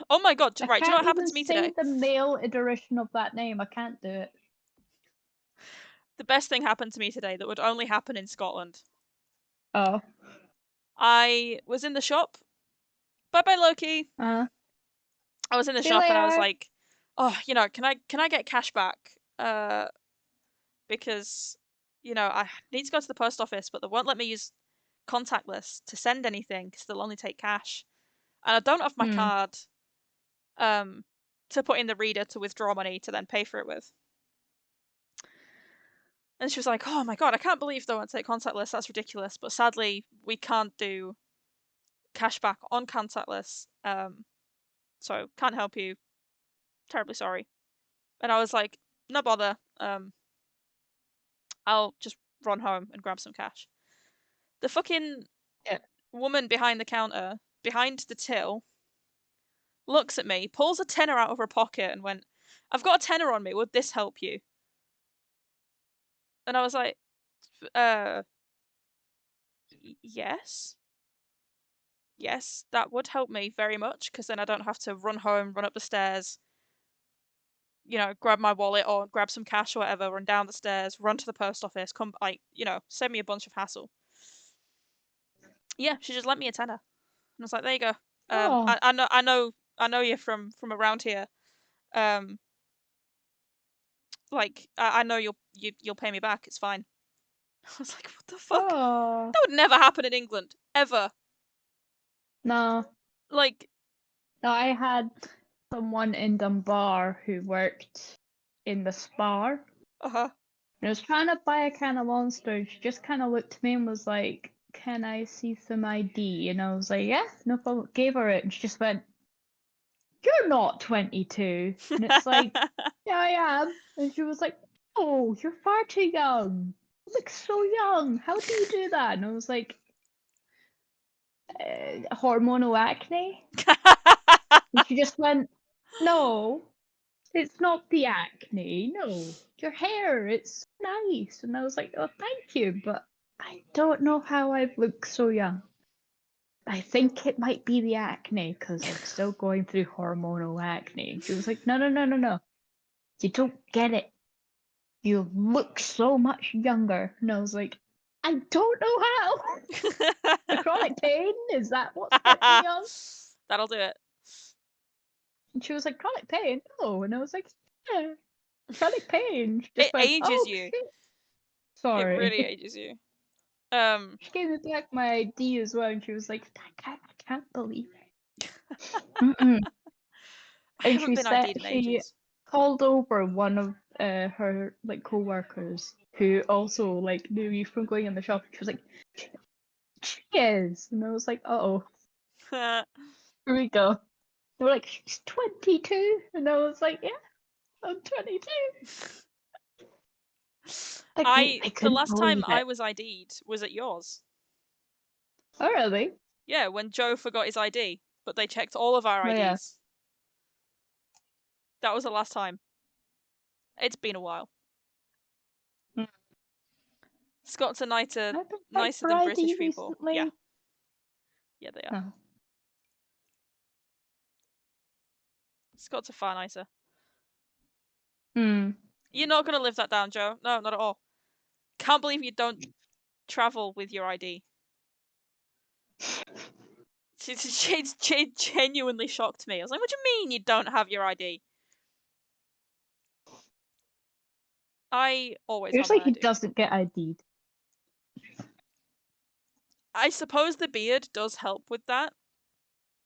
Oh my god, I right, do you know can't what happened even to me say today? the male iteration of that name. I can't do it. The best thing happened to me today that would only happen in Scotland. Oh. I was in the shop. Bye bye Loki. Uh. I was in the See you shop and I was later. like, oh, can I get cash back? Because I need to go to the post office, but they won't let me use contactless to send anything because they'll only take cash. And I don't have my Hmm. card to put in the reader to withdraw money to then pay for it with. And she was like, oh my god, I can't believe they won't take contactless. That's ridiculous. But sadly, we can't do cashback on contactless. So can't help you. Terribly sorry. And I was like, no bother. I'll just run home and grab some cash. The fucking Yeah. woman behind the counter, behind the till, looks at me, pulls a tenner out of her pocket, and went, I've got a tenner on me. Would this help you? And I was like, yes. Yes, that would help me very much because then I don't have to run home, run up the stairs, grab my wallet or grab some cash or whatever, run down the stairs, run to the post office, come, save me a bunch of hassle. Yeah, she just lent me a tenner. And I was like, there you go. Oh. I know you're from around here. Like I know you'll pay me back. It's fine. I was like, what the fuck? Oh. That would never happen in England ever. No. Like, No, I had someone in Dunbar who worked in the spa. uh-huh. And I was trying to buy a can of Monster, and she just kind of looked at me and was like, "Can I see some ID?" And I was like, "Yeah, no problem." Gave her it, and she just went, "You're not 22." And it's like, "Yeah, I am." And she was like, "Oh, you're far too young. You look so young. How do you do that?" And I was like, "Hormonal acne." And she just went, "No, it's not the acne. No, your hair, it's nice." And I was like, "Oh, thank you, but I don't know how I've looked so young. I think it might be the acne because I'm still going through hormonal acne." And she was like, "No. You don't get it. You look so much younger." And I was like, I don't know how. The chronic pain, is that what's kept me on? That'll do it. And she was like, chronic pain? Oh, and I was like, yeah, chronic pain. She just It went, ages oh, you. shit. It Sorry. really ages you. She gave me back my ID as well, and she was like, I can't believe it. Mm-mm. I And haven't been ID'd in she ages. called over one of her like co-workers who also like knew you from going in the shop. She was like, she is, and I was like, oh, here we go. They were like, she's 22, and I was like, yeah, I'm 22. Like, they The couldn't last time believe I it. was ID'd was at yours. Oh, really? Yeah, when Joe forgot his ID, but they checked all of our Oh, IDs. yeah. That was the last time. It's been a while. Mm. Scots are nicer, I've been back nicer for than ID British people. recently. Yeah. Yeah, they are. Oh. Scots are far nicer. Hmm. You're not going to live that down, Joe. No, not at all. Can't believe you don't travel with your ID. It genuinely shocked me. I was like, what do you mean you don't have your ID? I always It's have like my he ID. doesn't get ID'd. I suppose the beard does help with that,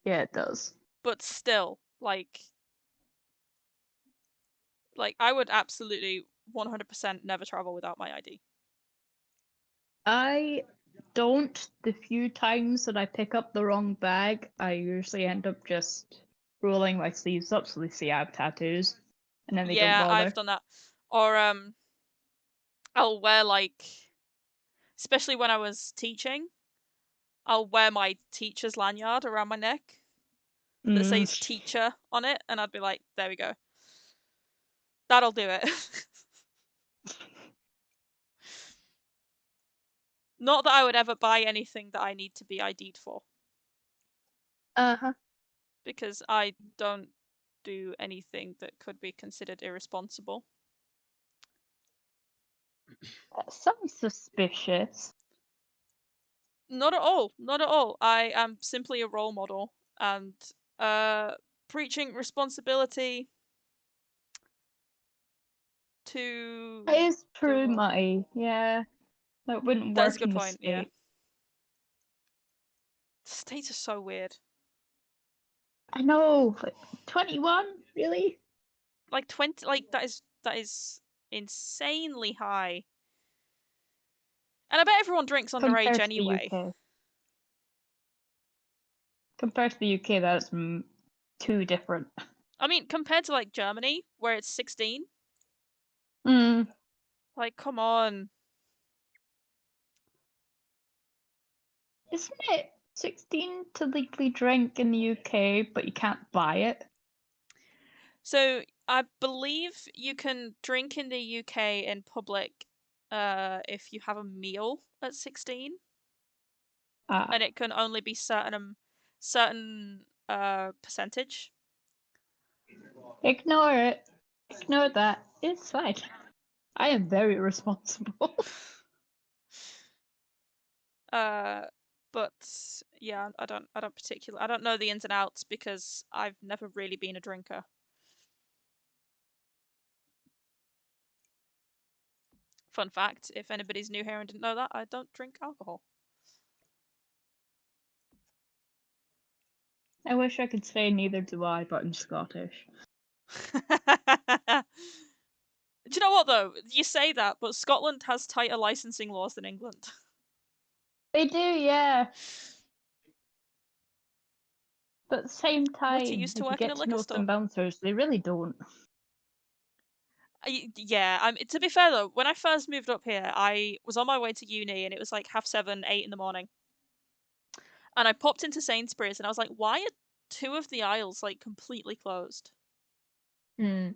Yeah, it does. but still, like I would absolutely 100% never travel without my ID. I don't. The few times that I pick up the wrong bag, I usually end up just rolling my sleeves up so they see I have tattoos, and then they don't Yeah, bother. I've done that. Or I'll wear especially when I was teaching, I'll wear my teacher's lanyard around my neck that says teacher on it, and I'd be like, there we go. That'll do it. Not that I would ever buy anything that I need to be ID'd for, Uh-huh. because I don't do anything that could be considered irresponsible. That sounds suspicious. Not at all. Not at all. I am simply a role model and preaching responsibility to It is the true, world. Mutty. Yeah. That wouldn't That is work a good in the point, yeah. States. States are so weird. I know. Like, 21? Really? Like 20, like that is insanely high. And I bet everyone drinks underage Compared to anyway. the UK. Compared to the UK, that's too different. I mean, compared to like Germany, where it's 16. Mm. Like, come on. Isn't it 16 to legally drink in the UK, but you can't buy it? So I believe you can drink in the UK in public if you have a meal at 16. Ah. And it can only be certain percentage. Ignore it. Ignore that. It's fine. I am very responsible. But yeah, I don't know the ins and outs because I've never really been a drinker. Fun fact, if anybody's new here and didn't know that, I don't drink alcohol. I wish I could say neither do I, but I'm Scottish. Do you know what though? You say that, but Scotland has tighter licensing laws than England. They do, yeah. But at the same time, What, you used to if you work in a get to liquor know store? some bouncers, they really don't. Yeah, to be fair though, when I first moved up here, I was on my way to uni and it was like 7:30, 8 in the morning. And I popped into Sainsbury's and I was like, why are two of the aisles like completely closed? Mm.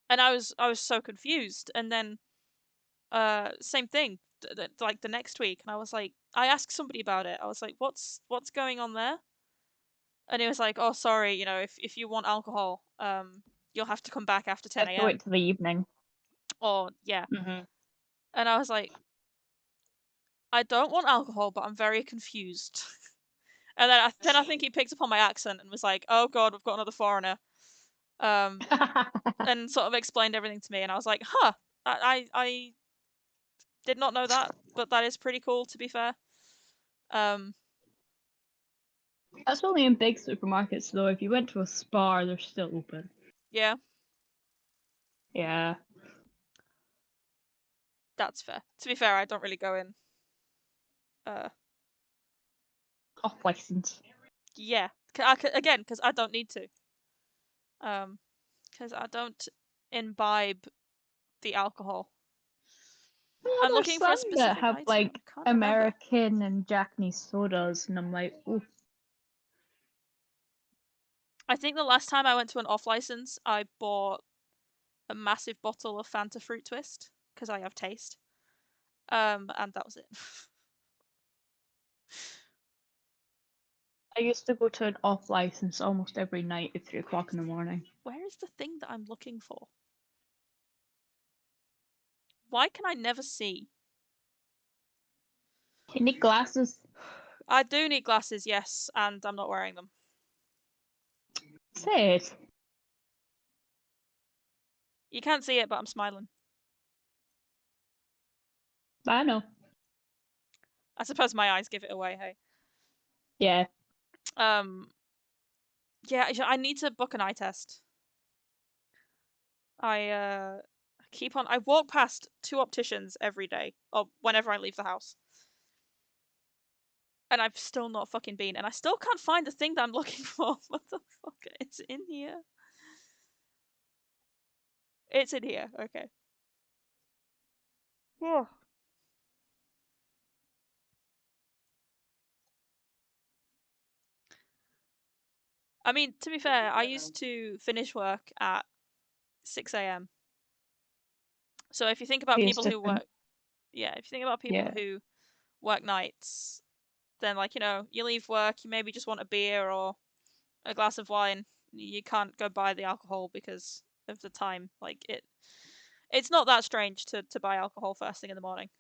And I was so confused. And then same thing like the next week, and I was like, I asked somebody about it. I was like, what's going on there? And he was like, oh, sorry, you know, if you want alcohol, you'll have to come back after 10 Have to wait a.m. till the evening. Or yeah. Mm-hmm. And I was like, I don't want alcohol, but I'm very confused. And then I think he picked up on my accent and was like, "Oh God, we've got another foreigner," and sort of explained everything to me. And I was like, "Huh, I did not know that, but that is pretty cool, to be fair." That's only in big supermarkets, though. If you went to a Spar, they're still open. Yeah, Yeah. that's fair. To be fair, I don't really go in. Off license. Yeah, again, because I don't need to. Because I don't imbibe the alcohol. Well, I'm there's looking for a some that specific have item. like I can't remember. American and Japanese sodas, and I'm like, oh, I think the last time I went to an off license, I bought a massive bottle of Fanta Fruit Twist because I have taste. And that was it. I used to go to an off license almost every night at 3 o'clock in the morning. Where is the thing that I'm looking for? Why can I never see? You need glasses. I do need glasses, yes, and I'm not wearing them. Say it. You can't see it, but I'm smiling. I know. I suppose my eyes give it away, hey. Yeah. Yeah, I need to book an eye test. I walk past 2 opticians every day, or whenever I leave the house. And I've still not fucking been, and I still can't find the thing that I'm looking for. What the fuck? It's in here. It's in here, okay. Yeah. I mean, to be fair, I used to finish work at 6 a.m. So if you think about It's people who different. work, yeah, if you think about people Yeah. who work nights, then like, you leave work, you maybe just want a beer or a glass of wine. You can't go buy the alcohol because of the time. Like it's not that strange to buy alcohol first thing in the morning.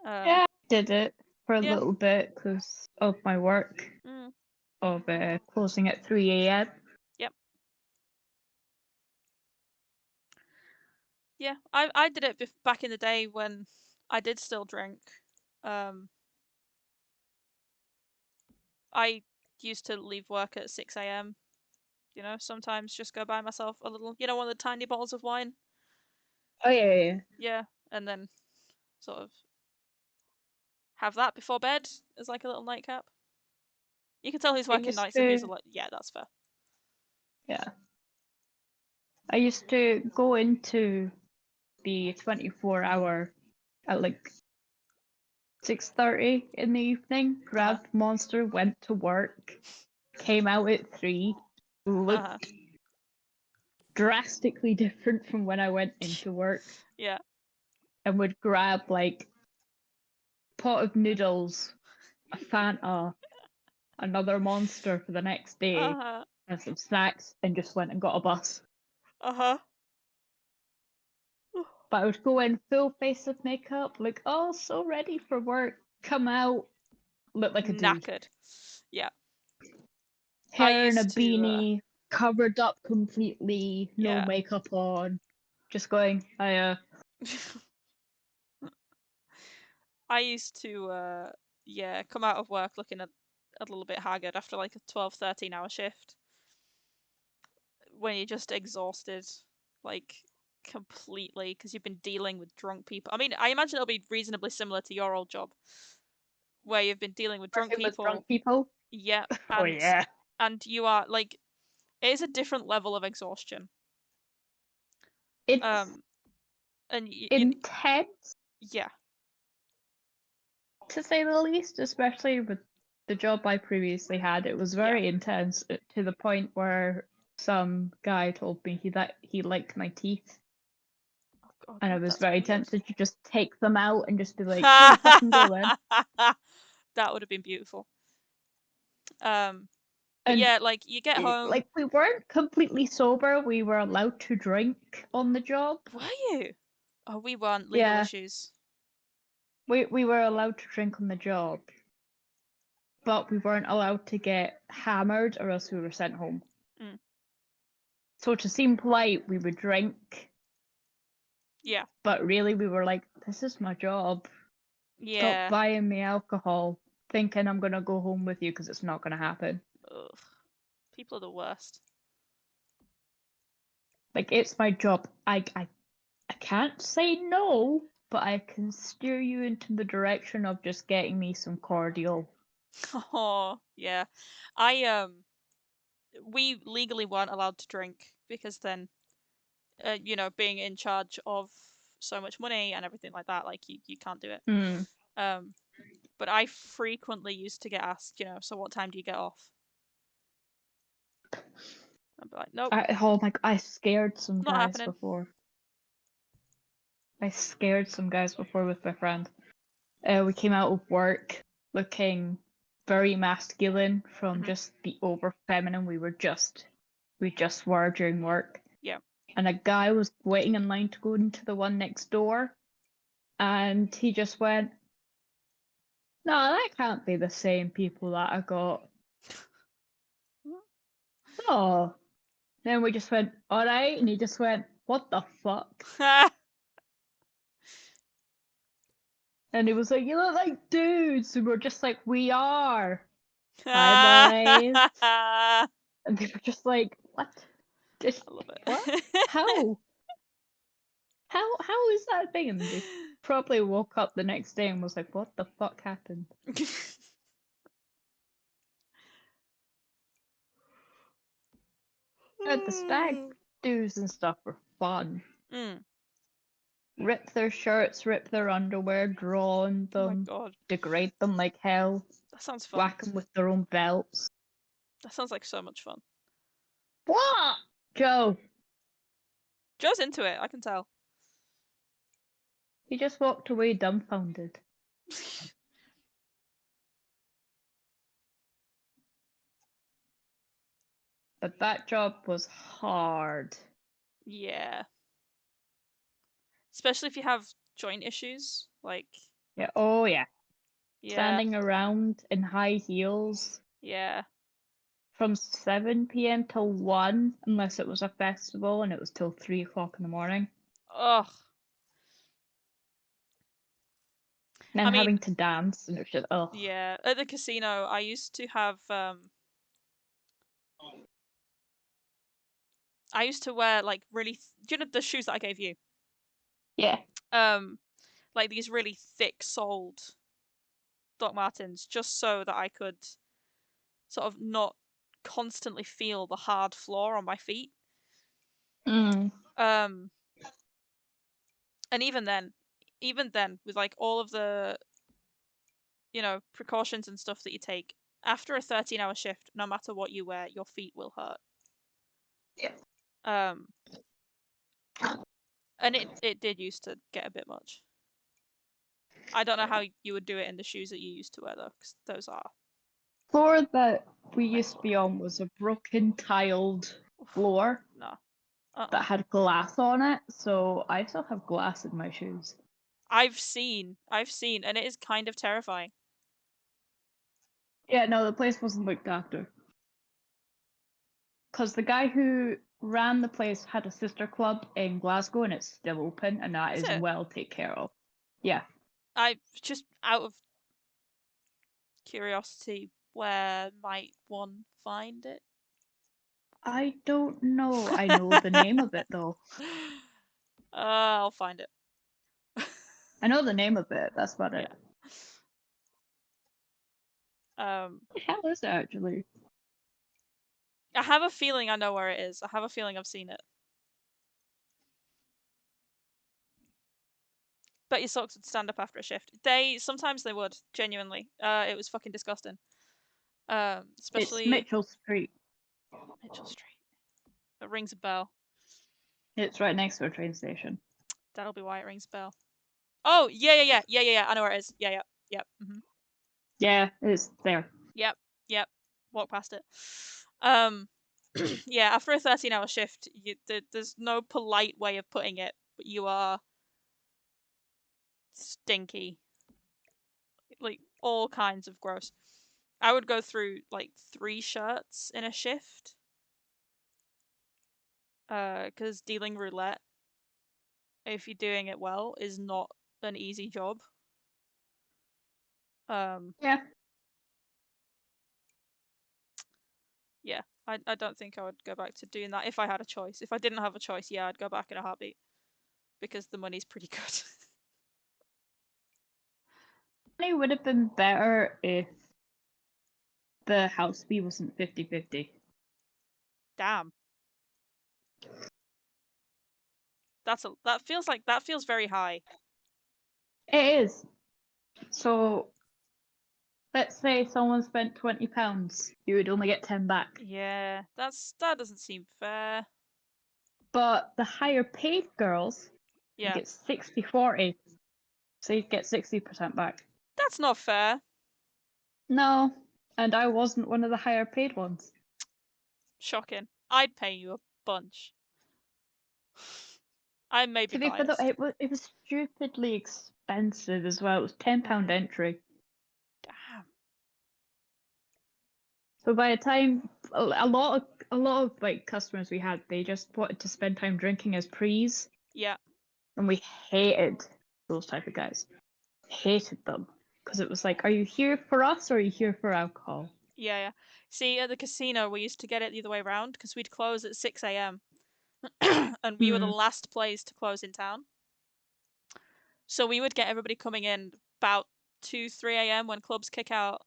Yeah, I did it for a Yeah. little bit because of my work Mm, of closing at 3 a.m. yep. Yeah, I did it back in the day when I did still drink. I used to leave work at 6 a.m. Sometimes just go buy myself a little, one of the tiny bottles of wine. Oh, yeah. Yeah, and then sort of have that before bed as like a little nightcap. You can tell who's I working used nights and who's to, yeah, that's fair. yeah. I used to go into the 24-hour at like 6:30 in the evening, grabbed Monster, went to work, came out at 3, looked drastically different from when I went into work, Yeah. and would grab like pot of noodles, a Fanta, another Monster for the next day, and some snacks, and just went and got a bus. But I would go in full face of makeup, like, oh, so ready for work, come out, look like a dude. Knackered. Yeah. Hair in a used to, beanie, covered up completely, no Yeah. makeup on, just going, I used to, come out of work looking a little bit haggard after like a 12, 13-hour shift. When you're just exhausted, like, completely, because you've been dealing with drunk people. I mean, I imagine it'll be reasonably similar to your old job, where you've been dealing with drunk working with people. drunk people. Yeah. Oh yeah. And you are, like, it is a different level of exhaustion. It's And intense, yeah. to say the least, especially with the job I previously had. It was very intense to the point where some guy told me he liked my teeth. Oh, And I God, was that's very weird. tempted to just take them out and just be like, "Here, fucking go then." That would have been beautiful. But And yeah, like you get home. like we weren't completely sober. We were allowed to drink on the job. Were you? Oh, we weren't. Legal issues. we were allowed to drink on the job, but we weren't allowed to get hammered or else we were sent home. Mm. So to seem polite, we would drink, Yeah. but really we were like, this is my job. Yeah. Stop buying me alcohol, thinking I'm gonna go home with you because it's not gonna happen. Ugh. People are the worst. Like, it's my job. I can't say no, but I can steer you into the direction of just getting me some cordial. Oh, yeah. We legally weren't allowed to drink because then, you know, being in charge of so much money and everything like that, like you can't do it. Mm. But I frequently used to get asked, you know, so what time do you get off? I'd be like, nope, Oh my! I scared some not guys happening. before. I scared some guys before with my friend. We came out of work looking very masculine from Mhm. just the over feminine we just were during work. Yeah. And a guy was waiting in line to go into the one next door, and he just went, "No, that can't be the same people that I got." Oh. Then we just went, "All right," and he just went, "What the fuck?" And he was like, "You look like dudes," and we're just like, "We are." Hi, boys. And they were just like, "What? Just I love it. what? How? How is that a thing?" And they probably woke up the next day and was like, "What the fuck happened?" The stag do's and stuff were fun. Mm. Rip their shirts, rip their underwear, draw on Oh my them, god, degrade them like hell, that sounds fun. whack them with their own belts. That sounds like so much fun. What? Joe, Joe's into it, I can tell. he just walked away dumbfounded. But that job was hard. Yeah. Especially if you have joint issues, like, Yeah, oh yeah. yeah, Standing around in high heels yeah. from 7 p.m. till 1, unless it was a festival and it was till 3 o'clock in the morning. Ugh. And then I mean, having to dance, and it was just, oh. yeah. At the casino, I used to have, I used to wear, like, really, do you know the shoes that I gave you? Yeah. Like, these really thick-soled Doc Martens, just so that I could sort of not constantly feel the hard floor on my feet. Mm. And even then, with like all of the, you know, precautions and stuff that you take, after a 13-hour shift, no matter what you wear, your feet will hurt. Yeah. And it did used to get a bit much. I don't know how you would do it in the shoes that you used to wear though, because those are. Floor that we used to be on was a broken tiled floor No. that had glass on it, so I still have glass in my shoes. I've seen, and it is kind of terrifying. Yeah, no, the place wasn't looked after. Because the guy who ran the place had a sister club in Glasgow and it's still open, and that Is is it? well taken care of. Yeah. I just out of curiosity, where might one find it? I don't know. I know the name of it though. I'll find it. I know the name of it. That's about it. Yeah. What the hell is it actually? I have a feeling I know where it is. I have a feeling I've seen it. Bet your socks would stand up after a shift. Sometimes they would, genuinely. It was fucking disgusting. Especially It's Mitchell Street. Mitchell Street. It rings a bell. It's right next to a train station. That'll be why it rings a bell. Oh, yeah. I know where it is. Yeah. Mm-hmm. Yeah, it's there. Yep. Walk past it. Yeah, after a 13-hour shift, there's no polite way of putting it, but you are stinky. like all kinds of gross. I would go through like 3 shirts in a shift. Because dealing roulette, if you're doing it well, is not an easy job. Yeah. Yeah, I don't think I would go back to doing that if I had a choice. If I didn't have a choice, yeah, I'd go back in a heartbeat because the money's pretty good. It would have been better if the house fee wasn't 50-50. Damn. That feels very high. It is. So let's say someone spent £20, you would only get 10 back. Yeah, that doesn't seem fair. But the higher paid girls Yeah, get 60-40. So you get 60% back. that's not fair. No, and I wasn't one of the higher paid ones. Shocking. I'd pay you a bunch. I may be To be fair, though, biased. it was stupidly expensive as well. It was £10 entry. Damn. So by the time a lot of like customers we had, they just wanted to spend time drinking as prees, Yeah. and we hated those type of guys. Hated them because it was like, are you here for us or are you here for alcohol? Yeah. See, at the casino, we used to get it the other way around because we'd close at 6 a.m. and we were the last place to close in town. So we would get everybody coming in about 2, 3 a.m. when clubs kick out,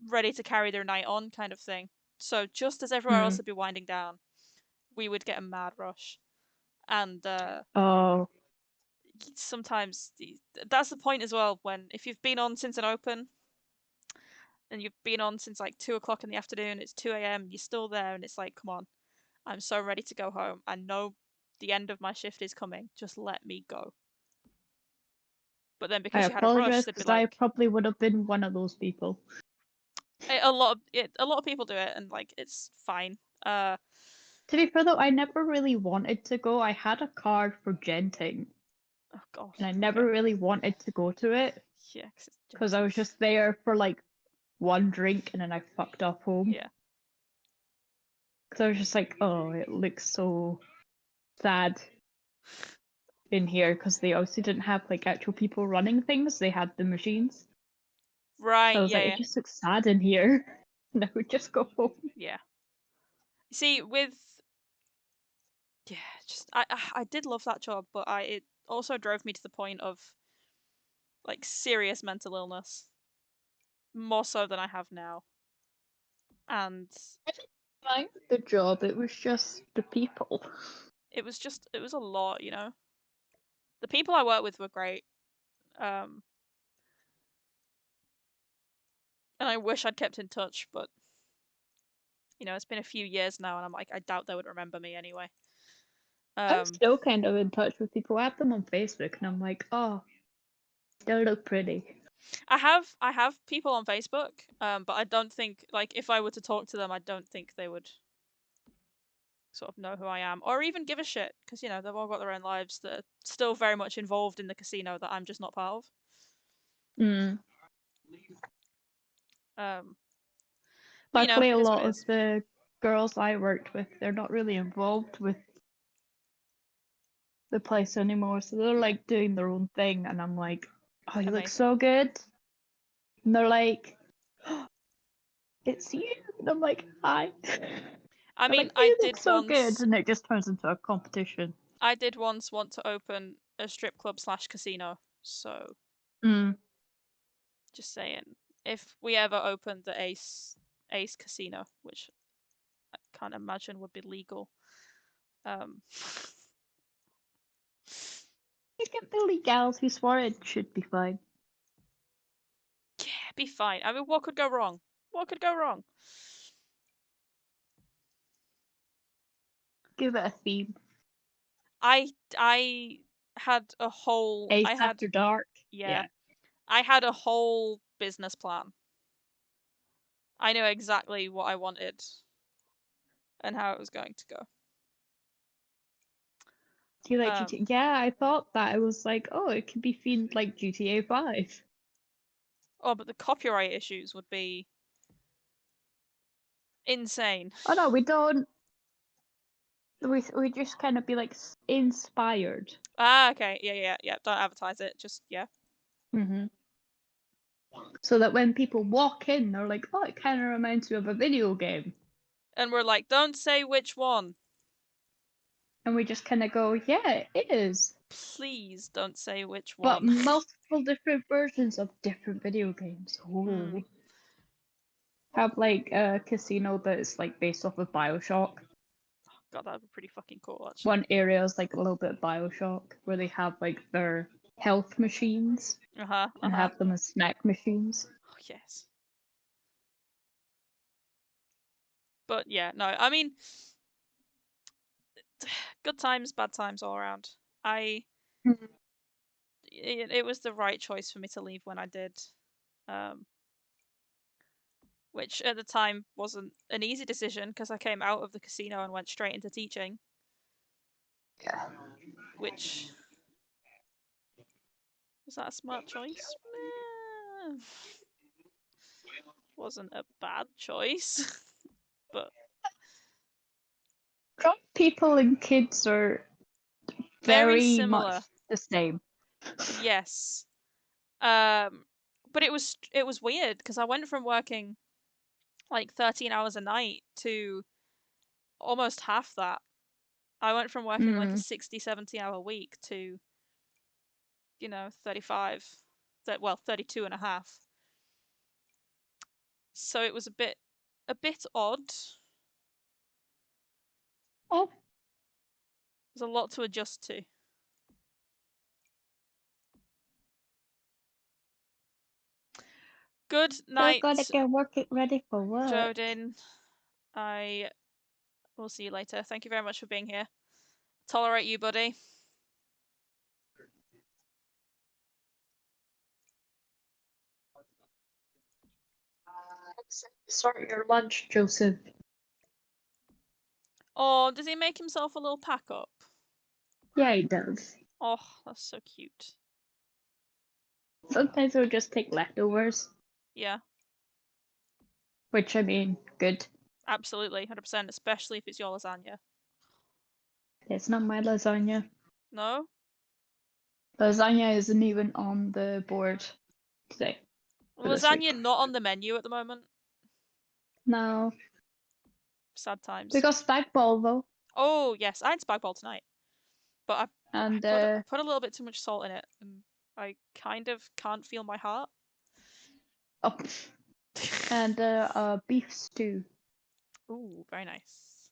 ready to carry their night on, kind of thing. So just as everywhere else would be winding down, we would get a mad rush, and Oh, sometimes that's the point as well. When if you've been on since an open, and you've been on since like 2 o'clock in the afternoon, it's 2 a.m. You're still there, and it's like, come on, I'm so ready to go home. I know the end of my shift is coming. Just let me go. But then I because you had a rush, apologize they'd be because I like, probably would have been one of those people. a lot of people do it, and like it's fine. To be fair though, I never really wanted to go. I had a card for genting, Oh god. and I never really wanted to go to it Yeah, because I was just there for like one drink and then I fucked off home. Yeah. Because I was just like, oh, it looks so sad in here because they obviously didn't have like actual people running things. They had the machines. Right. So I was like, Yeah. it just looks sad in here. And I would just go home. Yeah. See, with just I did love that job, but it also drove me to the point of like serious mental illness, more so than I have now. And I didn't mind the job. It was just the people. it was a lot, you know. The people I worked with were great. And I wish I'd kept in touch, but you know, it's been a few years now, and I'm like, I doubt they would remember me anyway. I'm still kind of in touch with people. I have them on Facebook, and I'm like, oh, they look pretty. I have people on Facebook, but I don't think like if I were to talk to them, I don't think they would sort of know who I am or even give a shit because you know they've all got their own lives that are still very much involved in the casino that I'm just not part of. But you know, Luckily, a it is what lot it of is. the girls I worked with, they're not really involved with the place anymore, so they're like doing their own thing, and I'm like, oh, you look Amazing. so good. And they're like, oh, it's you. And I'm like, hi. I They're mean, like, you look so good. And it just turns into a competition. I did once want to open a strip club / casino, so just saying, if we ever opened the Ace Casino, which I can't imagine would be legal, You get the legality for it, should be fine. yeah, be fine. I mean, what could go wrong? What could go wrong? Give it a theme. I had a whole Ace I had After Dark. yeah. I had a whole business plan. I knew exactly what I wanted and how it was going to Do you like GTA? Yeah, I thought that. I was like, oh, it could be themed like GTA 5. Oh, but the copyright issues would be insane. Oh no, we don't. We just kind of be like inspired. Ah, okay. Yeah. Don't advertise it. Just, yeah. Mm-hmm. So that when people walk in, they're like, oh, it kind of reminds you of a video game. And we're like, don't say which one. And we just kind of go, yeah, it is. Please don't say which But one. multiple different versions of different video games. Hmm. Ooh. Have like a casino that is like based off of Bioshock. God, that would be pretty fucking cool, actually. One area is like a little bit of Bioshock, where they have like their health machines and have them as snack machines. Oh, yes. But yeah, no, I mean, good times, bad times all around. Mhm. It was the right choice for me to leave when I did. Which at the time wasn't an easy decision because I came out of the casino and went straight into teaching. Yeah. Which was that a smart choice? Wasn't a bad choice, but Drunk people and kids are very very similar. much the same. Yes. But it was weird because I went from working like 13 hours a night to almost half that. I went from working like a 60, 70 hour week to, 35, 32 and a half. So it was a bit odd. Oh, There's a lot to adjust to. Good night, gotta get work it ready for work. Jodin. I will see you later. Thank you very much for being here. Tolerate you, buddy. Start your lunch, Joseph. Oh, does he make himself a little pack up? Yeah, he does. Oh, that's so cute. Sometimes he'll just take leftovers, Yeah, which I mean, good. absolutely, 100%, especially if it's your lasagna. It's not my lasagna. No? Lasagna isn't even on the board today. for this week. Lasagna not on the menu at the moment. No, Sad times. we got spag bol though, Oh, yes, I had spag bol tonight. But I and put a little bit too much salt in it, and I kind of can't feel my heart. oh, and beef stew. Ooh, very nice.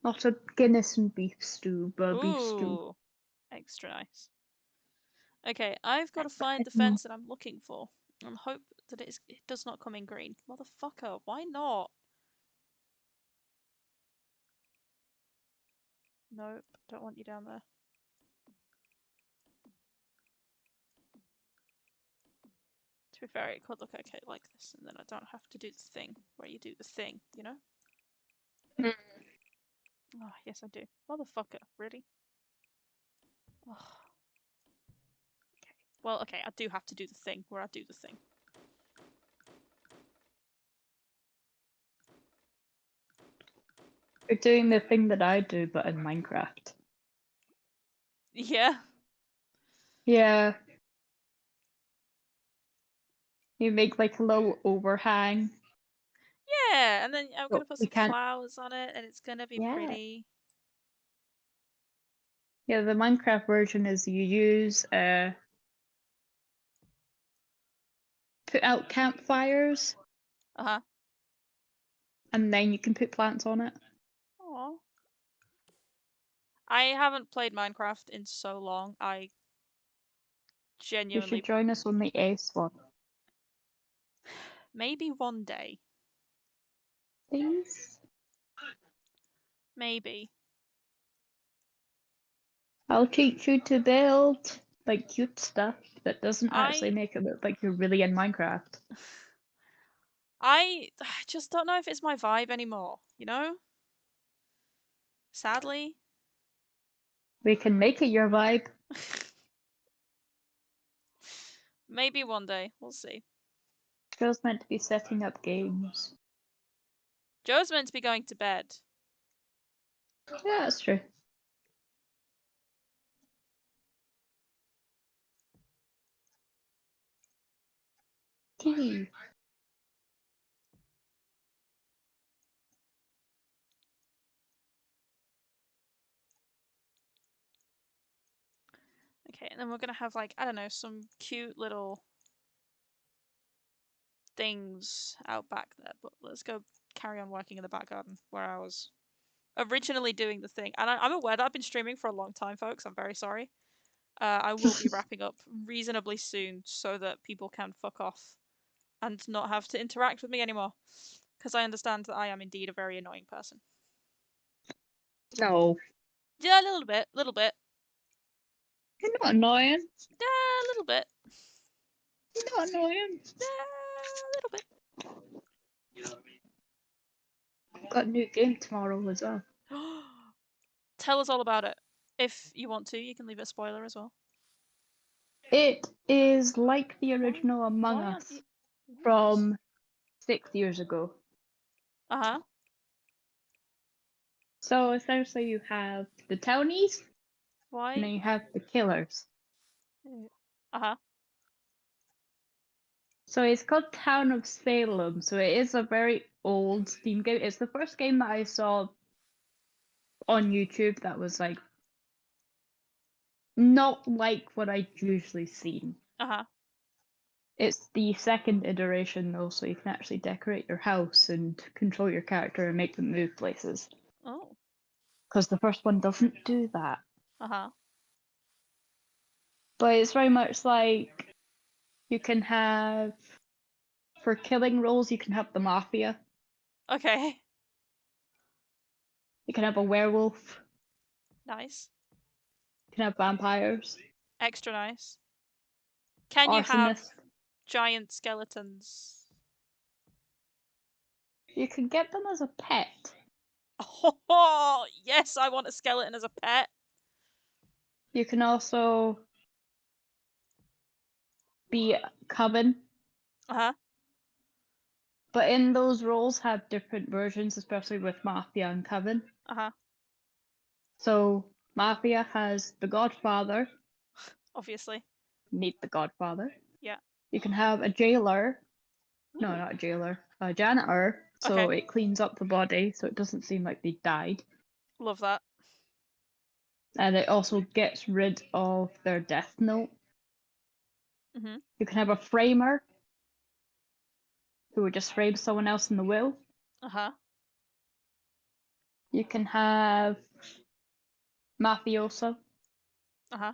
Not a Guinness and beef stew, but a beef stew. Ooh, extra nice. Okay, I've got to find the Mm. fence that I'm looking for and hope that it does not come in green. Motherfucker, why not? Nope, don't want you down there. To be fair, it could look okay like this, and then I don't have to do the thing where you do the thing, you know? Mm. Oh, yes, I do. Motherfucker, really? Oh. Okay. Well, okay, I do have to do the thing where I do the thing. You're doing the thing that I do, but in Minecraft. Yeah. Yeah. You make like a little overhang. Yeah, and then I'm So gonna put we some can't. flowers on it, and it's gonna be Yeah. pretty. Yeah, the Minecraft version is you use put out campfires, Uh-huh. and then you can put plants on it. Aw. I haven't played Minecraft in so long. I You genuinely should join us on the Ace one, maybe one day. please. Maybe. I'll teach you to build like cute stuff that doesn't actually I make it look like you're really in Minecraft. I just don't know if it's my vibe anymore, you know? Sadly. We can make it your vibe. Maybe one day. We'll see. Joe's meant to be setting up games. Joe's meant to be going to bed. Yeah, that's true. Kitty. Okay, and then we're gonna have like, I don't know, some cute little things out back there, but let's go carry on working in the back garden where I was originally doing the thing. And I'm aware that I've been streaming for a long time, folks. I'm very sorry. I will be wrapping up reasonably soon so that people can fuck off and not have to interact with me anymore. Because I understand that I am indeed a very annoying person. No. Yeah, a little bit, little bit. You're not annoying. Yeah, a little bit. You're not annoying. Yeah, a little bit. I've got a new game tomorrow as well. Tell us all about it. If you want to, you can leave a spoiler as well. It is like the original Among Why aren't Us you- from 6 years ago. Uh-huh. So essentially you have the townies and then Why? you have the killers. Uh-huh. So it's called Town of Salem. So it is a very old Steam game. It's the first game that I saw on YouTube that was like not like what I'd usually seen. Uh-huh. It's the second iteration though, so you can actually decorate your house and control your character and make them move places. Oh. Because the first one doesn't do that. Uh-huh. But it's very much like you can have, for killing roles, you can have the mafia. Okay. You can have a werewolf. Nice. You can have vampires. Extra nice. Can you have Arsonists. giant skeletons? You can get them as a pet. Oh, yes, I want a skeleton as a pet. You can also be Coven. Uh-huh. But in those roles have different versions, especially with Mafia and Coven. Uh-huh. So Mafia has the Godfather. Obviously. Meet the Godfather. Yeah. You can have a jailer. No, not a jailer. A janitor. So Okay. it cleans up the body so it doesn't seem like they died. Love that. And it also gets rid of their death note. Mm-hmm. You can have a framer who would just frame someone else in the will. Uh-huh. You can have mafioso. Uh-huh.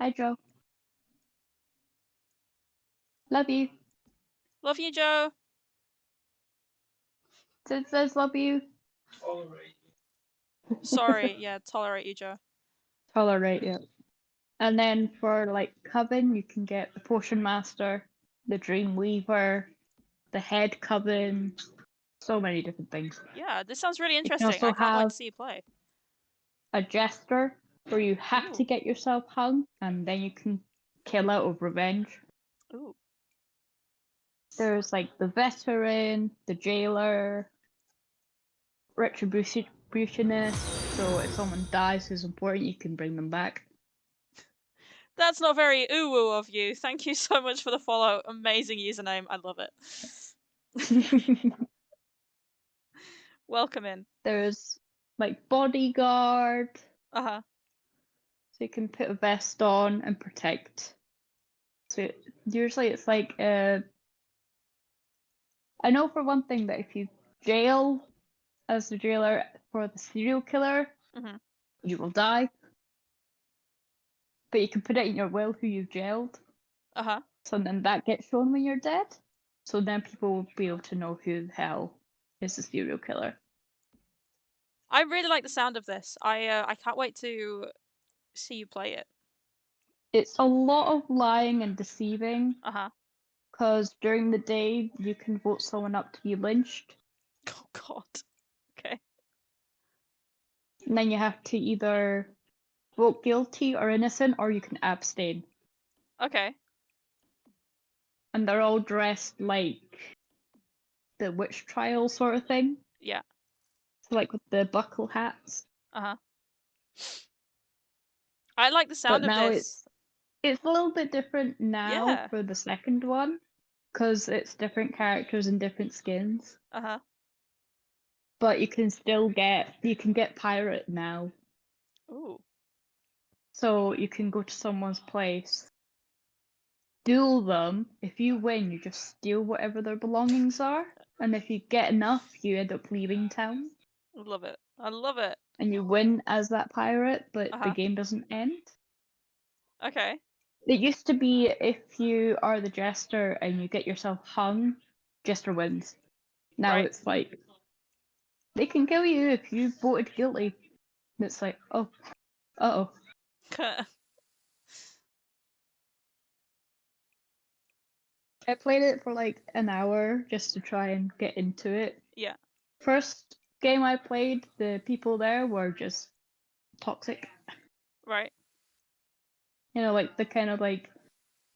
Hi, Joe. Love you. Love you, Joe. Sid says love you. Sorry, yeah, tolerate you, Joe. Tolerate it. And then for like Coven, you can get the Potion Master, the Dream Weaver, the Head Coven, so many different things. Yeah, this sounds really can interesting. also I can't wait have- to see you play. A Jester, where you have to Ooh. get yourself hung, and then you can kill out of revenge. Ooh. There's like the Veteran, the Jailer, Retributionist, so if someone dies who's important, you can bring them back. That's not very ooh-woo of you. Thank you so much for the follow. Amazing username. I love it. Welcome in. There's like Bodyguard, Uh-huh. so you can put a vest on and protect. So usually it's like I know for one thing that if you jail as the jailer for the serial killer, Mhm. you will die. But you can put it in your will who you've jailed, Uh-huh. so then that gets shown when you're dead. So then people will be able to know who the hell is the serial killer. I really like the sound of this. I can't wait to see you play it. It's a lot of lying and deceiving, Uh-huh. because during the day you can vote someone up to be lynched. Oh god. Okay. And then you have to either vote guilty or innocent, or you can abstain. Okay. And they're all dressed like the witch trial sort of thing. Yeah. So like with the buckle hats. Uh-huh. I like the But sound of now this. it's a little bit different now Yeah. for the second one, because it's different characters and different skins. Uh-huh. But you can get pirate now. Ooh. So you can go to someone's place, duel them. If you win, you just steal whatever their belongings are. And if you get enough, you end up leaving town. I love it. I love it. And you win as that pirate, but the Uh-huh. game doesn't end. Okay. It used to be if you are the jester and you get yourself hung, jester wins. Now Right. it's like they can kill you if you voted guilty. And it's like, oh, uh-oh. I played it for like an hour just to try and get into it. Yeah. First game I played, the people there were just toxic. Right. You know, like the kind of like,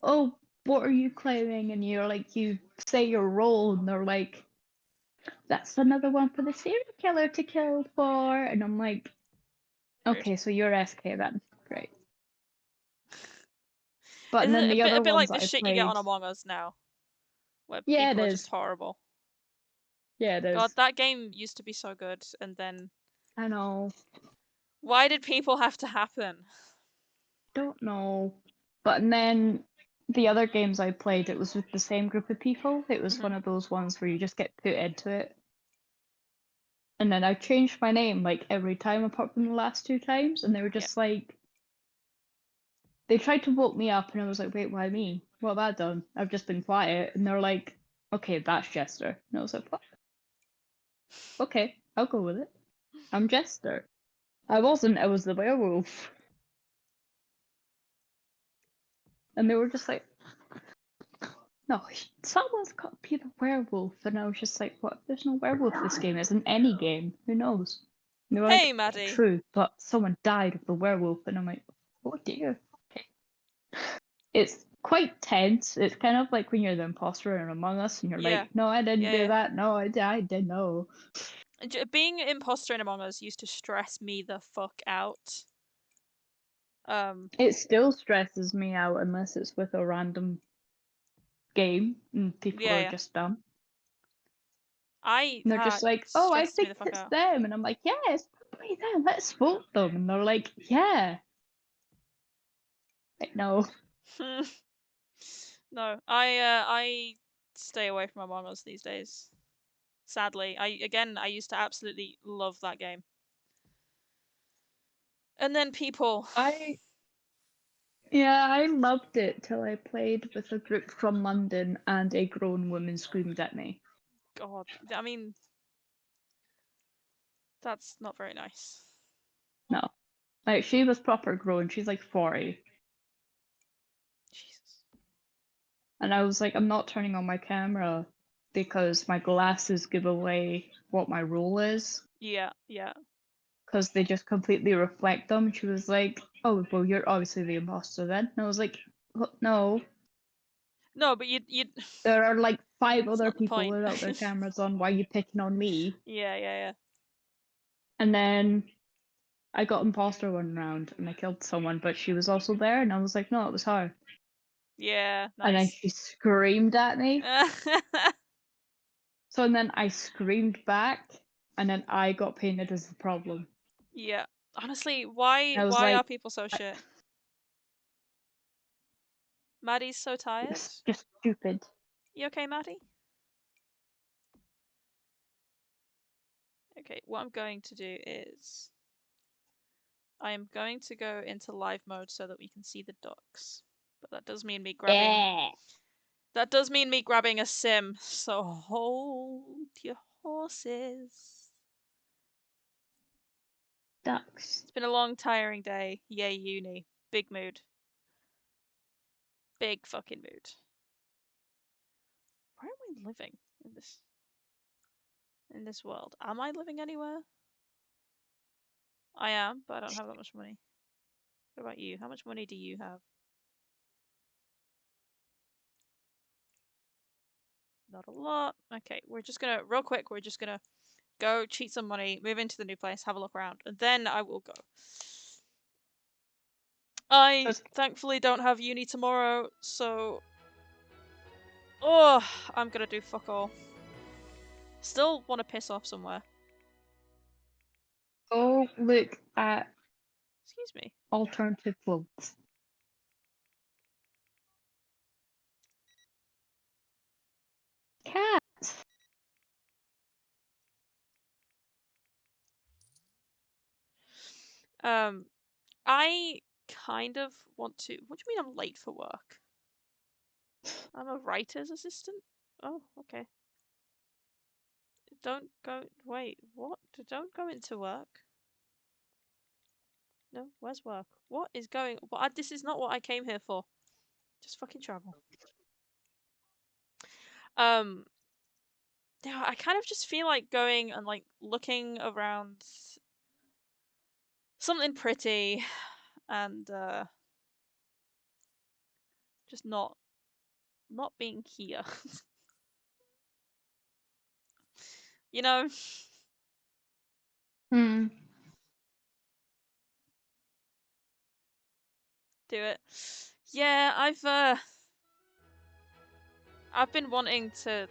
oh, what are you claiming? And you're like, you say your role, and they're like, that's another one for the serial killer to kill for. And I'm like, Rude. okay, so you're SK then. Great. But Isn't then it the other a bit like ones the I shit you get on played, Among Us now? Where yeah, it people are is. just horrible. Yeah, it is. God, that game used to be so good, and then I know. why did people have to happen? Don't know. But then the other games I played, it was with the same group of people. It was one of those ones where you just get put into it. And then I changed my name like every time apart from the last 2 times, and they were just like, they tried to vote me up, and I was like, wait, why me? What have I done? I've just been quiet. And they're like, okay, that's Jester. And I was like, what? Okay, I'll go with it. I'm Jester. I wasn't, I was the werewolf. And they were just like, no, someone's got to be the werewolf. And I was just like, what? There's no werewolf in this game. It's in any game. Who knows? And they were Hey, like, Maddie. true, but someone died of the werewolf. And I'm like, oh dear. Okay. It's quite tense. It's kind of like when you're the imposter in Among Us and you're Yeah. like, no, I didn't Yeah, do yeah. that. No, I did. No. Being an imposter in Among Us used to stress me the fuck out. It still stresses me out unless it's with a random game and people are Yeah. just dumb. And And they're just like, oh, I stresses me think the fuck it's out. them. And I'm like, yeah, it's probably them. Let's vote them. And they're like, yeah. Like, no. No, I stay away from Among Us these days. Sadly, I used to absolutely love that game. And then people. Yeah, I loved it till I played with a group from London and a grown woman screamed at me. God, I mean, that's not very nice. No. Like, she was proper grown. She's like 40. Jesus. And I was like, I'm not turning on my camera because my glasses give away what my role is. Yeah. Because they just completely reflect them. And she was like, oh, well, you're obviously the imposter then. And I was like, no. No, but you. There are like 5 That's other not the people point. without their cameras on. Why are you picking on me? Yeah. And then I got imposter one round and I killed someone, but she was also there. And I was like, no, it was her. Yeah, And then nice. she screamed at me. So and then I screamed back. And then I got painted as the problem. Yeah. Honestly, why I was are like, people so shit? Maddie's so tired. it's just stupid. You okay, Maddie? Okay, what I'm going to do is I am going to go into live mode so that we can see the ducks. But that does mean me grabbing a sim. So hold your horses. Ducks. It's been a long, tiring day. Yay, uni. Big mood. Big fucking mood. Where am I living in this world? Am I living anywhere? I am, but I don't have that much money. What about you? How much money do you have? Not a lot. Okay, we're just gonna, real quick, we're just gonna go cheat some money, move into the new place, have a look around, and then I will go. I That's- thankfully don't have uni tomorrow, so... Oh, I'm gonna do fuck all. Still want to piss off somewhere. Go look at Excuse me. alternative clothes. Cats. I kind of want to... What do you mean I'm late for work? I'm a writer's assistant? Oh, okay. Don't go... Wait, what? Don't go into work. No, where's work? What is going... What? This is not what I came here for. Just fucking travel. Yeah, I kind of just feel like going and like looking around something pretty and just not being here. You know? Hmm. Do it. Yeah, I've been wanting to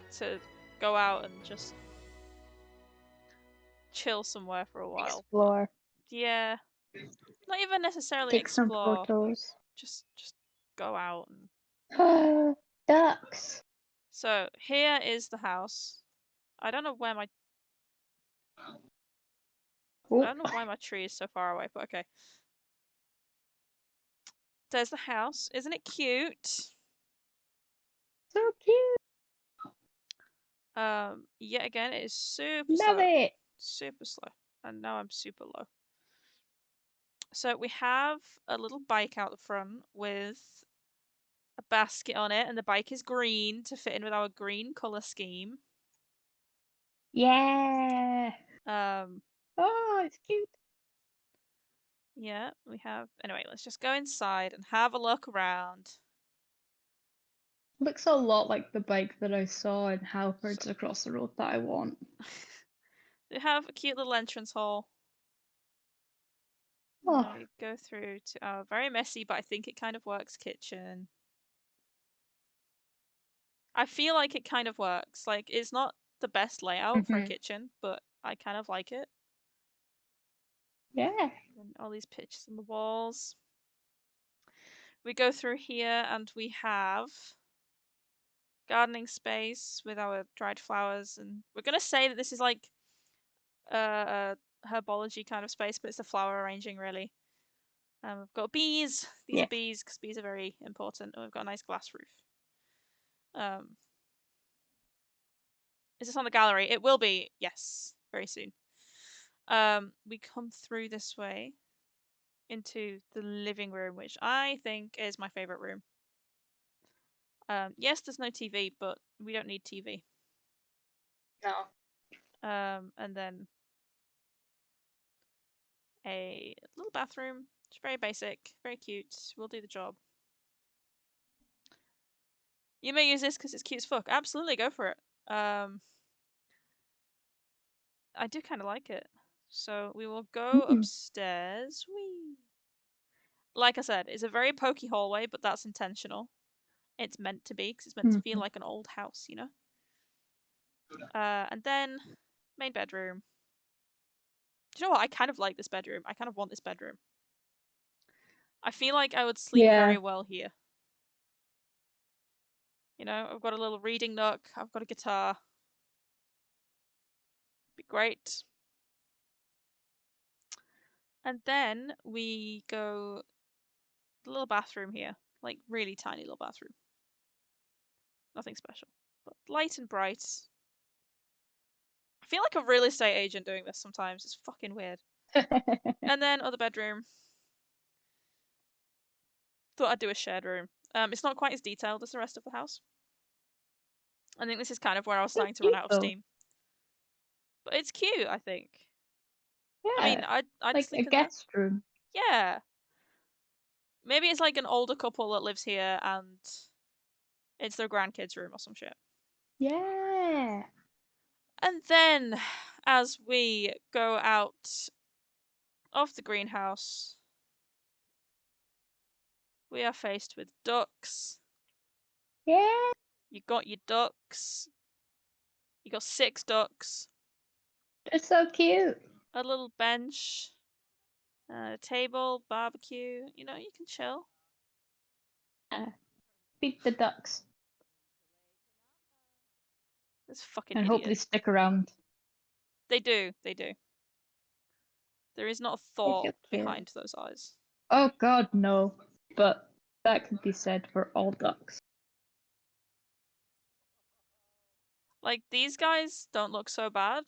go out and just chill somewhere for a while. Explore. Yeah. Not even necessarily Take some explore. photos. Just go out and... Ducks. So, here is the house. I don't know where my... I Oh, don't know why my tree is so far away, but okay. There's the house. Isn't it cute? so cute. Yet again, it is super Love slow. it. Super slow. And now I'm super low. So we have a little bike out the front with a basket on it, and the bike is green to fit in with our green colour scheme. Yeah. Um, Oh, it's cute. yeah, we have... Anyway, let's just go inside and have a look around. Looks a lot like the bike that I saw in Halfords across the road that I want. We have a cute little entrance hall. Oh. Then we go through to our very messy, but I think it kind of works, kitchen. I feel like it kind of works. Like, it's not the best layout for a kitchen, but I kind of like it. Yeah. And all these pictures on the walls. We go through here and we have gardening space with our dried flowers, and we're gonna say that this is like a herbology kind of space, but it's the flower arranging really. We've got bees. These Yeah. are bees because bees are very important, and we've got a nice glass roof. Is this on the gallery? It will be, yes, very soon. We come through this way into the living room, which I think is my favorite room. Yes, there's no TV, but we don't need TV. No. And then a little bathroom. It's very basic, very cute. Will do the job. You may use this because it's cute as fuck. Absolutely, go for it. I do kind of like it. So we will go upstairs. Whee! Like I said, it's a very pokey hallway, but that's intentional. It's meant to be because it's meant to feel like an old house, you know? And then main bedroom. Do you know what? I kind of like this bedroom. I kind of want this bedroom. I feel like I would sleep very well here. You know, I've got a little reading nook. I've got a guitar. Be great. And then we go the little bathroom here. Like, really tiny little bathroom. Nothing special. But light and bright. I feel like a real estate agent doing this sometimes. It's fucking weird. And then other bedroom. Thought I'd do a shared room. It's not quite as detailed as the rest of the house. I think this is kind of where I was starting to run out of steam. But it's cute, I think. Yeah. I mean, I'd like sleep a in there. guest room. Yeah. Maybe it's like an older couple that lives here and it's their grandkids' room or some shit. Yeah. And then, as we go out of the greenhouse, we are faced with ducks. Yeah. You got your ducks. You got 6 ducks. They're so cute. A little bench. A table, barbecue. You know, you can chill. Feed the ducks This fucking and idiot. hope they stick around. They do. They do. There is not a thought behind those eyes. Oh God, no. But that could be said for all ducks. Like, these guys don't look so bad.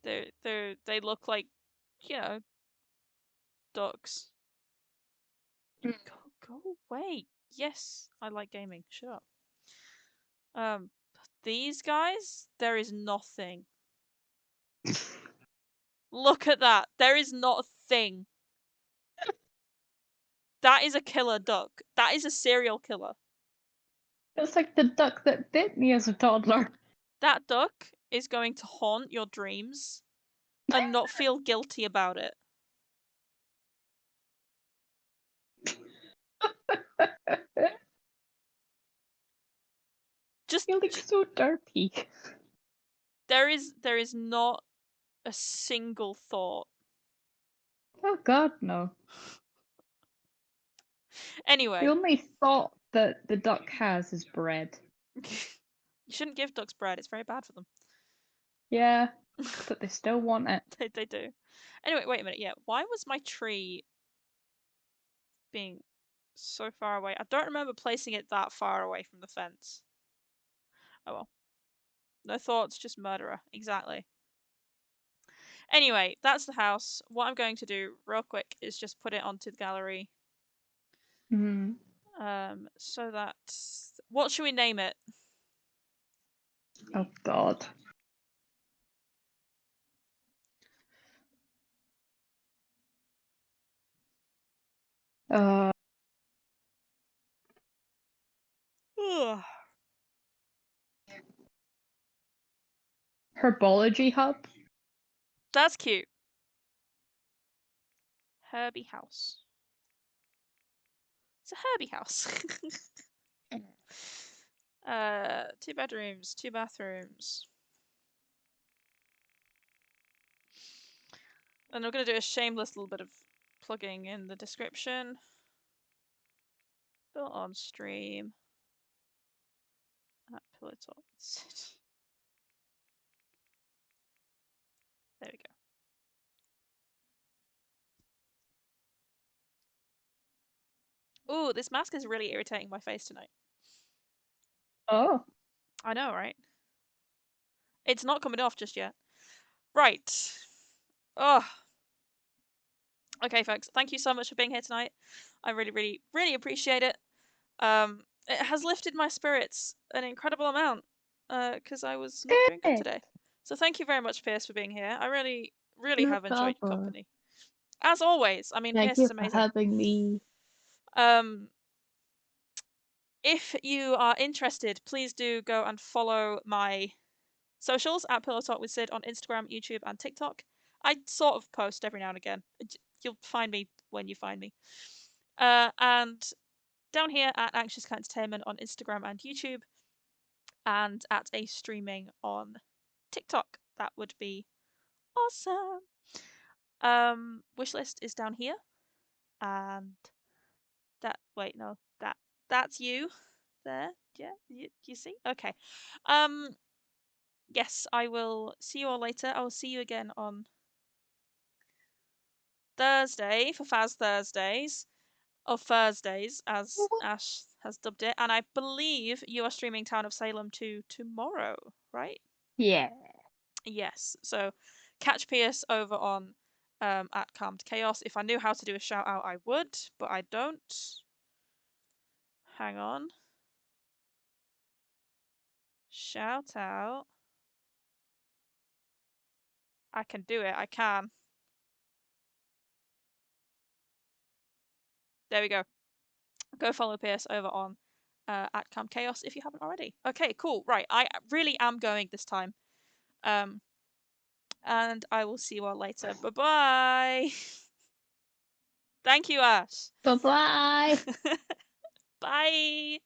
They look like, you know, ducks. Mm. Go away. Yes, I like gaming. Shut up. These guys, there is nothing. Look at that. There is not a thing. That is a killer duck. That is a serial killer. It's like the duck that bit me as a toddler. That duck is going to haunt your dreams and not feel guilty about it. Just You look so dirty. there is not a single thought. Oh God, no. Anyway, The only thought that the duck has is bread. you shouldn't give ducks bread. It's very bad for them. Yeah, but they still want it. They do. Anyway, wait a minute. Yeah, why was my tree being so far away? I don't remember placing it that far away from the fence. Oh well. No thoughts, just murderer. Exactly. Anyway, that's the house. What I'm going to do real quick is just put it onto the gallery. Hmm. So that... What should we name it? Oh God. Uh, Herbology Hub. That's cute. Herbie house. It's a Herbie house. 2 bedrooms, 2 bathrooms. And we're going to do a shameless little bit of plugging in the description. Built on stream. At Pillow Talk. There we go. Ooh, this mask is really irritating my face tonight. Oh. I know, right? It's not coming off just yet. Right. Oh. Okay, folks. Thank you so much for being here tonight. I really, really, really appreciate it. It has lifted my spirits an incredible amount. Because I was not doing good today. So thank you very much, Pierce, for being here. I really, really No have enjoyed your problem. company. As always. I mean, Thank Pierce you is for amazing. having me. If you are interested, please do go and follow my socials at Pillow Talk with Sid on Instagram, YouTube, and TikTok. I sort of post every now and again. You'll find me when you find me. And down here at Anxious Cat Entertainment on Instagram and YouTube, and at A Streaming on TikTok. That would be awesome. Wishlist is down here, and that's you there. Yeah, you see? Okay. Yes, I will see you all later. I will see you again on Thursday for Faz Thursdays, or Thursdays, as Ash has dubbed it. And I believe you are streaming Town of Salem 2 tomorrow, right? Yeah. Yes. So catch Pierce over on at Calmed Chaos. If I knew how to do a shout out, I would, but I don't. Hang on. Shout out. I can do it. I can. There we go. Go follow Pierce over on at Camp Chaos if you haven't already. Okay, cool. Right, I really am going this time. And I will see you all later. Bye-bye. Thank you, Ash. Bye-bye. Bye.